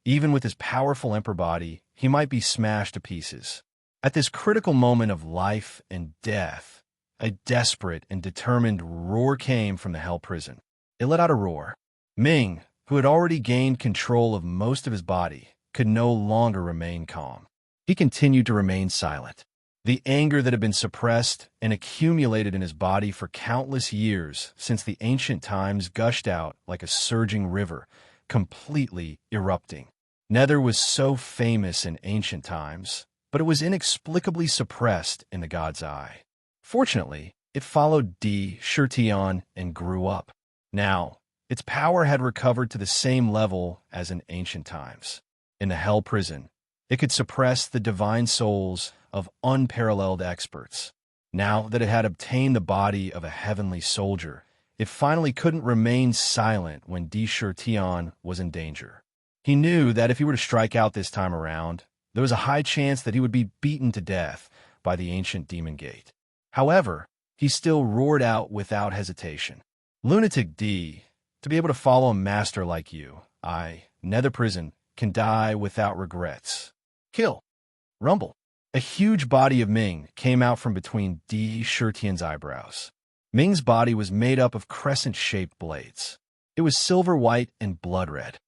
even with his powerful emperor body, he might be smashed to pieces. At this critical moment of life and death, a desperate and determined roar came from the Hell Prison. It let out a roar. Ming, who had already gained control of most of his body, could no longer remain calm. He continued to remain silent. The anger that had been suppressed and accumulated in his body for countless years since the ancient times gushed out like a surging river, completely erupting. Nether was so famous in ancient times, but it was inexplicably suppressed in the god's eye. Fortunately, it followed Shirtion and grew up. Now, its power had recovered to the same level as in ancient times. In the Hell Prison, it could suppress the divine souls of unparalleled experts. Now that it had obtained the body of a heavenly soldier, it finally couldn't remain silent when Shirtion was in danger. He knew that if he were to strike out this time around, there was a high chance that he would be beaten to death by the ancient demon gate. However, he still roared out without hesitation. "Lunatic D, to be able to follow a master like you, Nether Prison, can die without regrets. Kill." Rumble. A huge body of Ming came out from between Shirtion's eyebrows. Ming's body was made up of crescent-shaped blades. It was silver white and blood red.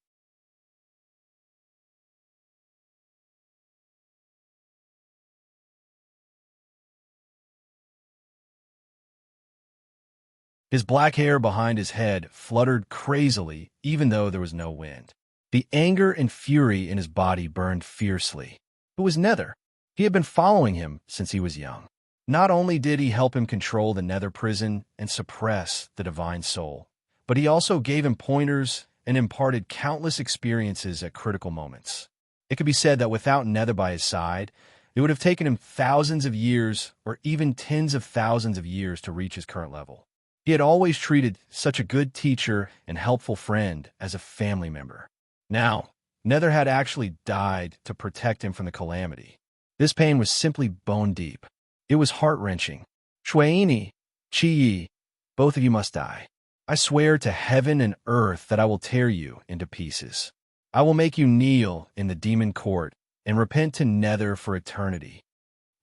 His black hair behind his head fluttered crazily even though there was no wind. The anger and fury in his body burned fiercely. It was Nether. He had been following him since he was young. Not only did he help him control the Nether Prison and suppress the divine soul, but he also gave him pointers and imparted countless experiences at critical moments. It could be said that without Nether by his side, it would have taken him thousands of years or even tens of thousands of years to reach his current level. He had always treated such a good teacher and helpful friend as a family member. Now, Nether had actually died to protect him from the calamity. This pain was simply bone deep. It was heart-wrenching. "Shueini, Chi, both of you must die. I swear to heaven and earth that I will tear you into pieces. I will make you kneel in the demon court and repent to Nether for eternity."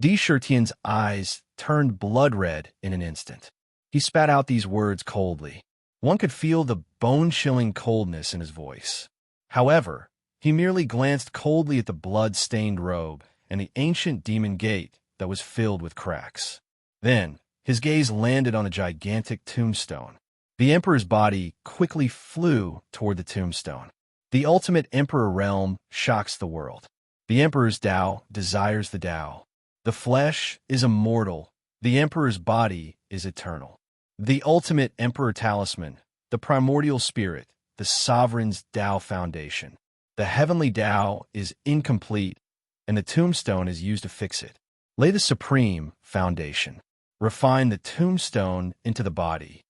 Shirtion's eyes turned blood red in an instant. He spat out these words coldly. One could feel the bone-chilling coldness in his voice. However, he merely glanced coldly at the blood-stained robe and the ancient demon gate that was filled with cracks. Then, his gaze landed on a gigantic tombstone. The Emperor's body quickly flew toward the tombstone. The ultimate Emperor realm shocks the world. The Emperor's Tao desires the Tao. The flesh is immortal. The Emperor's body is eternal. The ultimate Emperor talisman, the primordial spirit, the sovereign's Tao foundation. The heavenly Tao is incomplete, and the tombstone is used to fix it. Lay the supreme foundation. Refine the tombstone into the body.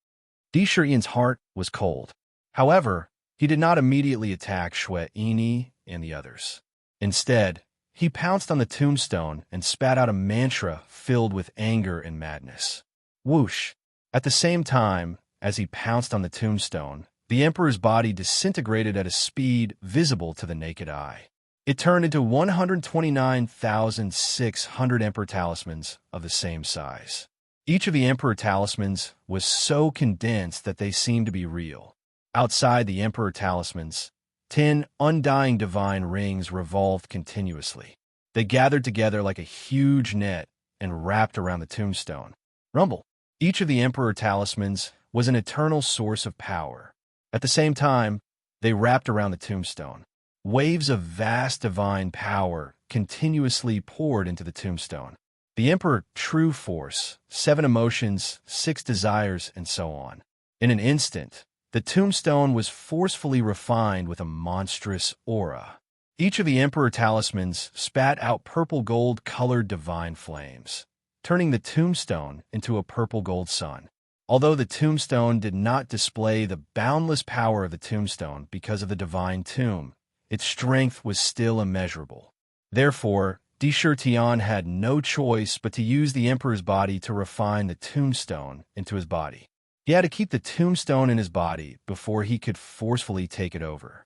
Shirtion's heart was cold. However, he did not immediately attack Shueini and the others. Instead, he pounced on the tombstone and spat out a mantra filled with anger and madness. Whoosh! At the same time, as he pounced on the tombstone, the Emperor's body disintegrated at a speed visible to the naked eye. It turned into 129,600 Emperor talismans of the same size. Each of the Emperor talismans was so condensed that they seemed to be real. Outside the Emperor talismans, 10 undying divine rings revolved continuously. They gathered together like a huge net and wrapped around the tombstone. Rumble. Each of the Emperor talismans was an eternal source of power. At the same time, they wrapped around the tombstone. Waves of vast divine power continuously poured into the tombstone. The Emperor True Force, 7 emotions, 6 desires, and so on. In an instant, the tombstone was forcefully refined with a monstrous aura. Each of the Emperor talismans spat out purple-gold-colored divine flames, turning the tombstone into a purple-gold sun. Although the tombstone did not display the boundless power of the tombstone because of the divine tomb, its strength was still immeasurable. Therefore, Shirtion had no choice but to use the Emperor's body to refine the tombstone into his body. He had to keep the tombstone in his body before he could forcefully take it over.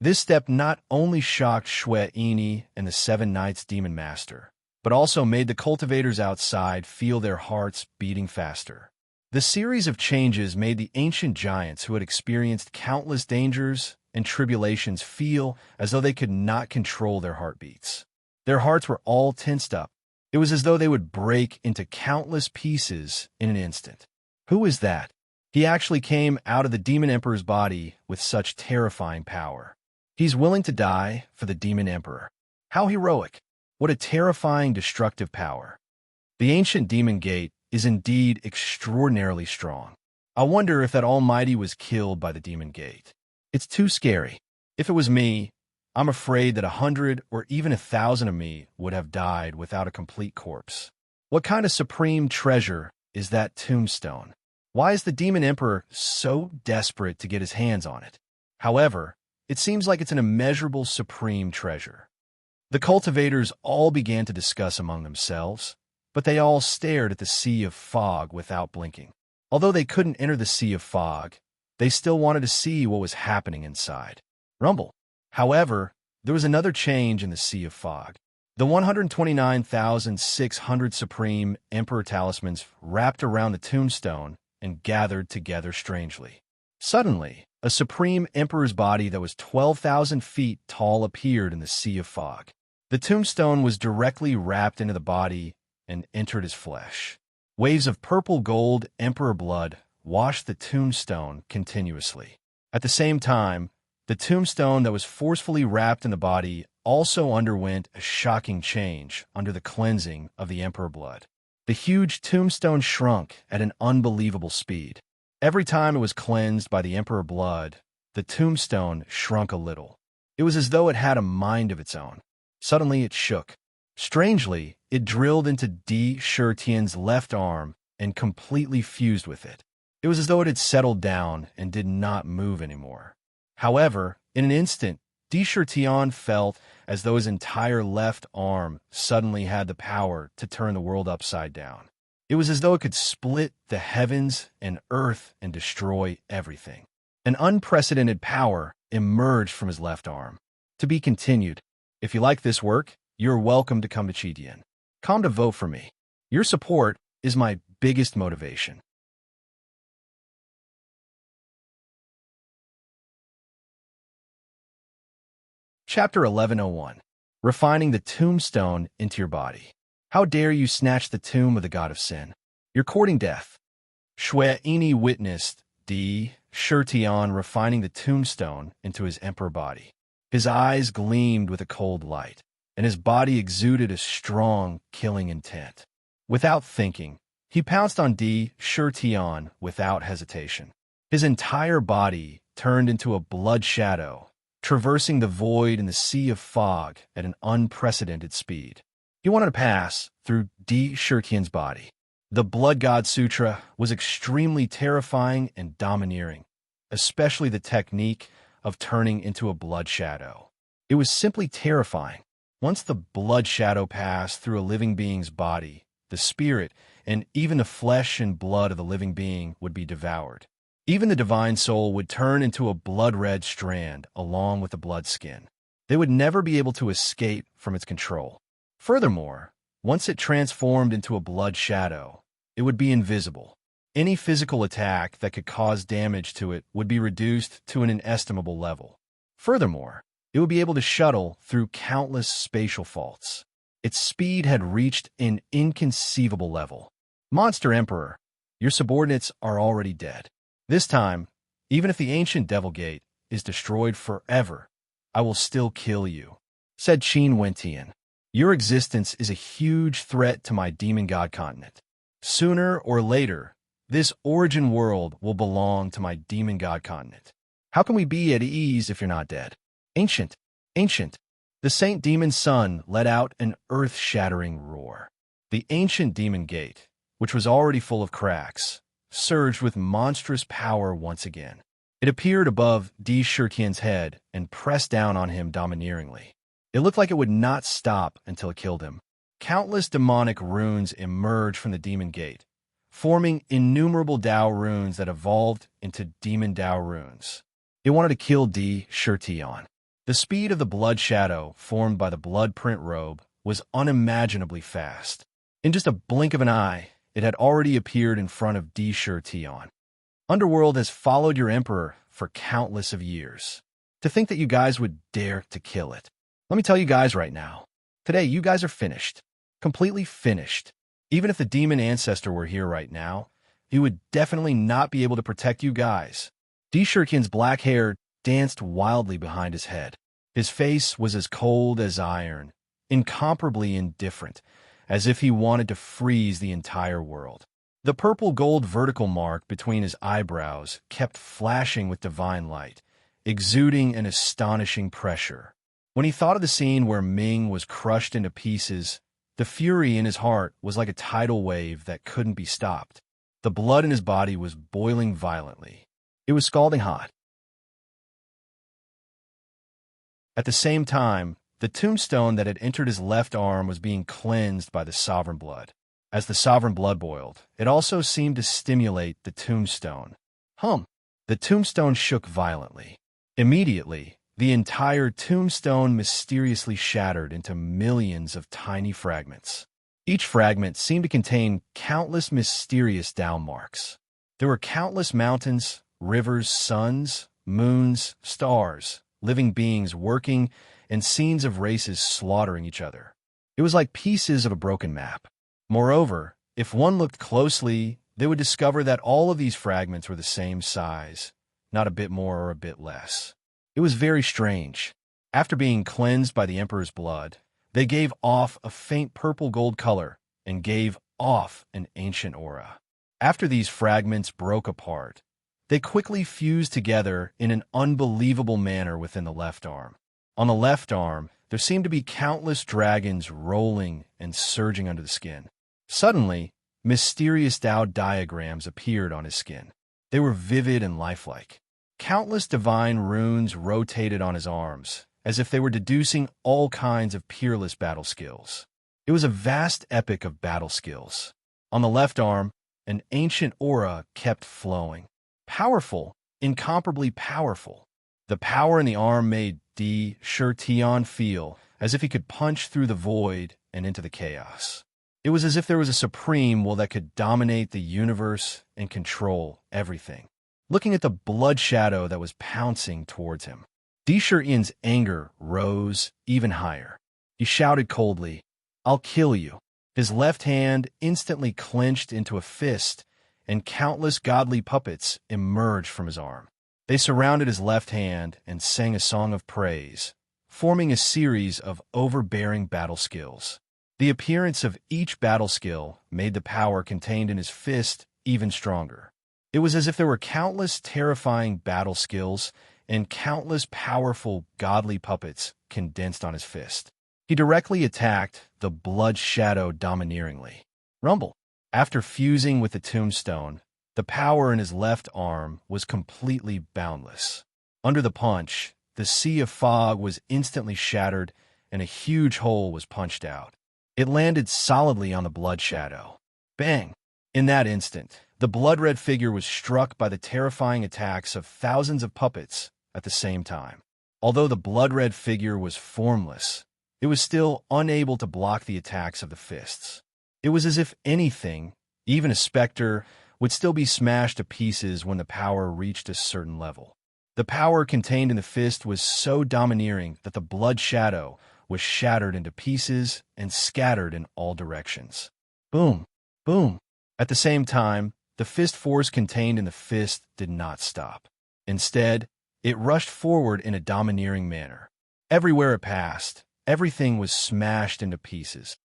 This step not only shocked Shueini and the 7 Knights Demon Master, but also made the cultivators outside feel their hearts beating faster. The series of changes made the ancient giants who had experienced countless dangers and tribulations feel as though they could not control their heartbeats. Their hearts were all tensed up. It was as though they would break into countless pieces in an instant. Who is that? He actually came out of the Demon Emperor's body with such terrifying power. He's willing to die for the Demon Emperor. How heroic! What a terrifying, destructive power. The ancient demon gate is indeed extraordinarily strong. I wonder if that Almighty was killed by the demon gate. It's too scary. If it was me, I'm afraid that 100 or even 1,000 of me would have died without a complete corpse. What kind of supreme treasure is that tombstone? Why is the Demon Emperor so desperate to get his hands on it? However, it seems like it's an immeasurable supreme treasure. The cultivators all began to discuss among themselves, but they all stared at the sea of fog without blinking. Although they couldn't enter the sea of fog, they still wanted to see what was happening inside. Rumble. However, there was another change in the sea of fog. The 129,600 supreme Emperor talismans wrapped around the tombstone and gathered together strangely. Suddenly, a supreme Emperor's body that was 12,000 feet tall appeared in the sea of fog. The tombstone was directly wrapped into the body and entered his flesh. Waves of purple gold Emperor blood washed the tombstone continuously. At the same time, the tombstone that was forcefully wrapped in the body also underwent a shocking change under the cleansing of the Emperor blood. The huge tombstone shrunk at an unbelievable speed. Every time it was cleansed by the Emperor blood, the tombstone shrunk a little. It was as though it had a mind of its own. Suddenly it shook. Strangely, it drilled into Di Shirtian's left arm and completely fused with it. It was as though it had settled down and did not move anymore. However, in an instant, Di Shirtian felt as though his entire left arm suddenly had the power to turn the world upside down. It was as though it could split the heavens and earth and destroy everything. An unprecedented power emerged from his left arm. To be continued. If you like this work, you're welcome to come to Chidian. Come to vote for me. Your support is my biggest motivation. Chapter 1101. Refining the tombstone into your body. How dare you snatch the tomb of the god of sin? You're courting death. Shweini witnessed Di Shirtian refining the tombstone into his emperor body. His eyes gleamed with a cold light, and his body exuded a strong, killing intent. Without thinking, he pounced on Di Shirtian without hesitation. His entire body turned into a blood shadow, traversing the void in the sea of fog at an unprecedented speed. He wanted to pass through Di Shirtian's body. The Blood God Sutra was extremely terrifying and domineering, especially the technique of turning into a blood shadow. It was simply terrifying. Once the blood shadow passed through a living being's body, the spirit and even the flesh and blood of the living being would be devoured. Even the divine soul would turn into a blood-red strand along with the blood skin. They would never be able to escape from its control. Furthermore, once it transformed into a blood shadow, it would be invisible. Any physical attack that could cause damage to it would be reduced to an inestimable level. Furthermore, it would be able to shuttle through countless spatial faults. Its speed had reached an inconceivable level. Monster Emperor, your subordinates are already dead. This time, even if the ancient Devil Gate is destroyed forever, I will still kill you, said Qin Wentian. Your existence is a huge threat to my demon god continent. Sooner or later, this origin world will belong to my demon god continent. How can we be at ease if you're not dead? Ancient, ancient. The Saint Demon's son let out an earth-shattering roar. The ancient demon gate, which was already full of cracks, surged with monstrous power once again. It appeared above Di Shirtian's head and pressed down on him domineeringly. It looked like it would not stop until it killed him. Countless demonic runes emerged from the demon gate, forming innumerable Dao runes that evolved into demon Dao runes. It wanted to kill Di Shirtian. The speed of the blood shadow formed by the blood print robe was unimaginably fast. In just a blink of an eye, it had already appeared in front of Di Shirtian. Underworld has followed your emperor for countless of years. To think that you guys would dare to kill it. Let me tell you guys right now. Today, you guys are finished. Completely finished. Even if the demon Ancestor were here right now, he would definitely not be able to protect you guys. D-Shuriken's black hair danced wildly behind his head. His face was as cold as iron, incomparably indifferent, as if he wanted to freeze the entire world. The purple-gold vertical mark between his eyebrows kept flashing with divine light, exuding an astonishing pressure. When he thought of the scene where Ming was crushed into pieces, the fury in his heart was like a tidal wave that couldn't be stopped. The blood in his body was boiling violently. It was scalding hot. At the same time, the tombstone that had entered his left arm was being cleansed by the sovereign blood. As the sovereign blood boiled, it also seemed to stimulate the tombstone. The tombstone shook violently. Immediately, the entire tombstone mysteriously shattered into millions of tiny fragments. Each fragment seemed to contain countless mysterious down marks. There were countless mountains, rivers, suns, moons, stars, living beings working, and scenes of races slaughtering each other. It was like pieces of a broken map. Moreover, if one looked closely, they would discover that all of these fragments were the same size, not a bit more or a bit less. It was very strange. After being cleansed by the Emperor's blood, they gave off a faint purple-gold color and gave off an ancient aura. After these fragments broke apart, they quickly fused together in an unbelievable manner within the left arm. On the left arm, there seemed to be countless dragons rolling and surging under the skin. Suddenly, mysterious Tao diagrams appeared on his skin. They were vivid and lifelike. Countless divine runes rotated on his arms, as if they were deducing all kinds of peerless battle skills. It was a vast epic of battle skills. On the left arm, an ancient aura kept flowing. Powerful, incomparably powerful. The power in the arm made D-Shuriken feel as if he could punch through the void and into the chaos. It was as if there was a supreme will that could dominate the universe and control everything. Looking at the blood shadow that was pouncing towards him, D-Shuriken's anger rose even higher. He shouted coldly, "I'll kill you." His left hand instantly clenched into a fist, and countless godly puppets emerged from his arm. They surrounded his left hand and sang a song of praise, forming a series of overbearing battle skills. The appearance of each battle skill made the power contained in his fist even stronger. It was as if there were countless terrifying battle skills and countless powerful godly puppets condensed on his fist. He directly attacked the blood shadow domineeringly. Rumble. After fusing with the tombstone, the power in his left arm was completely boundless. Under the punch, the sea of fog was instantly shattered and a huge hole was punched out. It landed solidly on the blood shadow. Bang! In that instant, the blood-red figure was struck by the terrifying attacks of thousands of puppets at the same time. Although the blood-red figure was formless, it was still unable to block the attacks of the fists. It was as if anything, even a specter, would still be smashed to pieces when the power reached a certain level. The power contained in the fist was so domineering that the blood shadow was shattered into pieces and scattered in all directions. Boom! Boom! At the same time, the fist force contained in the fist did not stop. Instead, it rushed forward in a domineering manner. Everywhere it passed, everything was smashed into pieces.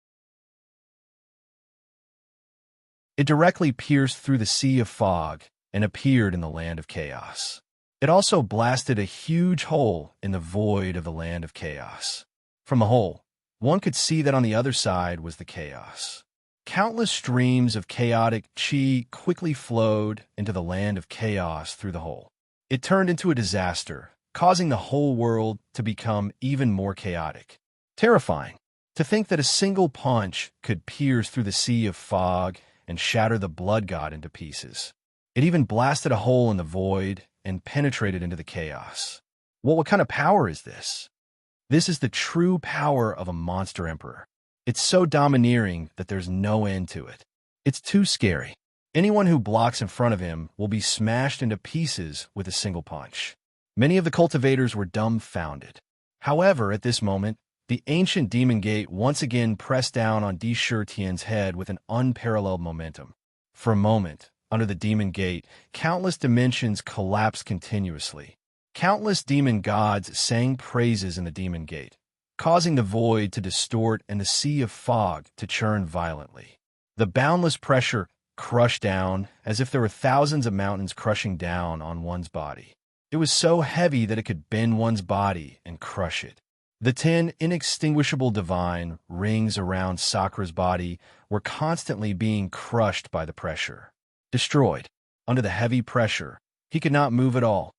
It directly pierced through the sea of fog and appeared in the land of chaos. It also blasted a huge hole in the void of the land of chaos. From the hole, one could see that on the other side was the chaos. Countless streams of chaotic chi quickly flowed into the land of chaos through the hole. It turned into a disaster, causing the whole world to become even more chaotic. Terrifying. To think that a single punch could pierce through the sea of fog and shatter the blood god into pieces. It even blasted a hole in the void and penetrated into the chaos. Well, what kind of power is this? This is the true power of a monster emperor. It's so domineering that there's no end to it. It's too scary. Anyone who blocks in front of him will be smashed into pieces with a single punch. Many of the cultivators were dumbfounded. However, at this moment, the ancient demon gate once again pressed down on Di Shirtian's head with an unparalleled momentum. For a moment, under the demon gate, countless dimensions collapsed continuously. Countless demon gods sang praises in the demon gate, causing the void to distort and the sea of fog to churn violently. The boundless pressure crushed down as if there were thousands of mountains crushing down on one's body. It was so heavy that it could bend one's body and crush it. The 10 inextinguishable divine rings around Sakra's body were constantly being crushed by the pressure. Destroyed. Under the heavy pressure, he could not move at all.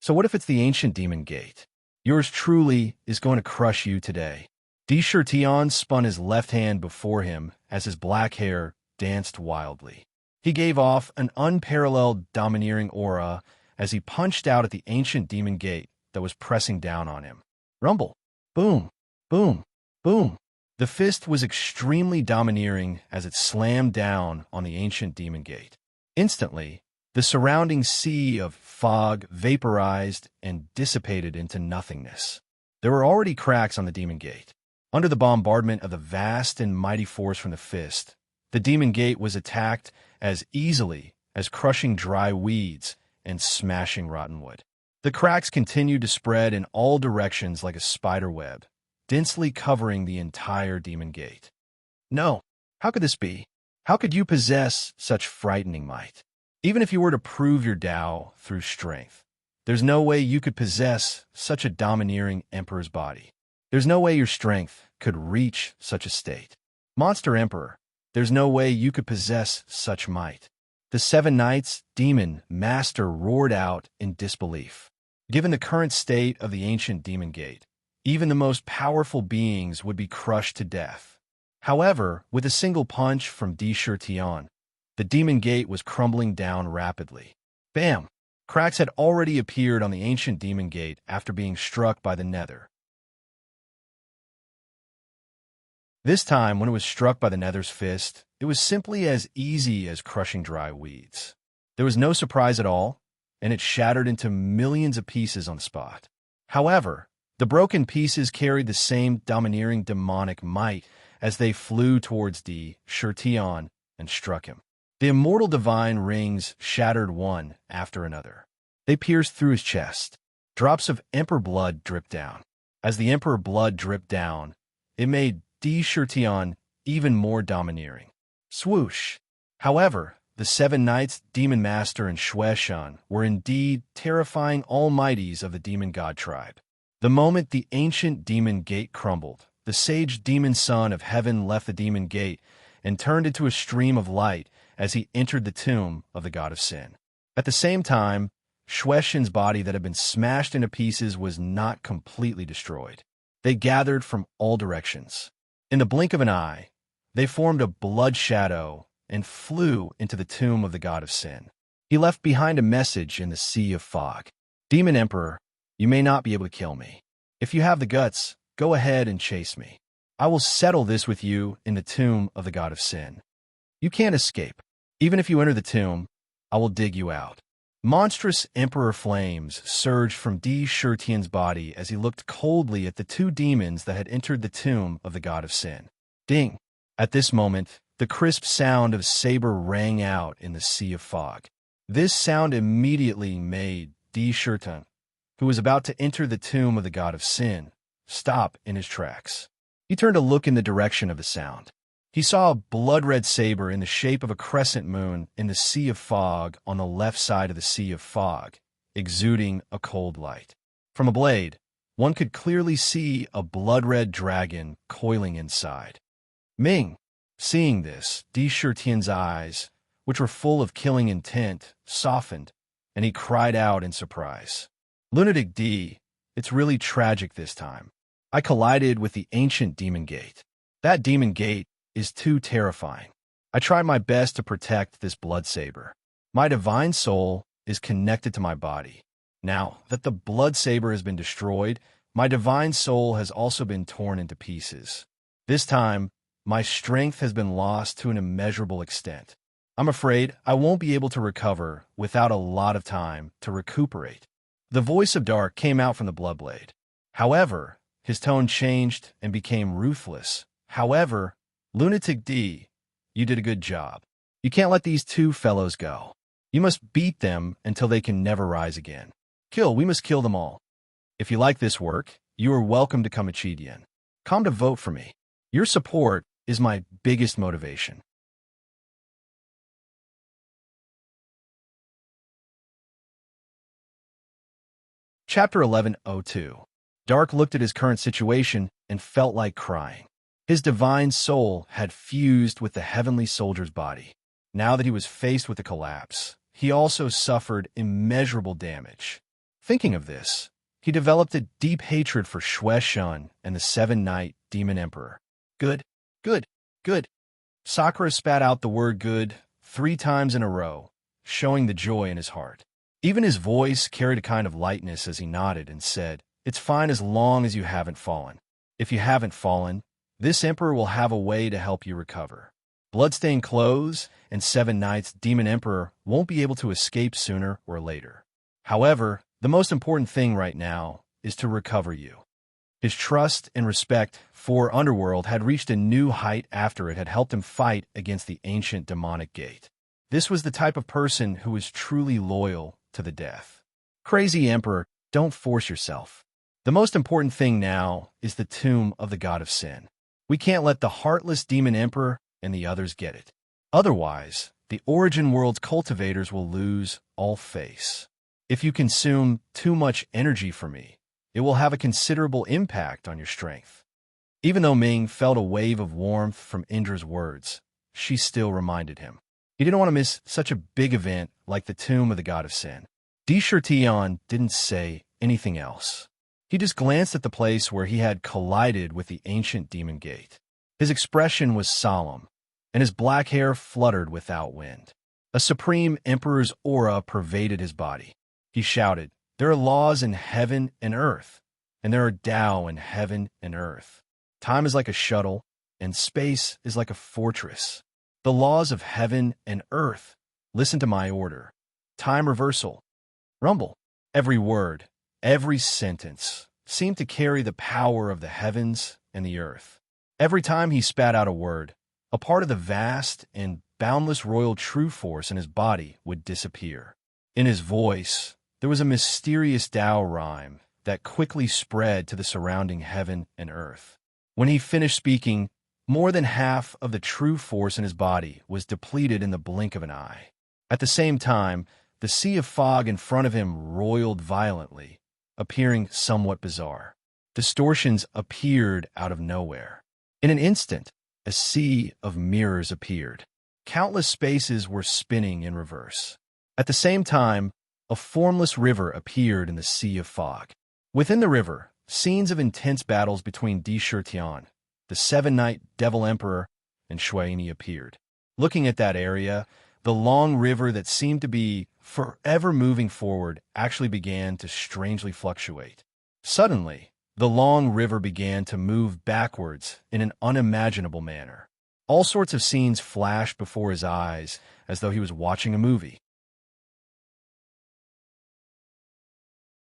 So what if it's the ancient demon gate? Yours truly is going to crush you today. Di Shirtian spun his left hand before him as his black hair danced wildly. He gave off an unparalleled domineering aura as he punched out at the ancient demon gate that was pressing down on him. Rumble. Boom. Boom. Boom. The fist was extremely domineering as it slammed down on the ancient demon gate. Instantly, the surrounding sea of fog vaporized and dissipated into nothingness. There were already cracks on the demon gate. Under the bombardment of the vast and mighty force from the fist, the demon gate was attacked as easily as crushing dry weeds and smashing rotten wood. The cracks continued to spread in all directions like a spider web, densely covering the entire demon gate. No, how could this be? How could you possess such frightening might? Even if you were to prove your Tao through strength, there's no way you could possess such a domineering emperor's body. There's no way your strength could reach such a state. Monster Emperor, there's no way you could possess such might. The 7 Knights Demon Master roared out in disbelief. Given the current state of the ancient demon gate, even the most powerful beings would be crushed to death. However, with a single punch from Di Shirtian, the demon gate was crumbling down rapidly. Bam! Cracks had already appeared on the ancient demon gate after being struck by the nether. This time, when it was struck by the nether's fist, it was simply as easy as crushing dry weeds. There was no surprise at all, and it shattered into millions of pieces on the spot. However, the broken pieces carried the same domineering demonic might as they flew towards Di Shirtian and struck him. The immortal divine rings shattered one after another. They pierced through his chest. Drops of emperor blood dripped down. As the emperor blood dripped down, it made Di Shirtian even more domineering. Swoosh! However, the 7 Knights, Demon Master, and Shueshan were indeed terrifying almighties of the demon god tribe. The moment the ancient demon gate crumbled, the sage demon son of heaven left the demon gate and turned into a stream of light as he entered the tomb of the god of sin. At the same time, Shueshan's body that had been smashed into pieces was not completely destroyed. They gathered from all directions. In the blink of an eye, they formed a blood shadow and flew into the tomb of the god of sin. He left behind a message in the sea of fog. Demon Emperor, you may not be able to kill me. If you have the guts, go ahead and chase me. I will settle this with you in the tomb of the god of sin. You can't escape. Even if you enter the tomb, I will dig you out. Monstrous emperor flames surged from Di Shirtian's body as he looked coldly at the 2 demons that had entered the tomb of the god of sin. Ding! At this moment, the crisp sound of saber rang out in the sea of fog. This sound immediately made Di Shirtian, who was about to enter the tomb of the god of sin, stop in his tracks. He turned to look in the direction of the sound. He saw a blood-red saber in the shape of a crescent moon in the sea of fog on the left side of the sea of fog, exuding a cold light. From a blade, one could clearly see a blood-red dragon coiling inside. Ming, seeing this, Di Shirtian's eyes, which were full of killing intent, softened, and he cried out in surprise. Lunatic D, it's really tragic this time. I collided with the ancient demon gate. That demon gate is too terrifying. I tried my best to protect this blood saber. My divine soul is connected to my body. Now that the blood saber has been destroyed, my divine soul has also been torn into pieces. This time, my strength has been lost to an immeasurable extent. I'm afraid I won't be able to recover without a lot of time to recuperate. The voice of Dark came out from the Bloodblade. However, his tone changed and became ruthless. However, Lunatic D, you did a good job. You can't let these two fellows go. You must beat them until they can never rise again. We must kill them all. If you like this work, you are welcome to come a Chidian. Come to vote for me. Your support is my biggest motivation. Chapter 11:02. Dark looked at his current situation and felt like crying. His divine soul had fused with the heavenly soldier's body. Now that he was faced with the collapse, he also suffered immeasurable damage. Thinking of this, he developed a deep hatred for Shui Shun and the Seven-Night Demon Emperor. Good, good, good. Sakura spat out the word good 3 times in a row, showing the joy in his heart. Even his voice carried a kind of lightness as he nodded and said, "It's fine as long as you haven't fallen. If you haven't fallen, this emperor will have a way to help you recover. Bloodstained clothes and 7 Nights Demon Emperor won't be able to escape sooner or later. However, the most important thing right now is to recover you." His trust and respect for Underworld had reached a new height after it had helped him fight against the ancient demonic gate. This was the type of person who was truly loyal to the death. Crazy Emperor, don't force yourself. The most important thing now is the tomb of the God of Sin. We can't let the heartless Demon Emperor and the others get it. Otherwise, the Origin World's cultivators will lose all face. If you consume too much energy for me, it will have a considerable impact on your strength. Even though Ming felt a wave of warmth from Indra's words, she still reminded him. He didn't want to miss such a big event like the tomb of the God of Sin. Tion didn't say anything else. He just glanced at the place where he had collided with the ancient demon gate. His expression was solemn, and his black hair fluttered without wind. A supreme emperor's aura pervaded his body. He shouted, "There are laws in heaven and earth, and there are Tao in heaven and earth. Time is like a shuttle, and space is like a fortress. The laws of heaven and earth, listen to my order. Time reversal. Rumble." Every word, every sentence seemed to carry the power of the heavens and the earth. Every time he spat out a word, a part of the vast and boundless royal true force in his body would disappear. In his voice, there was a mysterious Tao rhyme that quickly spread to the surrounding heaven and earth. When he finished speaking, more than half of the true force in his body was depleted in the blink of an eye. At the same time, the sea of fog in front of him roiled violently, appearing somewhat bizarre. Distortions appeared out of nowhere. In an instant, a sea of mirrors appeared. Countless spaces were spinning in reverse. At the same time, a formless river appeared in the sea of fog. Within the river, scenes of intense battles between Tian, the 7-Night Devil Emperor, and Shuaini appeared. Looking at that area, the long river that seemed to be forever moving forward actually began to strangely fluctuate. Suddenly, the long river began to move backwards in an unimaginable manner. All sorts of scenes flashed before his eyes as though he was watching a movie.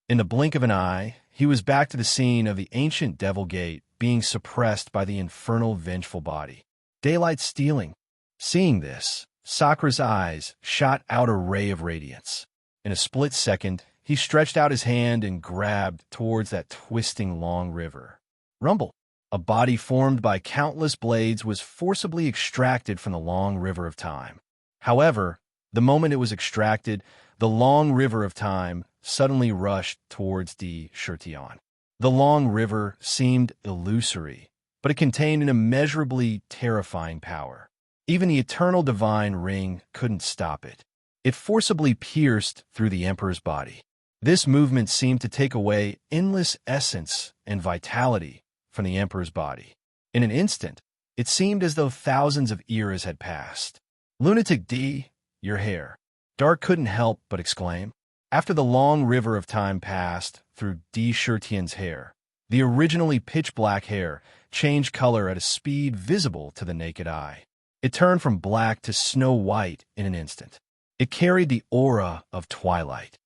In the blink of an eye, he was back to the scene of the ancient Devil Gate being suppressed by the infernal vengeful body. Daylight stealing. Seeing this, Sakura's eyes shot out a ray of radiance. In a split second, he stretched out his hand and grabbed towards that twisting long river. Rumble. A body formed by countless blades was forcibly extracted from the long river of time. However, the moment it was extracted, the long river of time suddenly rushed towards Tian. The long river seemed illusory, but it contained an immeasurably terrifying power. Even the eternal divine ring couldn't stop it. It forcibly pierced through the Emperor's body. This movement seemed to take away endless essence and vitality from the Emperor's body. In an instant, it seemed as though thousands of eras had passed. "Lunatic D, your hair." Dark couldn't help but exclaim. After the long river of time passed through Tian's hair, the originally pitch-black hair changed color at a speed visible to the naked eye. It turned from black to snow white in an instant. It carried the aura of twilight.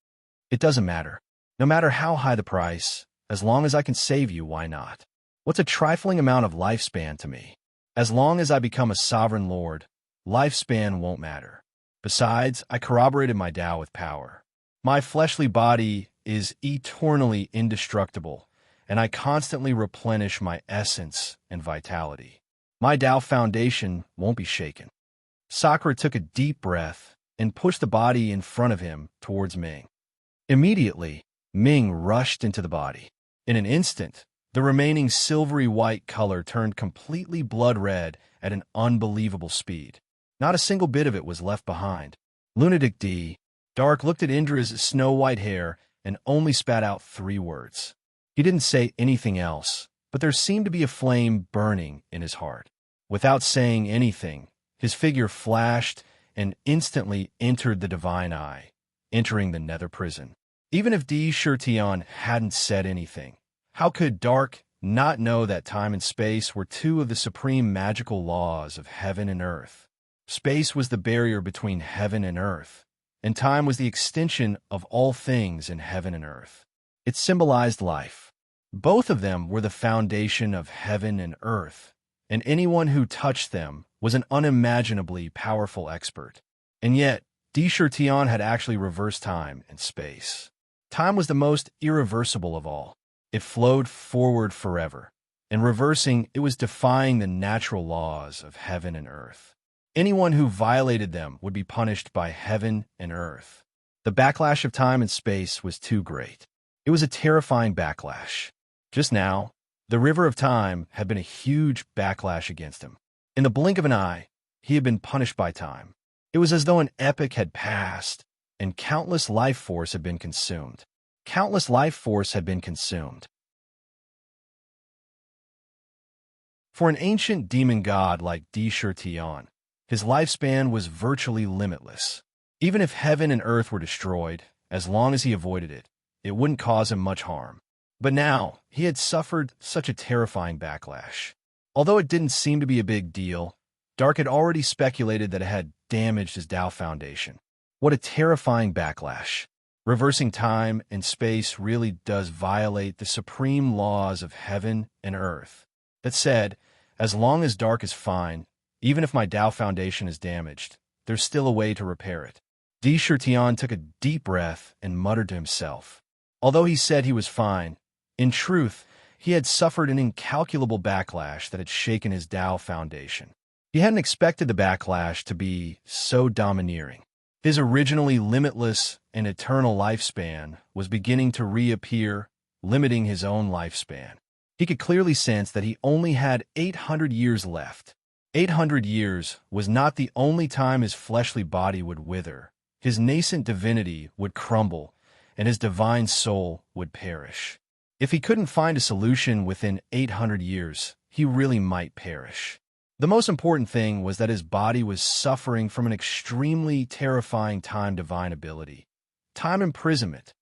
It doesn't matter. No matter how high the price, as long as I can save you, why not? What's a trifling amount of lifespan to me? As long as I become a sovereign lord, lifespan won't matter. Besides, I corroborated my Tao with power. My fleshly body is eternally indestructible, and I constantly replenish my essence and vitality. My Tao foundation won't be shaken. Sakura took a deep breath and pushed the body in front of him towards Ming. Immediately, Ming rushed into the body. In an instant, the remaining silvery white color turned completely blood red at an unbelievable speed. Not a single bit of it was left behind. Lunatic D. Dark looked at Indra's snow-white hair and only spat out 3 words. He didn't say anything else, but there seemed to be a flame burning in his heart. Without saying anything, his figure flashed and instantly entered the divine eye, entering the nether prison. Even if D. Shurtian hadn't said anything, how could Dark not know that time and space were 2 of the supreme magical laws of heaven and earth? Space was the barrier between heaven and earth, and time was the extension of all things in heaven and earth. It symbolized life. Both of them were the foundation of heaven and earth, and anyone who touched them was an unimaginably powerful expert. And yet, D. Shurtian had actually reversed time and space. Time was the most irreversible of all. It flowed forward forever. In reversing, it was defying the natural laws of heaven and earth. Anyone who violated them would be punished by heaven and earth. The backlash of time and space was too great. It was a terrifying backlash. Just now, the river of time had been a huge backlash against him. In the blink of an eye, he had been punished by time. It was as though an epoch had passed, and countless life force had been consumed. Countless life force had been consumed. For an ancient demon god like D. Shurtian, his lifespan was virtually limitless. Even if heaven and earth were destroyed, as long as he avoided it, it wouldn't cause him much harm. But now, he had suffered such a terrifying backlash. Although it didn't seem to be a big deal, Dark had already speculated that it had damaged his Tao foundation. What a terrifying backlash. Reversing time and space really does violate the supreme laws of heaven and earth. That said, as long as Dark is fine, even if my Tao foundation is damaged, there's still a way to repair it. D. Shurtian took a deep breath and muttered to himself. Although he said he was fine, in truth, he had suffered an incalculable backlash that had shaken his Tao foundation. He hadn't expected the backlash to be so domineering. His originally limitless and eternal lifespan was beginning to reappear, limiting his own lifespan. He could clearly sense that he only had 800 years left. 800 years was not the only time his fleshly body would wither. His nascent divinity would crumble, and his divine soul would perish. If he couldn't find a solution within 800 years, he really might perish. The most important thing was that his body was suffering from an extremely terrifying time divine ability. Time imprisonment.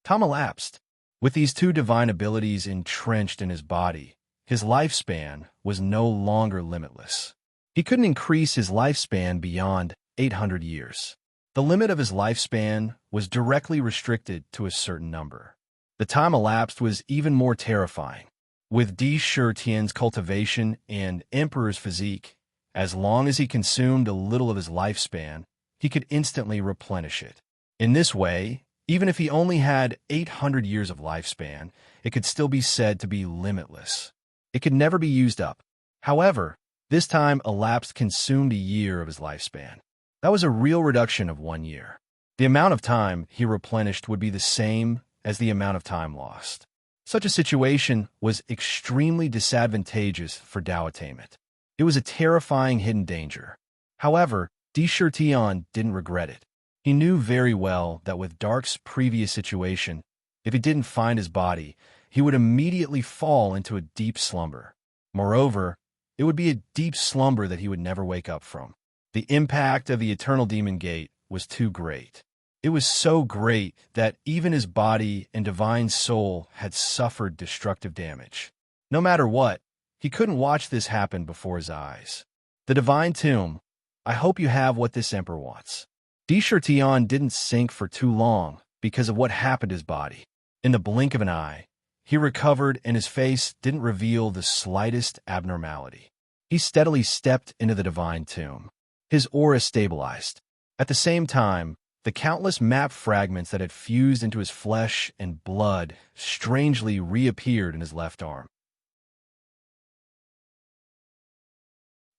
Time elapsed. With these 2 divine abilities entrenched in his body, his lifespan was no longer limitless. He couldn't increase his lifespan beyond 800 years. The limit of his lifespan was directly restricted to a certain number. The time elapsed was even more terrifying. With D. Shurtian's cultivation and Emperor's physique, as long as he consumed a little of his lifespan, he could instantly replenish it. In this way, even if he only had 800 years of lifespan, it could still be said to be limitless. It could never be used up. However, this time elapsed consumed a year of his lifespan. That was a real reduction of 1 year. The amount of time he replenished would be the same as the amount of time lost. Such a situation was extremely disadvantageous for Tao attainment. It was a terrifying hidden danger. However, D. Shurtian didn't regret it. He knew very well that with Dark's previous situation, if he didn't find his body, he would immediately fall into a deep slumber. Moreover, it would be a deep slumber that he would never wake up from. The impact of the Eternal Demon Gate was too great. It was so great that even his body and divine soul had suffered destructive damage. No matter what, he couldn't watch this happen before his eyes. The divine tomb. I hope you have what this emperor wants. D. Shurtian didn't sink for too long because of what happened to his body. In the blink of an eye, he recovered and his face didn't reveal the slightest abnormality. He steadily stepped into the divine tomb. His aura stabilized. At the same time, the countless map fragments that had fused into his flesh and blood strangely reappeared in his left arm.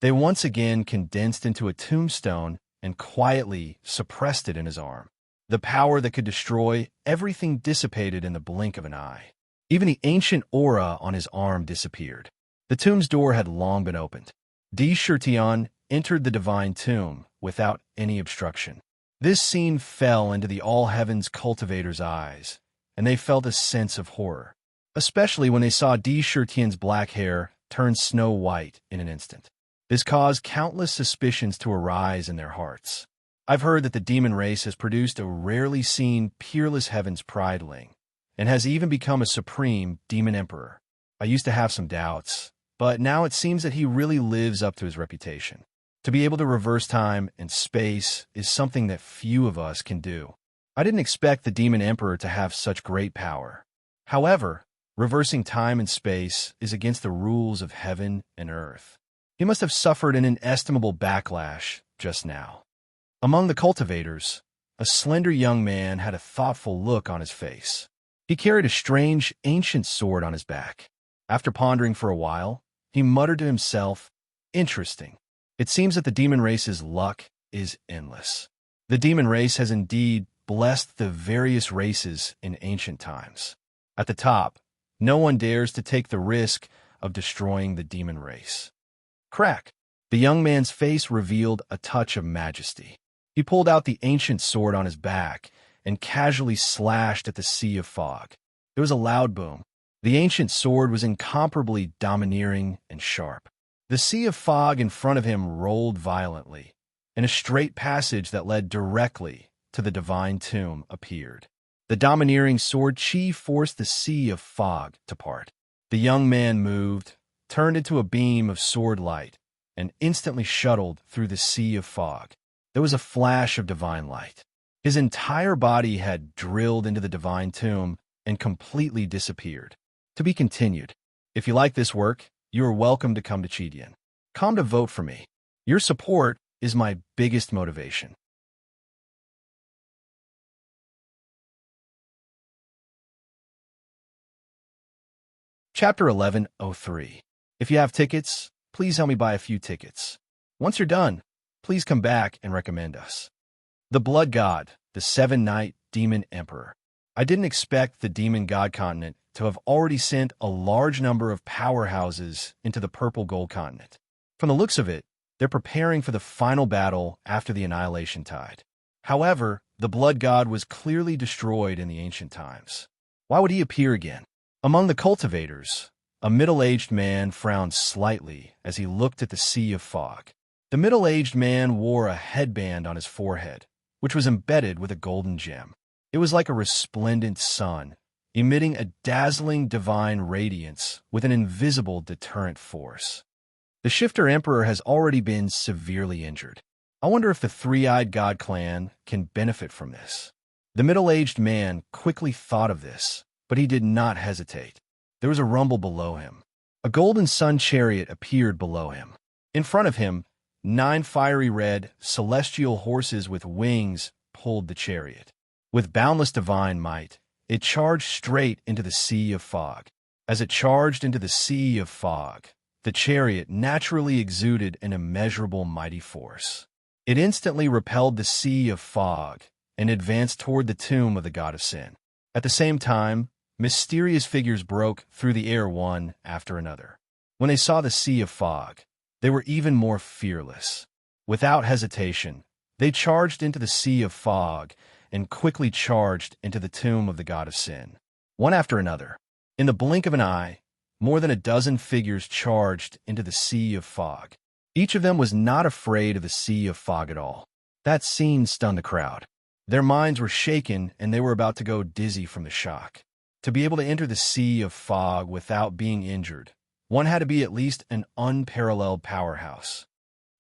They once again condensed into a tombstone and quietly suppressed it in his arm. The power that could destroy everything dissipated in the blink of an eye. Even the ancient aura on his arm disappeared. The tomb's door had long been opened. Di Shirtion entered the divine tomb without any obstruction. This scene fell into the all-heavens cultivators' eyes, and they felt a sense of horror, especially when they saw Di Shirtion's black hair turn snow white in an instant. This caused countless suspicions to arise in their hearts. I've heard that the demon race has produced a rarely seen peerless heavens prideling, and has even become a supreme demon emperor. I used to have some doubts, but now it seems that he really lives up to his reputation. To be able to reverse time and space is something that few of us can do. I didn't expect the demon emperor to have such great power. However, reversing time and space is against the rules of heaven and earth. He must have suffered an inestimable backlash just now. Among the cultivators, a slender young man had a thoughtful look on his face. He carried a strange, ancient sword on his back. After pondering for a while, he muttered to himself, "Interesting. It seems that the demon race's luck is endless." The demon race has indeed blessed the various races in ancient times. At the top, no one dares to take the risk of destroying the demon race. Crack! The young man's face revealed a touch of majesty. He pulled out the ancient sword on his back and casually slashed at the sea of fog. There was a loud boom. The ancient sword was incomparably domineering and sharp. The sea of fog in front of him rolled violently, and a straight passage that led directly to the divine tomb appeared. The domineering sword chi forced the sea of fog to part. The young man moved, turned into a beam of sword light, and instantly shuttled through the sea of fog. There was a flash of divine light. His entire body had drilled into the divine tomb and completely disappeared. To be continued. If you like this work, you are welcome to come to Chidian. Come to vote for me. Your support is my biggest motivation. Chapter 1103. If you have tickets, please help me buy a few tickets. Once you're done, please come back and recommend us. The Blood God, the Seven-Night Demon Emperor. I didn't expect the Demon God Continent to have already sent a large number of powerhouses into the Purple Gold Continent. From the looks of it, they're preparing for the final battle after the Annihilation Tide. However, the Blood God was clearly destroyed in the ancient times. Why would he appear again? Among the cultivators, a middle-aged man frowned slightly as he looked at the sea of fog. The middle-aged man wore a headband on his forehead, which was embedded with a golden gem. It was like a resplendent sun, emitting a dazzling divine radiance with an invisible deterrent force. The Shifter Emperor has already been severely injured. I wonder if the Three-Eyed God clan can benefit from this. The middle-aged man quickly thought of this, but he did not hesitate. There was a rumble below him. A golden sun chariot appeared below him. In front of him, 9 fiery red, celestial horses with wings pulled the chariot. With boundless divine might, it charged straight into the sea of fog. As it charged into the sea of fog, the chariot naturally exuded an immeasurable mighty force. It instantly repelled the sea of fog and advanced toward the tomb of the god of sin. At the same time, mysterious figures broke through the air one after another. When they saw the sea of fog, they were even more fearless. Without hesitation, they charged into the sea of fog and quickly charged into the tomb of the god of sin. One after another, in the blink of an eye, more than a dozen figures charged into the sea of fog. Each of them was not afraid of the sea of fog at all. That scene stunned the crowd. Their minds were shaken and they were about to go dizzy from the shock. To be able to enter the sea of fog without being injured, one had to be at least an unparalleled powerhouse.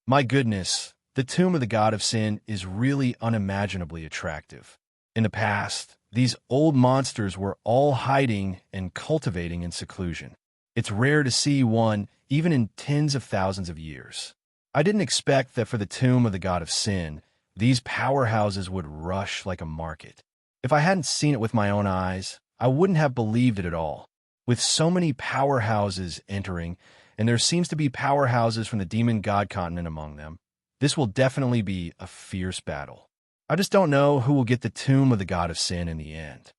My goodness, the tomb of the god of sin is really unimaginably attractive. In the past, these old monsters were all hiding and cultivating in seclusion. It's rare to see one, even in tens of thousands of years. I didn't expect that for the tomb of the god of sin, these powerhouses would rush like a market. If I hadn't seen it with my own eyes, I wouldn't have believed it at all. With so many powerhouses entering, and there seems to be powerhouses from the demon god continent among them, this will definitely be a fierce battle. I just don't know who will get the tomb of the god of sin in the end.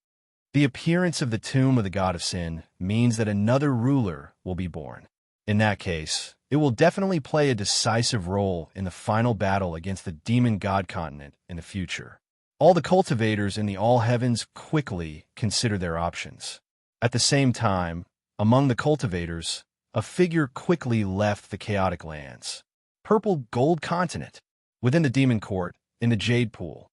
The appearance of the tomb of the god of sin means that another ruler will be born. In that case, it will definitely play a decisive role in the final battle against the demon god continent in the future. All the cultivators in the all heavens quickly consider their options. At the same time, among the cultivators, a figure quickly left the chaotic lands. Purple gold continent. Within the demon court, in the jade pool,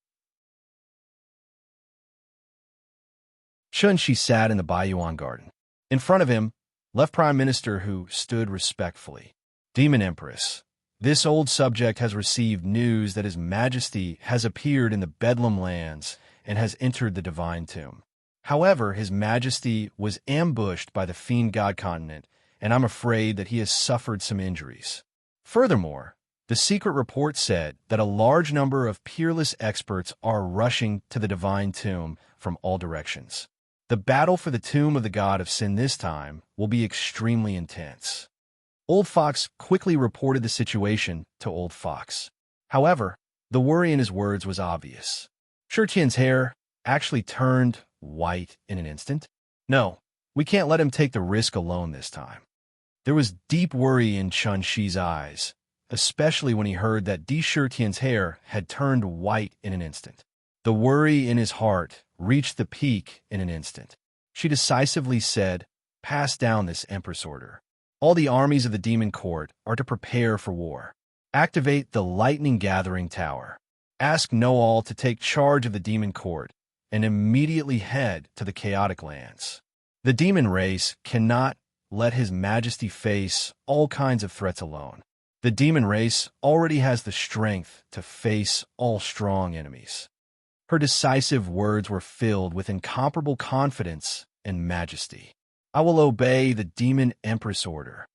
Chun-Shi sat in the Baiyuan garden. In front of him, left Prime Minister who stood respectfully. Demon Empress. This old subject has received news that His Majesty has appeared in the Bedlam lands and has entered the divine tomb. However, His Majesty was ambushed by the fiend god continent, and I'm afraid that he has suffered some injuries. Furthermore, the secret report said that a large number of peerless experts are rushing to the divine tomb from all directions. The battle for the tomb of the god of sin this time will be extremely intense. Old Fox quickly reported the situation to Old Fox. However, the worry in his words was obvious. Shurtian's hair actually turned white in an instant. No, we can't let him take the risk alone this time. There was deep worry in Chun-Shi's eyes, especially when he heard that Di Shurtian's hair had turned white in an instant. The worry in his heart reached the peak in an instant. She decisively said, "Pass down this Empress order. All the armies of the demon court are to prepare for war. Activate the lightning gathering tower. Ask Noal to take charge of the demon court and immediately head to the chaotic lands. The demon race cannot let His Majesty face all kinds of threats alone. The demon race already has the strength to face all strong enemies." Her decisive words were filled with incomparable confidence and majesty. "I will obey the demon empress order."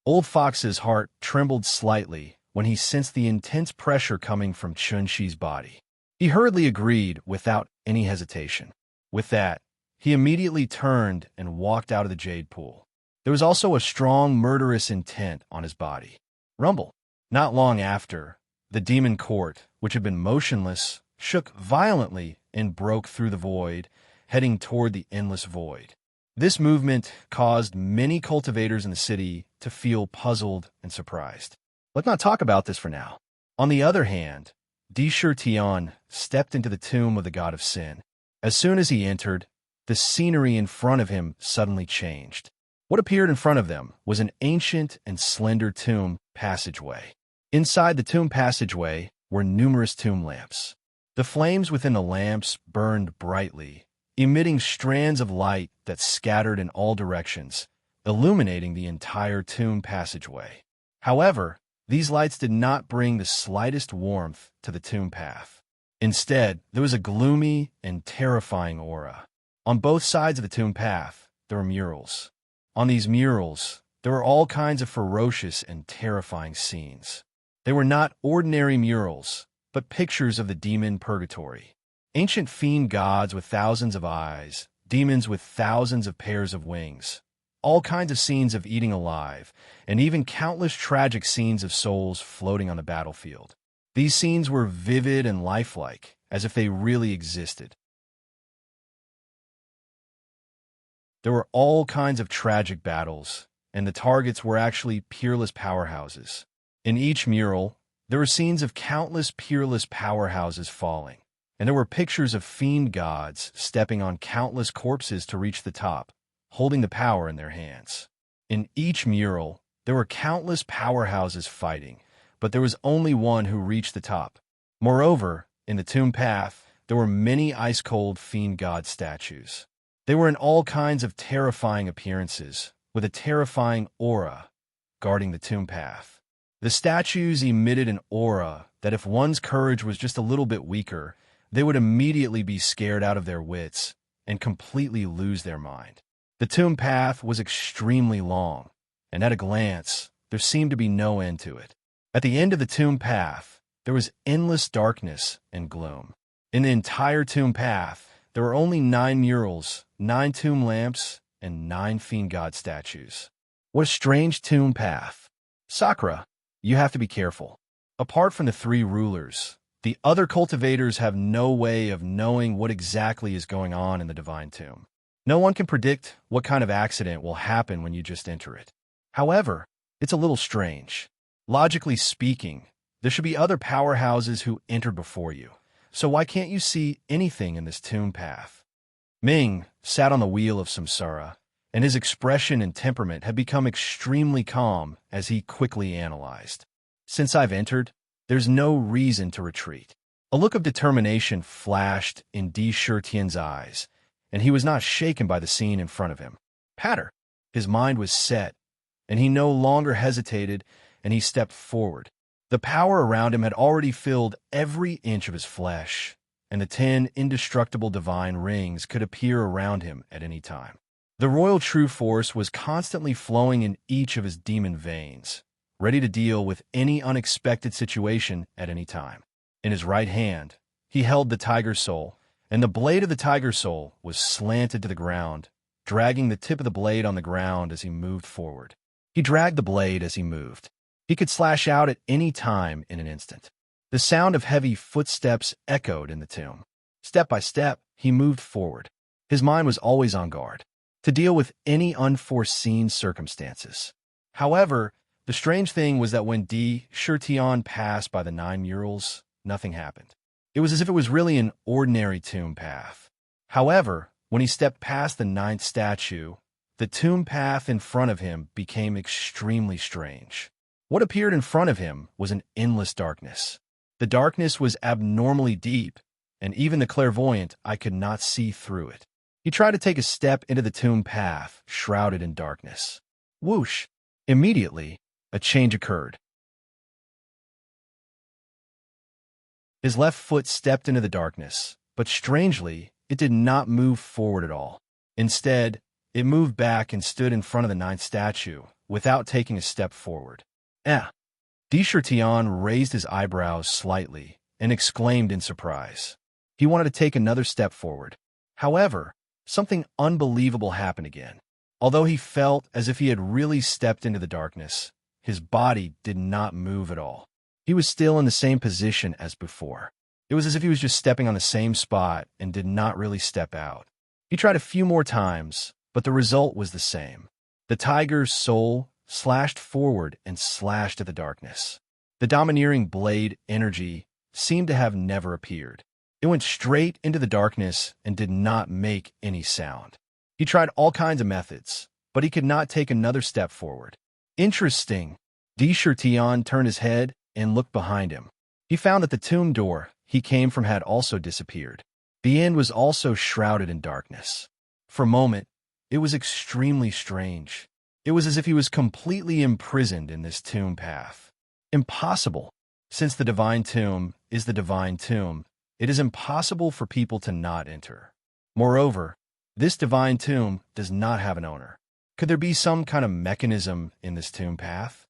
Old Fox's heart trembled slightly when he sensed the intense pressure coming from Chun-Shi's body. He hurriedly agreed without any hesitation. With that, he immediately turned and walked out of the jade pool. There was also a strong murderous intent on his body. Rumble. Not long after, the demon court, which had been motionless, shook violently and broke through the void, heading toward the endless void. This movement caused many cultivators in the city to feel puzzled and surprised. Let's not talk about this for now. On the other hand, Di Shurtian stepped into the tomb of the god of sin. As soon as he entered, the scenery in front of him suddenly changed. What appeared in front of them was an ancient and slender tomb passageway. Inside the tomb passageway were numerous tomb lamps. The flames within the lamps burned brightly, emitting strands of light that scattered in all directions, illuminating the entire tomb passageway. However, these lights did not bring the slightest warmth to the tomb path. Instead, there was a gloomy and terrifying aura. On both sides of the tomb path, there were murals. On these murals, there were all kinds of ferocious and terrifying scenes. They were not ordinary murals, but pictures of the demon purgatory. Ancient fiend gods with thousands of eyes, demons with thousands of pairs of wings, all kinds of scenes of eating alive, and even countless tragic scenes of souls floating on the battlefield. These scenes were vivid and lifelike, as if they really existed. There were all kinds of tragic battles, and the targets were actually peerless powerhouses. In each mural, there were scenes of countless peerless powerhouses falling, and there were pictures of fiend gods stepping on countless corpses to reach the top, holding the power in their hands. In each mural, there were countless powerhouses fighting, but there was only one who reached the top. Moreover, in the tomb path, there were many ice-cold fiend god statues. They were in all kinds of terrifying appearances, with a terrifying aura guarding the tomb path. The statues emitted an aura that if one's courage was just a little bit weaker, they would immediately be scared out of their wits and completely lose their mind. The tomb path was extremely long, and at a glance, there seemed to be no end to it. At the end of the tomb path, there was endless darkness and gloom. In the entire tomb path, there were only 9 murals, 9 tomb lamps, and 9 fiend god statues. What a strange tomb path. Sakura, you have to be careful. Apart from the 3 rulers, the other cultivators have no way of knowing what exactly is going on in the divine tomb. No one can predict what kind of accident will happen when you just enter it. However, it's a little strange. Logically speaking, there should be other powerhouses who entered before you. So why can't you see anything in this tomb path? Ming sat on the wheel of samsara, and his expression and temperament had become extremely calm as he quickly analyzed. Since I've entered, there's no reason to retreat. A look of determination flashed in Di Shurtian's eyes, and he was not shaken by the scene in front of him. Patter! His mind was set, and he no longer hesitated, and he stepped forward. The power around him had already filled every inch of his flesh, and the 10 indestructible divine rings could appear around him at any time. The royal true force was constantly flowing in each of his demon veins, ready to deal with any unexpected situation at any time. In his right hand, he held the tiger soul, and the blade of the tiger soul was slanted to the ground, dragging the tip of the blade on the ground as he moved forward. He dragged the blade as he moved. He could slash out at any time in an instant. The sound of heavy footsteps echoed in the tomb. Step by step, he moved forward. His mind was always on guard, to deal with any unforeseen circumstances. However, the strange thing was that when Di Shurtian passed by the 9 murals, nothing happened. It was as if it was really an ordinary tomb path. However, when he stepped past the 9th statue, the tomb path in front of him became extremely strange. What appeared in front of him was an endless darkness. The darkness was abnormally deep, and even the clairvoyant eye could not see through it. He tried to take a step into the tomb path, shrouded in darkness. Whoosh! Immediately, a change occurred. His left foot stepped into the darkness, but strangely, it did not move forward at all. Instead, it moved back and stood in front of the 9th statue, without taking a step forward. Di Shurtian raised his eyebrows slightly and exclaimed in surprise. He wanted to take another step forward. However, something unbelievable happened again. Although he felt as if he had really stepped into the darkness, his body did not move at all. He was still in the same position as before. It was as if he was just stepping on the same spot and did not really step out. He tried a few more times, but the result was the same. The tiger's soul slashed forward and slashed at the darkness. The domineering blade energy seemed to have never appeared. It went straight into the darkness and did not make any sound. He tried all kinds of methods, but he could not take another step forward. Interesting. Di Shurtian turned his head and looked behind him. He found that the tomb door he came from had also disappeared. The end was also shrouded in darkness. For a moment, it was extremely strange. It was as if he was completely imprisoned in this tomb path. Impossible. Since the divine tomb is the divine tomb, it is impossible for people to not enter. Moreover, this divine tomb does not have an owner. Could there be some kind of mechanism in this tomb path?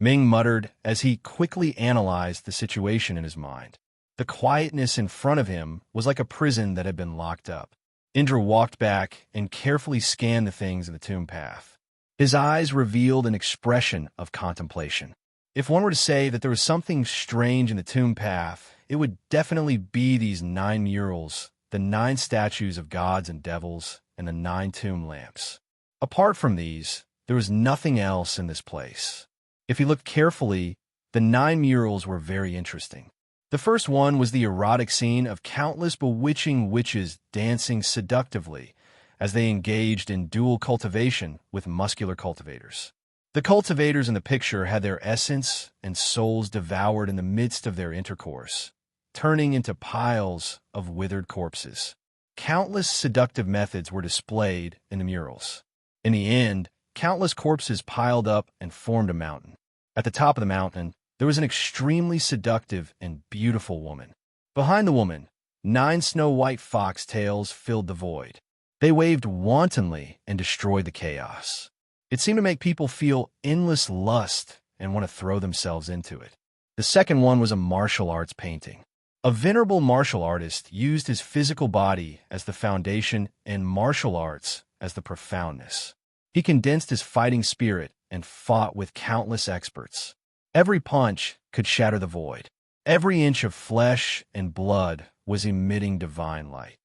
Ming muttered as he quickly analyzed the situation in his mind. The quietness in front of him was like a prison that had been locked up. Indra walked back and carefully scanned the things in the tomb path. His eyes revealed an expression of contemplation. If one were to say that there was something strange in the tomb path, it would definitely be these 9 murals, the 9 statues of gods and devils, and the 9 tomb lamps. Apart from these, there was nothing else in this place. If he looked carefully, the 9 murals were very interesting. The first one was the erotic scene of countless bewitching witches dancing seductively as they engaged in dual cultivation with muscular cultivators. The cultivators in the picture had their essence and souls devoured in the midst of their intercourse, turning into piles of withered corpses. Countless seductive methods were displayed in the murals. In the end, countless corpses piled up and formed a mountain. At the top of the mountain, there was an extremely seductive and beautiful woman. Behind the woman, 9 snow-white foxtails filled the void. They waved wantonly and destroyed the chaos. It seemed to make people feel endless lust and want to throw themselves into it. The second one was a martial arts painting. A venerable martial artist used his physical body as the foundation and martial arts as the profoundness. He condensed his fighting spirit and fought with countless experts. Every punch could shatter the void. Every inch of flesh and blood was emitting divine light.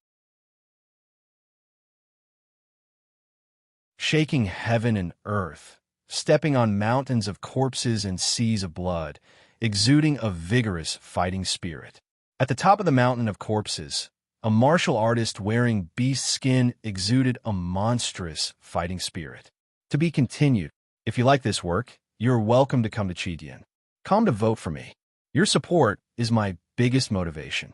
Shaking heaven and earth, stepping on mountains of corpses and seas of blood, exuding a vigorous fighting spirit. At the top of the mountain of corpses, a martial artist wearing beast skin exuded a monstrous fighting spirit. To be continued. If you like this work, you're welcome to come to Chidian. Come to vote for me. Your support is my biggest motivation.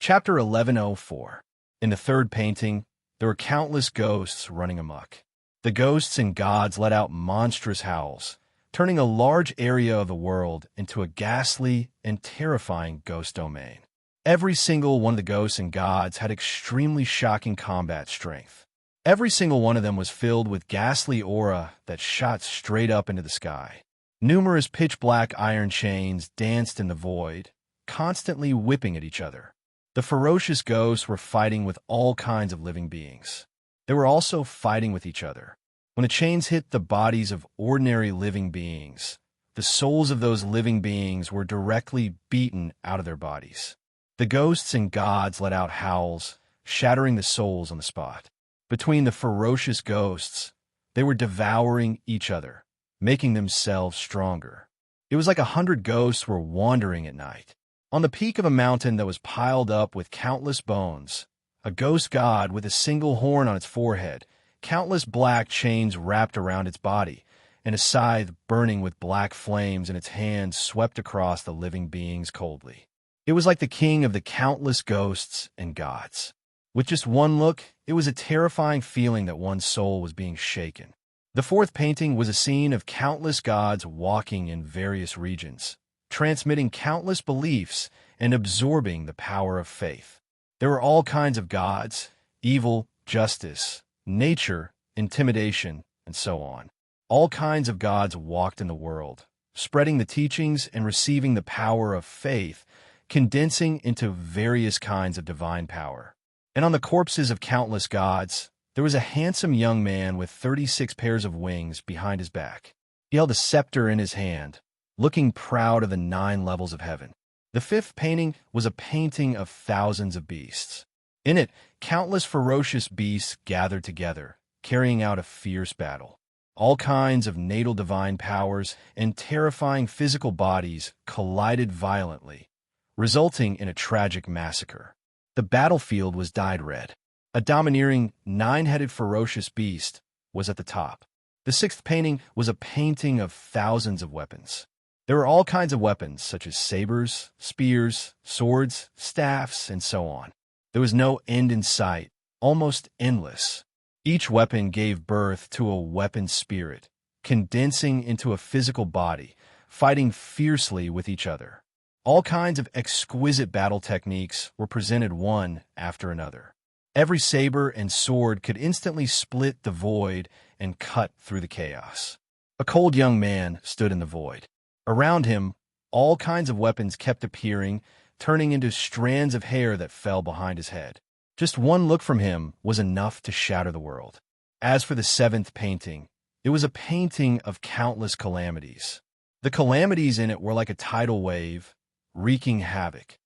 Chapter 1104. In the third painting, there were countless ghosts running amok. The ghosts and gods let out monstrous howls, turning a large area of the world into a ghastly and terrifying ghost domain. Every single one of the ghosts and gods had extremely shocking combat strength. Every single one of them was filled with ghastly aura that shot straight up into the sky. Numerous pitch-black iron chains danced in the void, constantly whipping at each other. The ferocious ghosts were fighting with all kinds of living beings. They were also fighting with each other. When the chains hit the bodies of ordinary living beings, the souls of those living beings were directly beaten out of their bodies. The ghosts and gods let out howls, shattering the souls on the spot. Between the ferocious ghosts, they were devouring each other, making themselves stronger. It was like 100 ghosts were wandering at night. On the peak of a mountain that was piled up with countless bones, a ghost god with a single horn on its forehead, countless black chains wrapped around its body, and a scythe burning with black flames in its hands swept across the living beings coldly. It was like the king of the countless ghosts and gods. With just one look, it was a terrifying feeling that one's soul was being shaken. The fourth painting was a scene of countless gods walking in various regions, transmitting countless beliefs and absorbing the power of faith. There were all kinds of gods: evil, justice, nature, intimidation, and so on. All kinds of gods walked in the world, spreading the teachings and receiving the power of faith, condensing into various kinds of divine power. And on the corpses of countless gods, there was a handsome young man with 36 pairs of wings behind his back. He held a scepter in his hand, looking proud of the 9 levels of heaven. The fifth painting was a painting of thousands of beasts. In it, countless ferocious beasts gathered together, carrying out a fierce battle. All kinds of natal divine powers and terrifying physical bodies collided violently, resulting in a tragic massacre. The battlefield was dyed red. A domineering, 9-headed ferocious beast was at the top. The sixth painting was a painting of thousands of weapons. There were all kinds of weapons, such as sabers, spears, swords, staffs, and so on. There was no end in sight, almost endless. Each weapon gave birth to a weapon spirit, condensing into a physical body, fighting fiercely with each other. All kinds of exquisite battle techniques were presented one after another. Every saber and sword could instantly split the void and cut through the chaos. A cold young man stood in the void. Around him, all kinds of weapons kept appearing, turning into strands of hair that fell behind his head. Just one look from him was enough to shatter the world. As for the seventh painting, it was a painting of countless calamities. The calamities in it were like a tidal wave, wreaking havoc.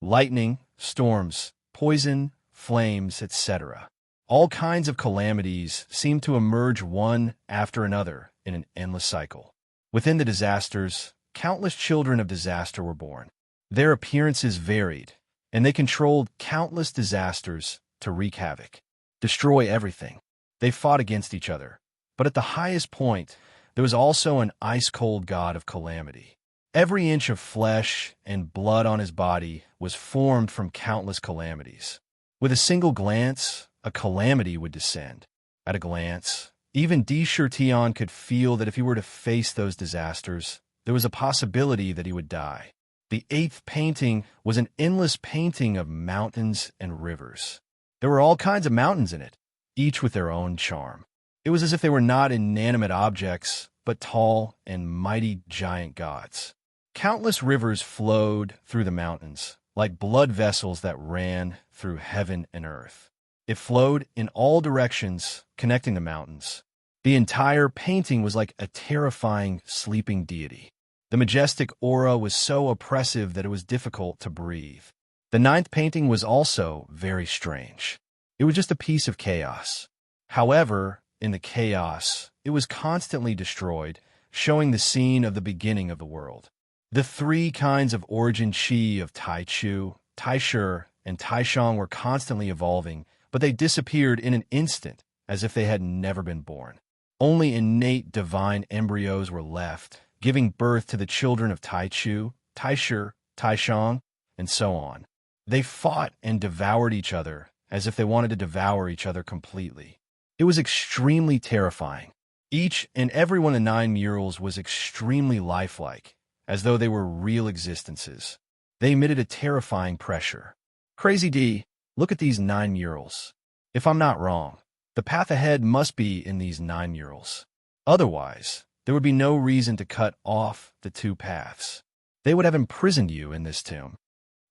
Lightning, storms, poison, flames, etc. All kinds of calamities seemed to emerge one after another in an endless cycle. Within the disasters, countless children of disaster were born. Their appearances varied, and they controlled countless disasters to wreak havoc, destroy everything. They fought against each other, but at the highest point, there was also an ice-cold god of calamity. Every inch of flesh and blood on his body was formed from countless calamities. With a single glance, a calamity would descend. At a glance, even Tion could feel that if he were to face those disasters, there was a possibility that he would die. The eighth painting was an endless painting of mountains and rivers. There were all kinds of mountains in it, each with their own charm. It was as if they were not inanimate objects, but tall and mighty giant gods. Countless rivers flowed through the mountains, like blood vessels that ran through heaven and earth. It flowed in all directions, connecting the mountains. The entire painting was like a terrifying, sleeping deity. The majestic aura was so oppressive that it was difficult to breathe. The ninth painting was also very strange. It was just a piece of chaos. However, in the chaos, it was constantly destroyed, showing the scene of the beginning of the world. The three kinds of origin chi of Taichu, Taishu, and Taishang were constantly evolving, but they disappeared in an instant, as if they had never been born. Only innate divine embryos were left, giving birth to the children of Taichu, Taishu, Taishang, and so on. They fought and devoured each other, as if they wanted to devour each other completely. It was extremely terrifying. Each and every one of the 9 murals was extremely lifelike, as though they were real existences. They emitted a terrifying pressure. Crazy D, look at these 9 murals. If I'm not wrong, the path ahead must be in these 9 murals. Otherwise, there would be no reason to cut off the 2 paths. They would have imprisoned you in this tomb.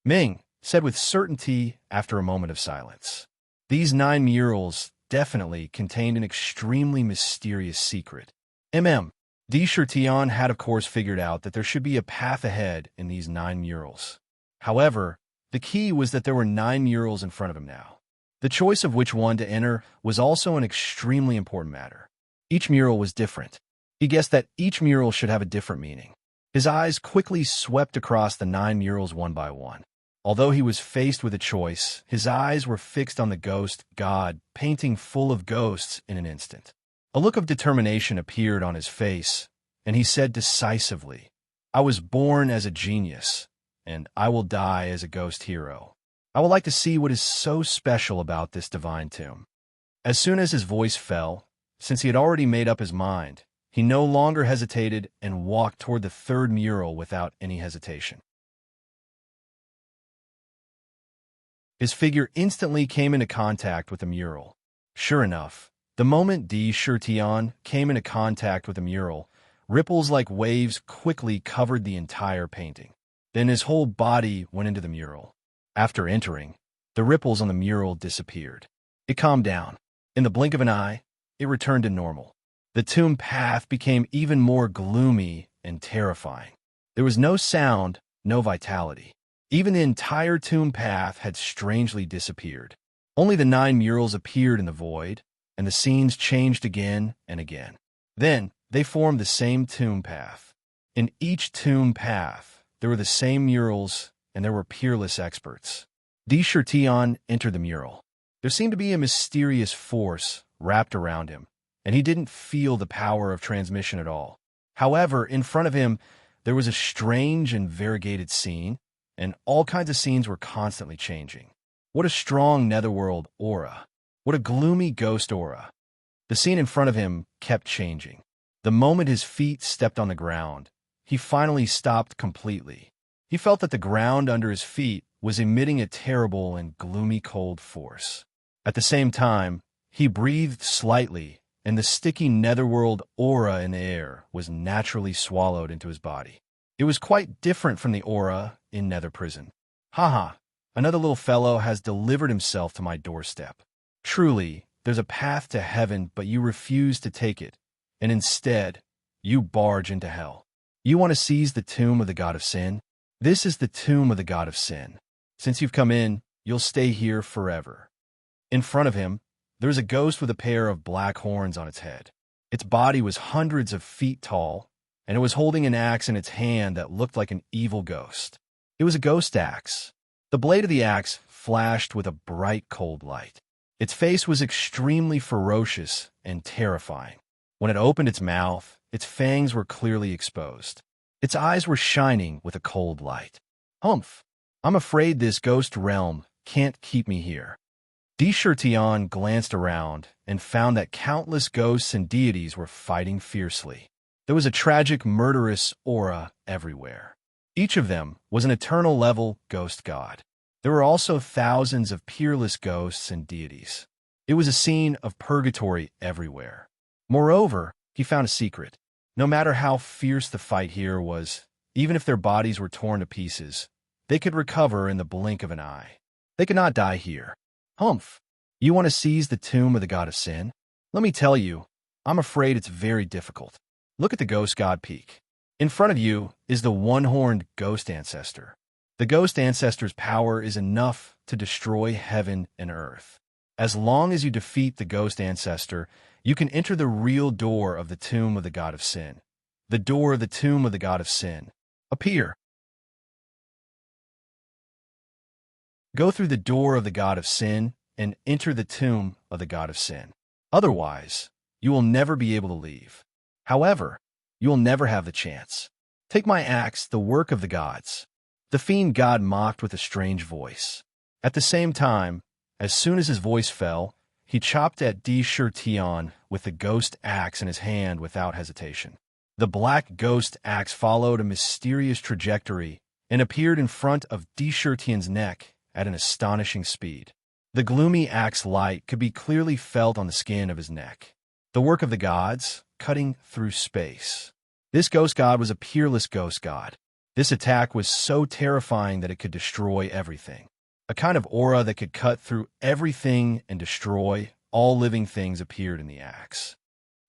Ming said with certainty after a moment of silence. These 9 murals definitely contained an extremely mysterious secret. Tion had of course figured out that there should be a path ahead in these 9 murals. However, the key was that there were 9 murals in front of him now. The choice of which one to enter was also an extremely important matter. Each mural was different. He guessed that each mural should have a different meaning. His eyes quickly swept across the 9 murals one by one. Although he was faced with a choice, his eyes were fixed on the ghost god painting full of ghosts in an instant. A look of determination appeared on his face, and he said decisively, "I was born as a genius, and I will die as a ghost hero. I would like to see what is so special about this divine tomb." As soon as his voice fell, since he had already made up his mind, he no longer hesitated and walked toward the 3rd mural without any hesitation. His figure instantly came into contact with the mural. Sure enough, the moment Tion came into contact with the mural, ripples like waves quickly covered the entire painting. Then his whole body went into the mural. After entering, the ripples on the mural disappeared. It calmed down. In the blink of an eye, it returned to normal. The tomb path became even more gloomy and terrifying. There was no sound, no vitality. Even the entire tomb path had strangely disappeared. Only the 9 murals appeared in the void, and the scenes changed again and again. Then, they formed the same tomb path. In each tomb path, there were the same murals, and there were peerless experts. Tion entered the mural. There seemed to be a mysterious force wrapped around him, and he didn't feel the power of transmission at all. However, in front of him, there was a strange and variegated scene, and all kinds of scenes were constantly changing. What a strong netherworld aura. What a gloomy ghost aura. The scene in front of him kept changing. The moment his feet stepped on the ground, he finally stopped completely. He felt that the ground under his feet was emitting a terrible and gloomy cold force. At the same time, he breathed slightly, and the sticky netherworld aura in the air was naturally swallowed into his body. It was quite different from the aura in Nether Prison. Haha, another little fellow has delivered himself to my doorstep. Truly, there's a path to heaven, but you refuse to take it, and instead, you barge into hell. You want to seize the tomb of the god of sin? This is the tomb of the god of sin. Since you've come in, you'll stay here forever. In front of him, there was a ghost with a pair of black horns on its head. Its body was hundreds of feet tall, and it was holding an axe in its hand that looked like an evil ghost. It was a ghost axe. The blade of the axe flashed with a bright, cold light. Its face was extremely ferocious and terrifying. When it opened its mouth, its fangs were clearly exposed. Its eyes were shining with a cold light. Humph! I'm afraid this ghost realm can't keep me here. Tion glanced around and found that countless ghosts and deities were fighting fiercely. There was a tragic, murderous aura everywhere. Each of them was an eternal-level ghost god. There were also thousands of peerless ghosts and deities. It was a scene of purgatory everywhere. Moreover, he found a secret. No matter how fierce the fight here was, even if their bodies were torn to pieces, they could recover in the blink of an eye. They could not die here. Humph! You want to seize the tomb of the god of sin? Let me tell you, I'm afraid it's very difficult. Look at the ghost god peak. In front of you is the one-horned ghost ancestor. The ghost ancestor's power is enough to destroy heaven and earth. As long as you defeat the ghost ancestor, you can enter the real door of the tomb of the god of sin. The door of the tomb of the god of sin. Appear. Go through the door of the god of sin and enter the tomb of the god of sin. Otherwise, you will never be able to leave. However, you will never have the chance. Take my axe, the work of the gods. The fiend god mocked with a strange voice. At the same time, as soon as his voice fell, he chopped at Tion with the ghost axe in his hand without hesitation. The black ghost axe followed a mysterious trajectory and appeared in front of Tion's neck at an astonishing speed. The gloomy axe light could be clearly felt on the skin of his neck. The work of the gods, cutting through space. This ghost god was a peerless ghost god. This attack was so terrifying that it could destroy everything. A kind of aura that could cut through everything and destroy all living things appeared in the axe.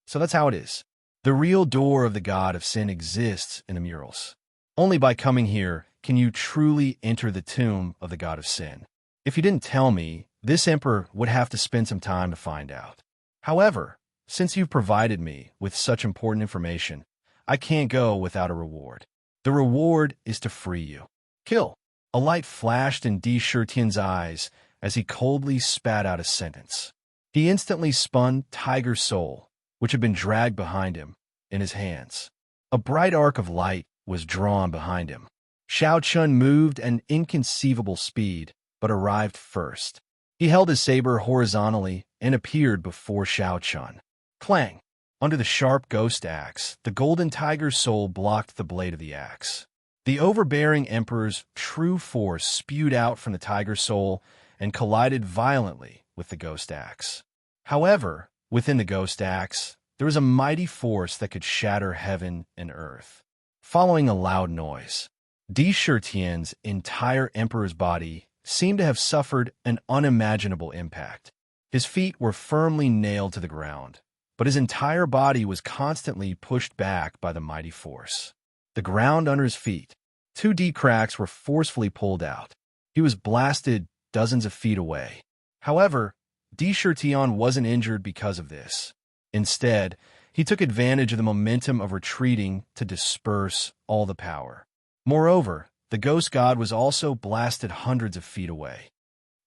So that's how it is. The real door of the god of sin exists in the murals. Only by coming here can you truly enter the tomb of the god of sin. If you didn't tell me, this emperor would have to spend some time to find out. However, since you've provided me with such important information, I can't go without a reward. The reward is to free you. Kill. A light flashed in Tion's eyes as he coldly spat out a sentence. He instantly spun Tiger's soul, which had been dragged behind him, in his hands. A bright arc of light was drawn behind him. Xiao Chun moved at an inconceivable speed, but arrived first. He held his saber horizontally and appeared before Xiao Chun. Clang! Under the sharp ghost axe, the golden tiger's soul blocked the blade of the axe. The overbearing emperor's true force spewed out from the tiger's soul and collided violently with the ghost axe. However, within the ghost axe, there was a mighty force that could shatter heaven and earth. Following a loud noise, Tion's entire emperor's body seemed to have suffered an unimaginable impact. His feet were firmly nailed to the ground, but his entire body was constantly pushed back by the mighty force. The ground under his feet, 2D cracks were forcefully pulled out. He was blasted dozens of feet away. However, Tion wasn't injured because of this. Instead, he took advantage of the momentum of retreating to disperse all the power. Moreover, the ghost god was also blasted hundreds of feet away.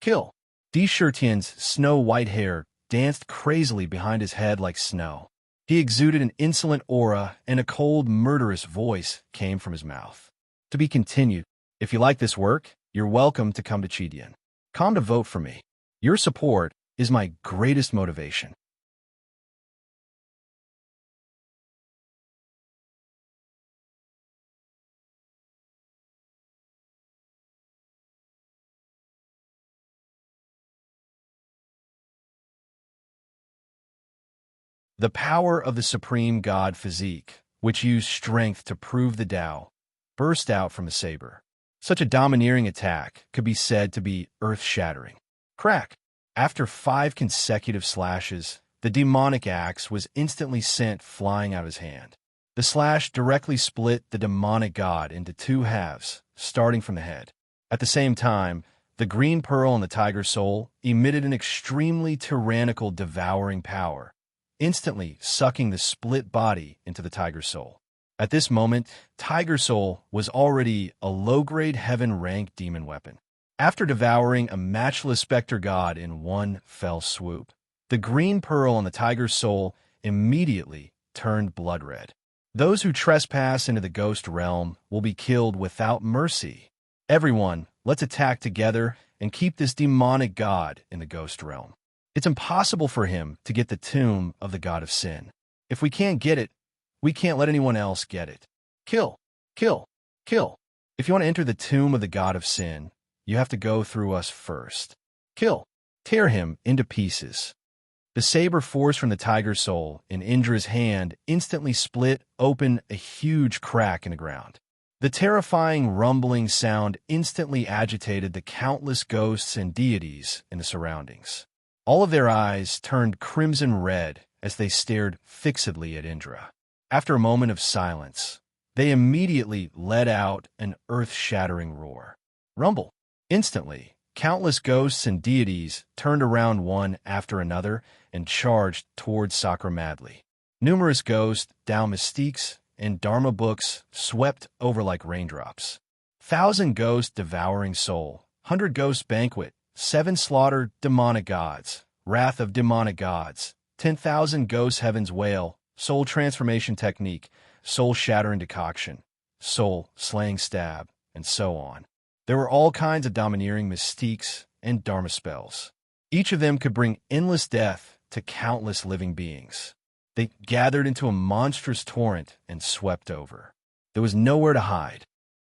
Kill. Tion's snow-white hair danced crazily behind his head like snow. He exuded an insolent aura, and a cold, murderous voice came from his mouth. To be continued. If you like this work, you're welcome to come to Chidian. Come to vote for me. Your support is my greatest motivation. The power of the supreme god physique, which used strength to prove the Tao, burst out from the saber. Such a domineering attack could be said to be earth-shattering. Crack! After 5 consecutive slashes, the demonic axe was instantly sent flying out of his hand. The slash directly split the demonic god into 2 halves, starting from the head. At the same time, the green pearl in the tiger's soul emitted an extremely tyrannical devouring power, instantly sucking the split body into the tiger's soul. At this moment, Tiger Soul was already a low-grade heaven-ranked demon weapon. After devouring a matchless specter god in one fell swoop, the green pearl on the tiger's soul immediately turned blood red. Those who trespass into the ghost realm will be killed without mercy. Everyone, let's attack together and keep this demonic god in the ghost realm. It's impossible for him to get the tomb of the god of sin. If we can't get it, we can't let anyone else get it. Kill, kill, kill. If you want to enter the tomb of the god of sin, you have to go through us first. Kill, tear him into pieces. The saber force from the tiger's soul in Indra's hand instantly split open a huge crack in the ground. The terrifying rumbling sound instantly agitated the countless ghosts and deities in the surroundings. All of their eyes turned crimson red as they stared fixedly at Indra. After a moment of silence, they immediately let out an earth-shattering roar. Rumble! Instantly, countless ghosts and deities turned around one after another and charged towards Sakra madly. Numerous ghosts, mystiques, and Dharma books swept over like raindrops. 1,000 ghosts devouring soul, 100 ghosts banquet, 7 slaughtered demonic gods, wrath of demonic gods, 10,000 ghosts heaven's wail, soul transformation technique, soul shattering decoction, soul slaying stab, and so on. There were all kinds of domineering mystiques and dharma spells. Each of them could bring endless death to countless living beings. They gathered into a monstrous torrent and swept over. There was nowhere to hide.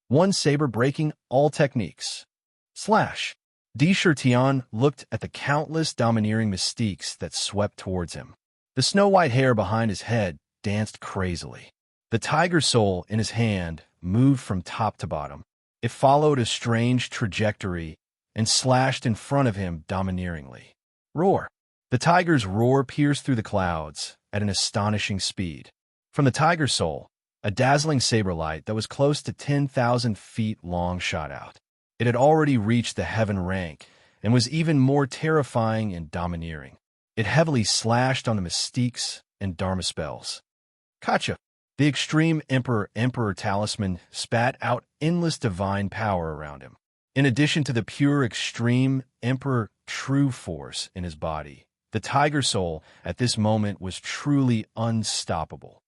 One saber breaking all techniques. Slash! Deshirtian looked at the countless domineering mystiques that swept towards him. The snow-white hair behind his head danced crazily. The tiger soul in his hand moved from top to bottom. It followed a strange trajectory and slashed in front of him domineeringly. Roar! The tiger's roar pierced through the clouds at an astonishing speed. From the tiger soul, a dazzling saber light that was close to 10,000 feet long shot out. It had already reached the heaven rank and was even more terrifying and domineering. It heavily slashed on the mystiques and dharma spells. Kacha! The extreme emperor talisman spat out endless divine power around him. In addition to the pure extreme emperor true force in his body, the tiger soul at this moment was truly unstoppable.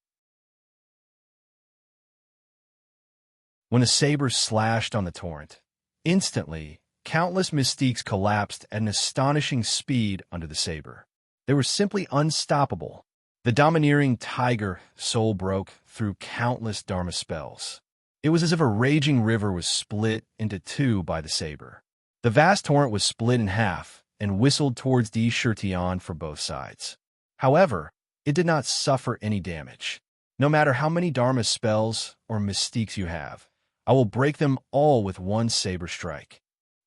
When a saber slashed on the torrent, instantly, countless mystiques collapsed at an astonishing speed under the saber. They were simply unstoppable. The domineering tiger soul broke through countless dharma spells. It was as if a raging river was split into two by the saber. The vast torrent was split in half and whistled towards Deshirtian for both sides. However, it did not suffer any damage. No matter how many dharma spells or mystiques you have, I will break them all with one saber strike.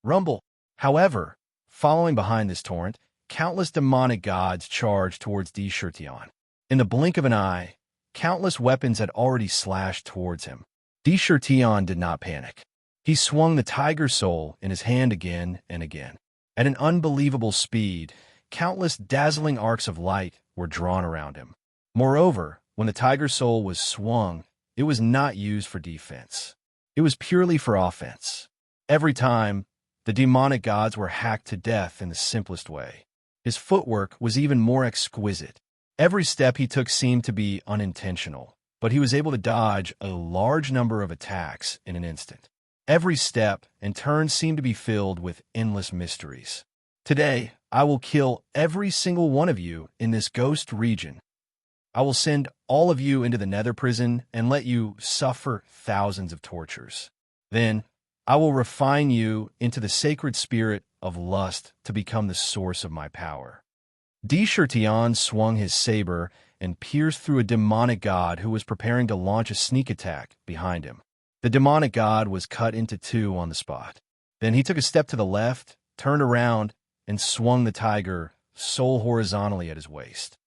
Rumble! However, following behind this torrent, countless demonic gods charged towards Deshirtian. In the blink of an eye, countless weapons had already slashed towards him. Deshirtian did not panic. He swung the tiger soul in his hand again and again. At an unbelievable speed, countless dazzling arcs of light were drawn around him. Moreover, when the tiger soul was swung, it was not used for defense. It was purely for offense. Every time, the demonic gods were hacked to death in the simplest way. His footwork was even more exquisite. Every step he took seemed to be unintentional, but he was able to dodge a large number of attacks in an instant. Every step and turn seemed to be filled with endless mysteries. Today, I will kill every single one of you in this ghost region. I will send all of you into the nether prison and let you suffer thousands of tortures. Then, I will refine you into the sacred spirit of lust to become the source of my power. Deshirtian swung his saber and pierced through a demonic god who was preparing to launch a sneak attack behind him. The demonic god was cut into two on the spot. Then he took a step to the left, turned around, and swung the tiger soul horizontally at his waist.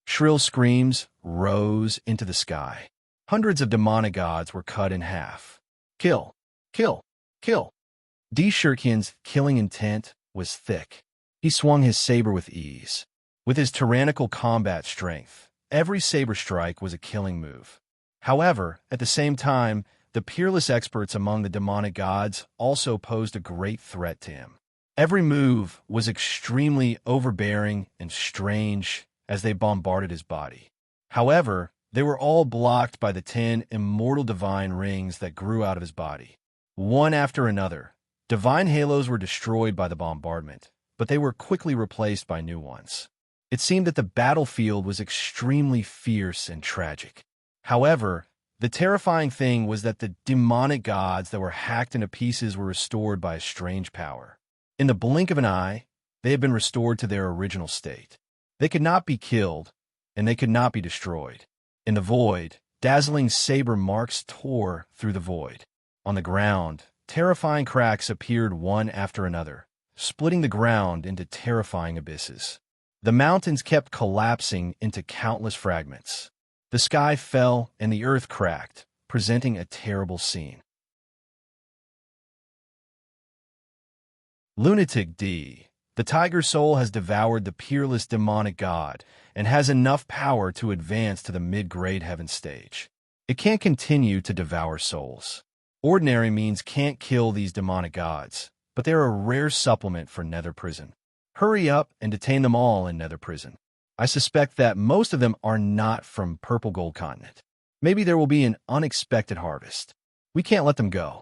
Shrill screams rose into the sky. Hundreds of demonic gods were cut in half. Kill, kill, kill. Deshirtian's killing intent was thick. He swung his saber with ease. With his tyrannical combat strength, every saber strike was a killing move. However, at the same time, the peerless experts among the demonic gods also posed a great threat to him. Every move was extremely overbearing and strange as they bombarded his body. However, they were all blocked by the 10 immortal divine rings that grew out of his body. One after another, Divine halos were destroyed by the bombardment, but they were quickly replaced by new ones. It seemed that the battlefield was extremely fierce and tragic. However, the terrifying thing was that the demonic gods that were hacked into pieces were restored by a strange power. In the blink of an eye, they had been restored to their original state. They could not be killed, and they could not be destroyed. In the void, dazzling saber marks tore through the void. On the ground, terrifying cracks appeared one after another, splitting the ground into terrifying abysses. The mountains kept collapsing into countless fragments. The sky fell and the earth cracked, presenting a terrible scene. Lunatic D. The tiger soul has devoured the peerless demonic god and has enough power to advance to the mid-grade heaven stage. It can't continue to devour souls. Ordinary means can't kill these demonic gods, but they're a rare supplement for Nether Prison. Hurry up and detain them all in Nether Prison. I suspect that most of them are not from Purple Gold Continent. Maybe there will be an unexpected harvest. We can't let them go.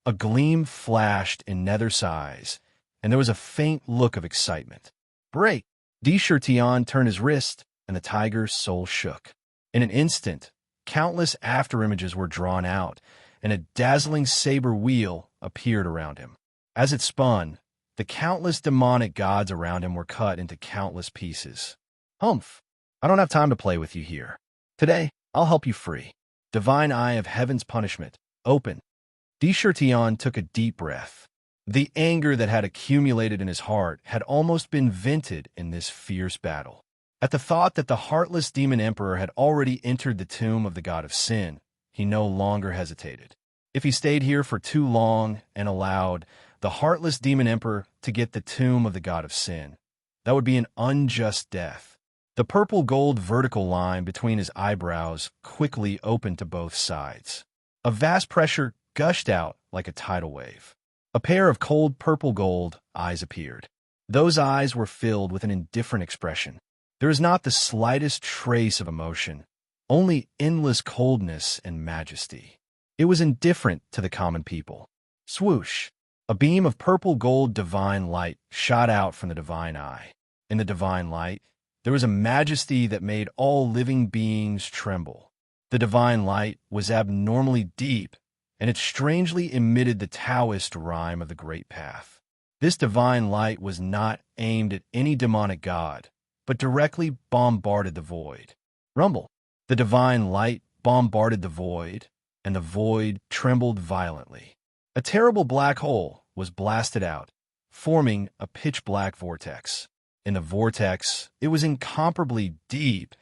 A gleam flashed in Nether's eyes, and there was a faint look of excitement. Break! D-Shirtion turned his wrist, and the tiger's soul shook. In an instant, countless afterimages were drawn out, and a dazzling saber wheel appeared around him. As it spun, the countless demonic gods around him were cut into countless pieces. Humph! I don't have time to play with you here. Today, I'll help you free. Divine Eye of Heaven's Punishment, open. D-Shirtion took a deep breath. The anger that had accumulated in his heart had almost been vented in this fierce battle. At the thought that the heartless demon emperor had already entered the tomb of the god of sin, he no longer hesitated. If he stayed here for too long and allowed the heartless demon emperor to get the tomb of the god of sin, that would be an unjust death. The purple gold vertical line between his eyebrows quickly opened to both sides. A vast pressure gushed out like a tidal wave. A pair of cold purple gold eyes appeared. Those eyes were filled with an indifferent expression. There is not the slightest trace of emotion, only endless coldness and majesty. It was indifferent to the common people. Swoosh! A beam of purple gold divine light shot out from the divine eye. In the divine light, there was a majesty that made all living beings tremble. The divine light was abnormally deep, and it strangely emitted the Taoist rhyme of the Great Path. This divine light was not aimed at any demonic god, but directly bombarded the void. Rumble! The divine light bombarded the void, and the void trembled violently. A terrible black hole was blasted out, forming a pitch-black vortex. In the vortex, it was incomparably deep,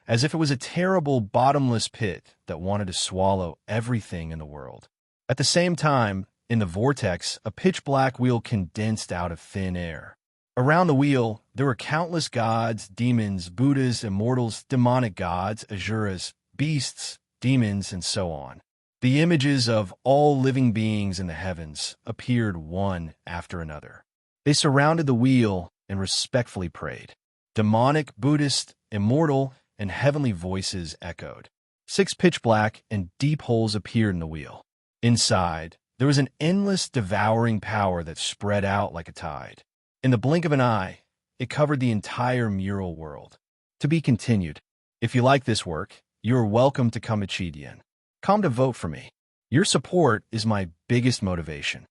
as if it was a terrible bottomless pit that wanted to swallow everything in the world. At the same time, in the vortex, a pitch-black wheel condensed out of thin air. Around the wheel, there were countless gods, demons, Buddhas, immortals, demonic gods, asuras, beasts, demons, and so on. The images of all living beings in the heavens appeared one after another. They surrounded the wheel and respectfully prayed. Demonic, Buddhist, immortal, and heavenly voices echoed. 6 pitch-black and deep holes appeared in the wheel. Inside, there was an endless devouring power that spread out like a tide. In the blink of an eye, it covered the entire mural world. To be continued. If you like this work, you are welcome to come Chidian. Come to vote for me. Your support is my biggest motivation.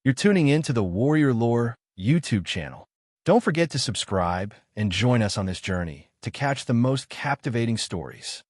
You're tuning in to the Warrior Lore YouTube channel. Don't forget to subscribe and join us on this journey to catch the most captivating stories.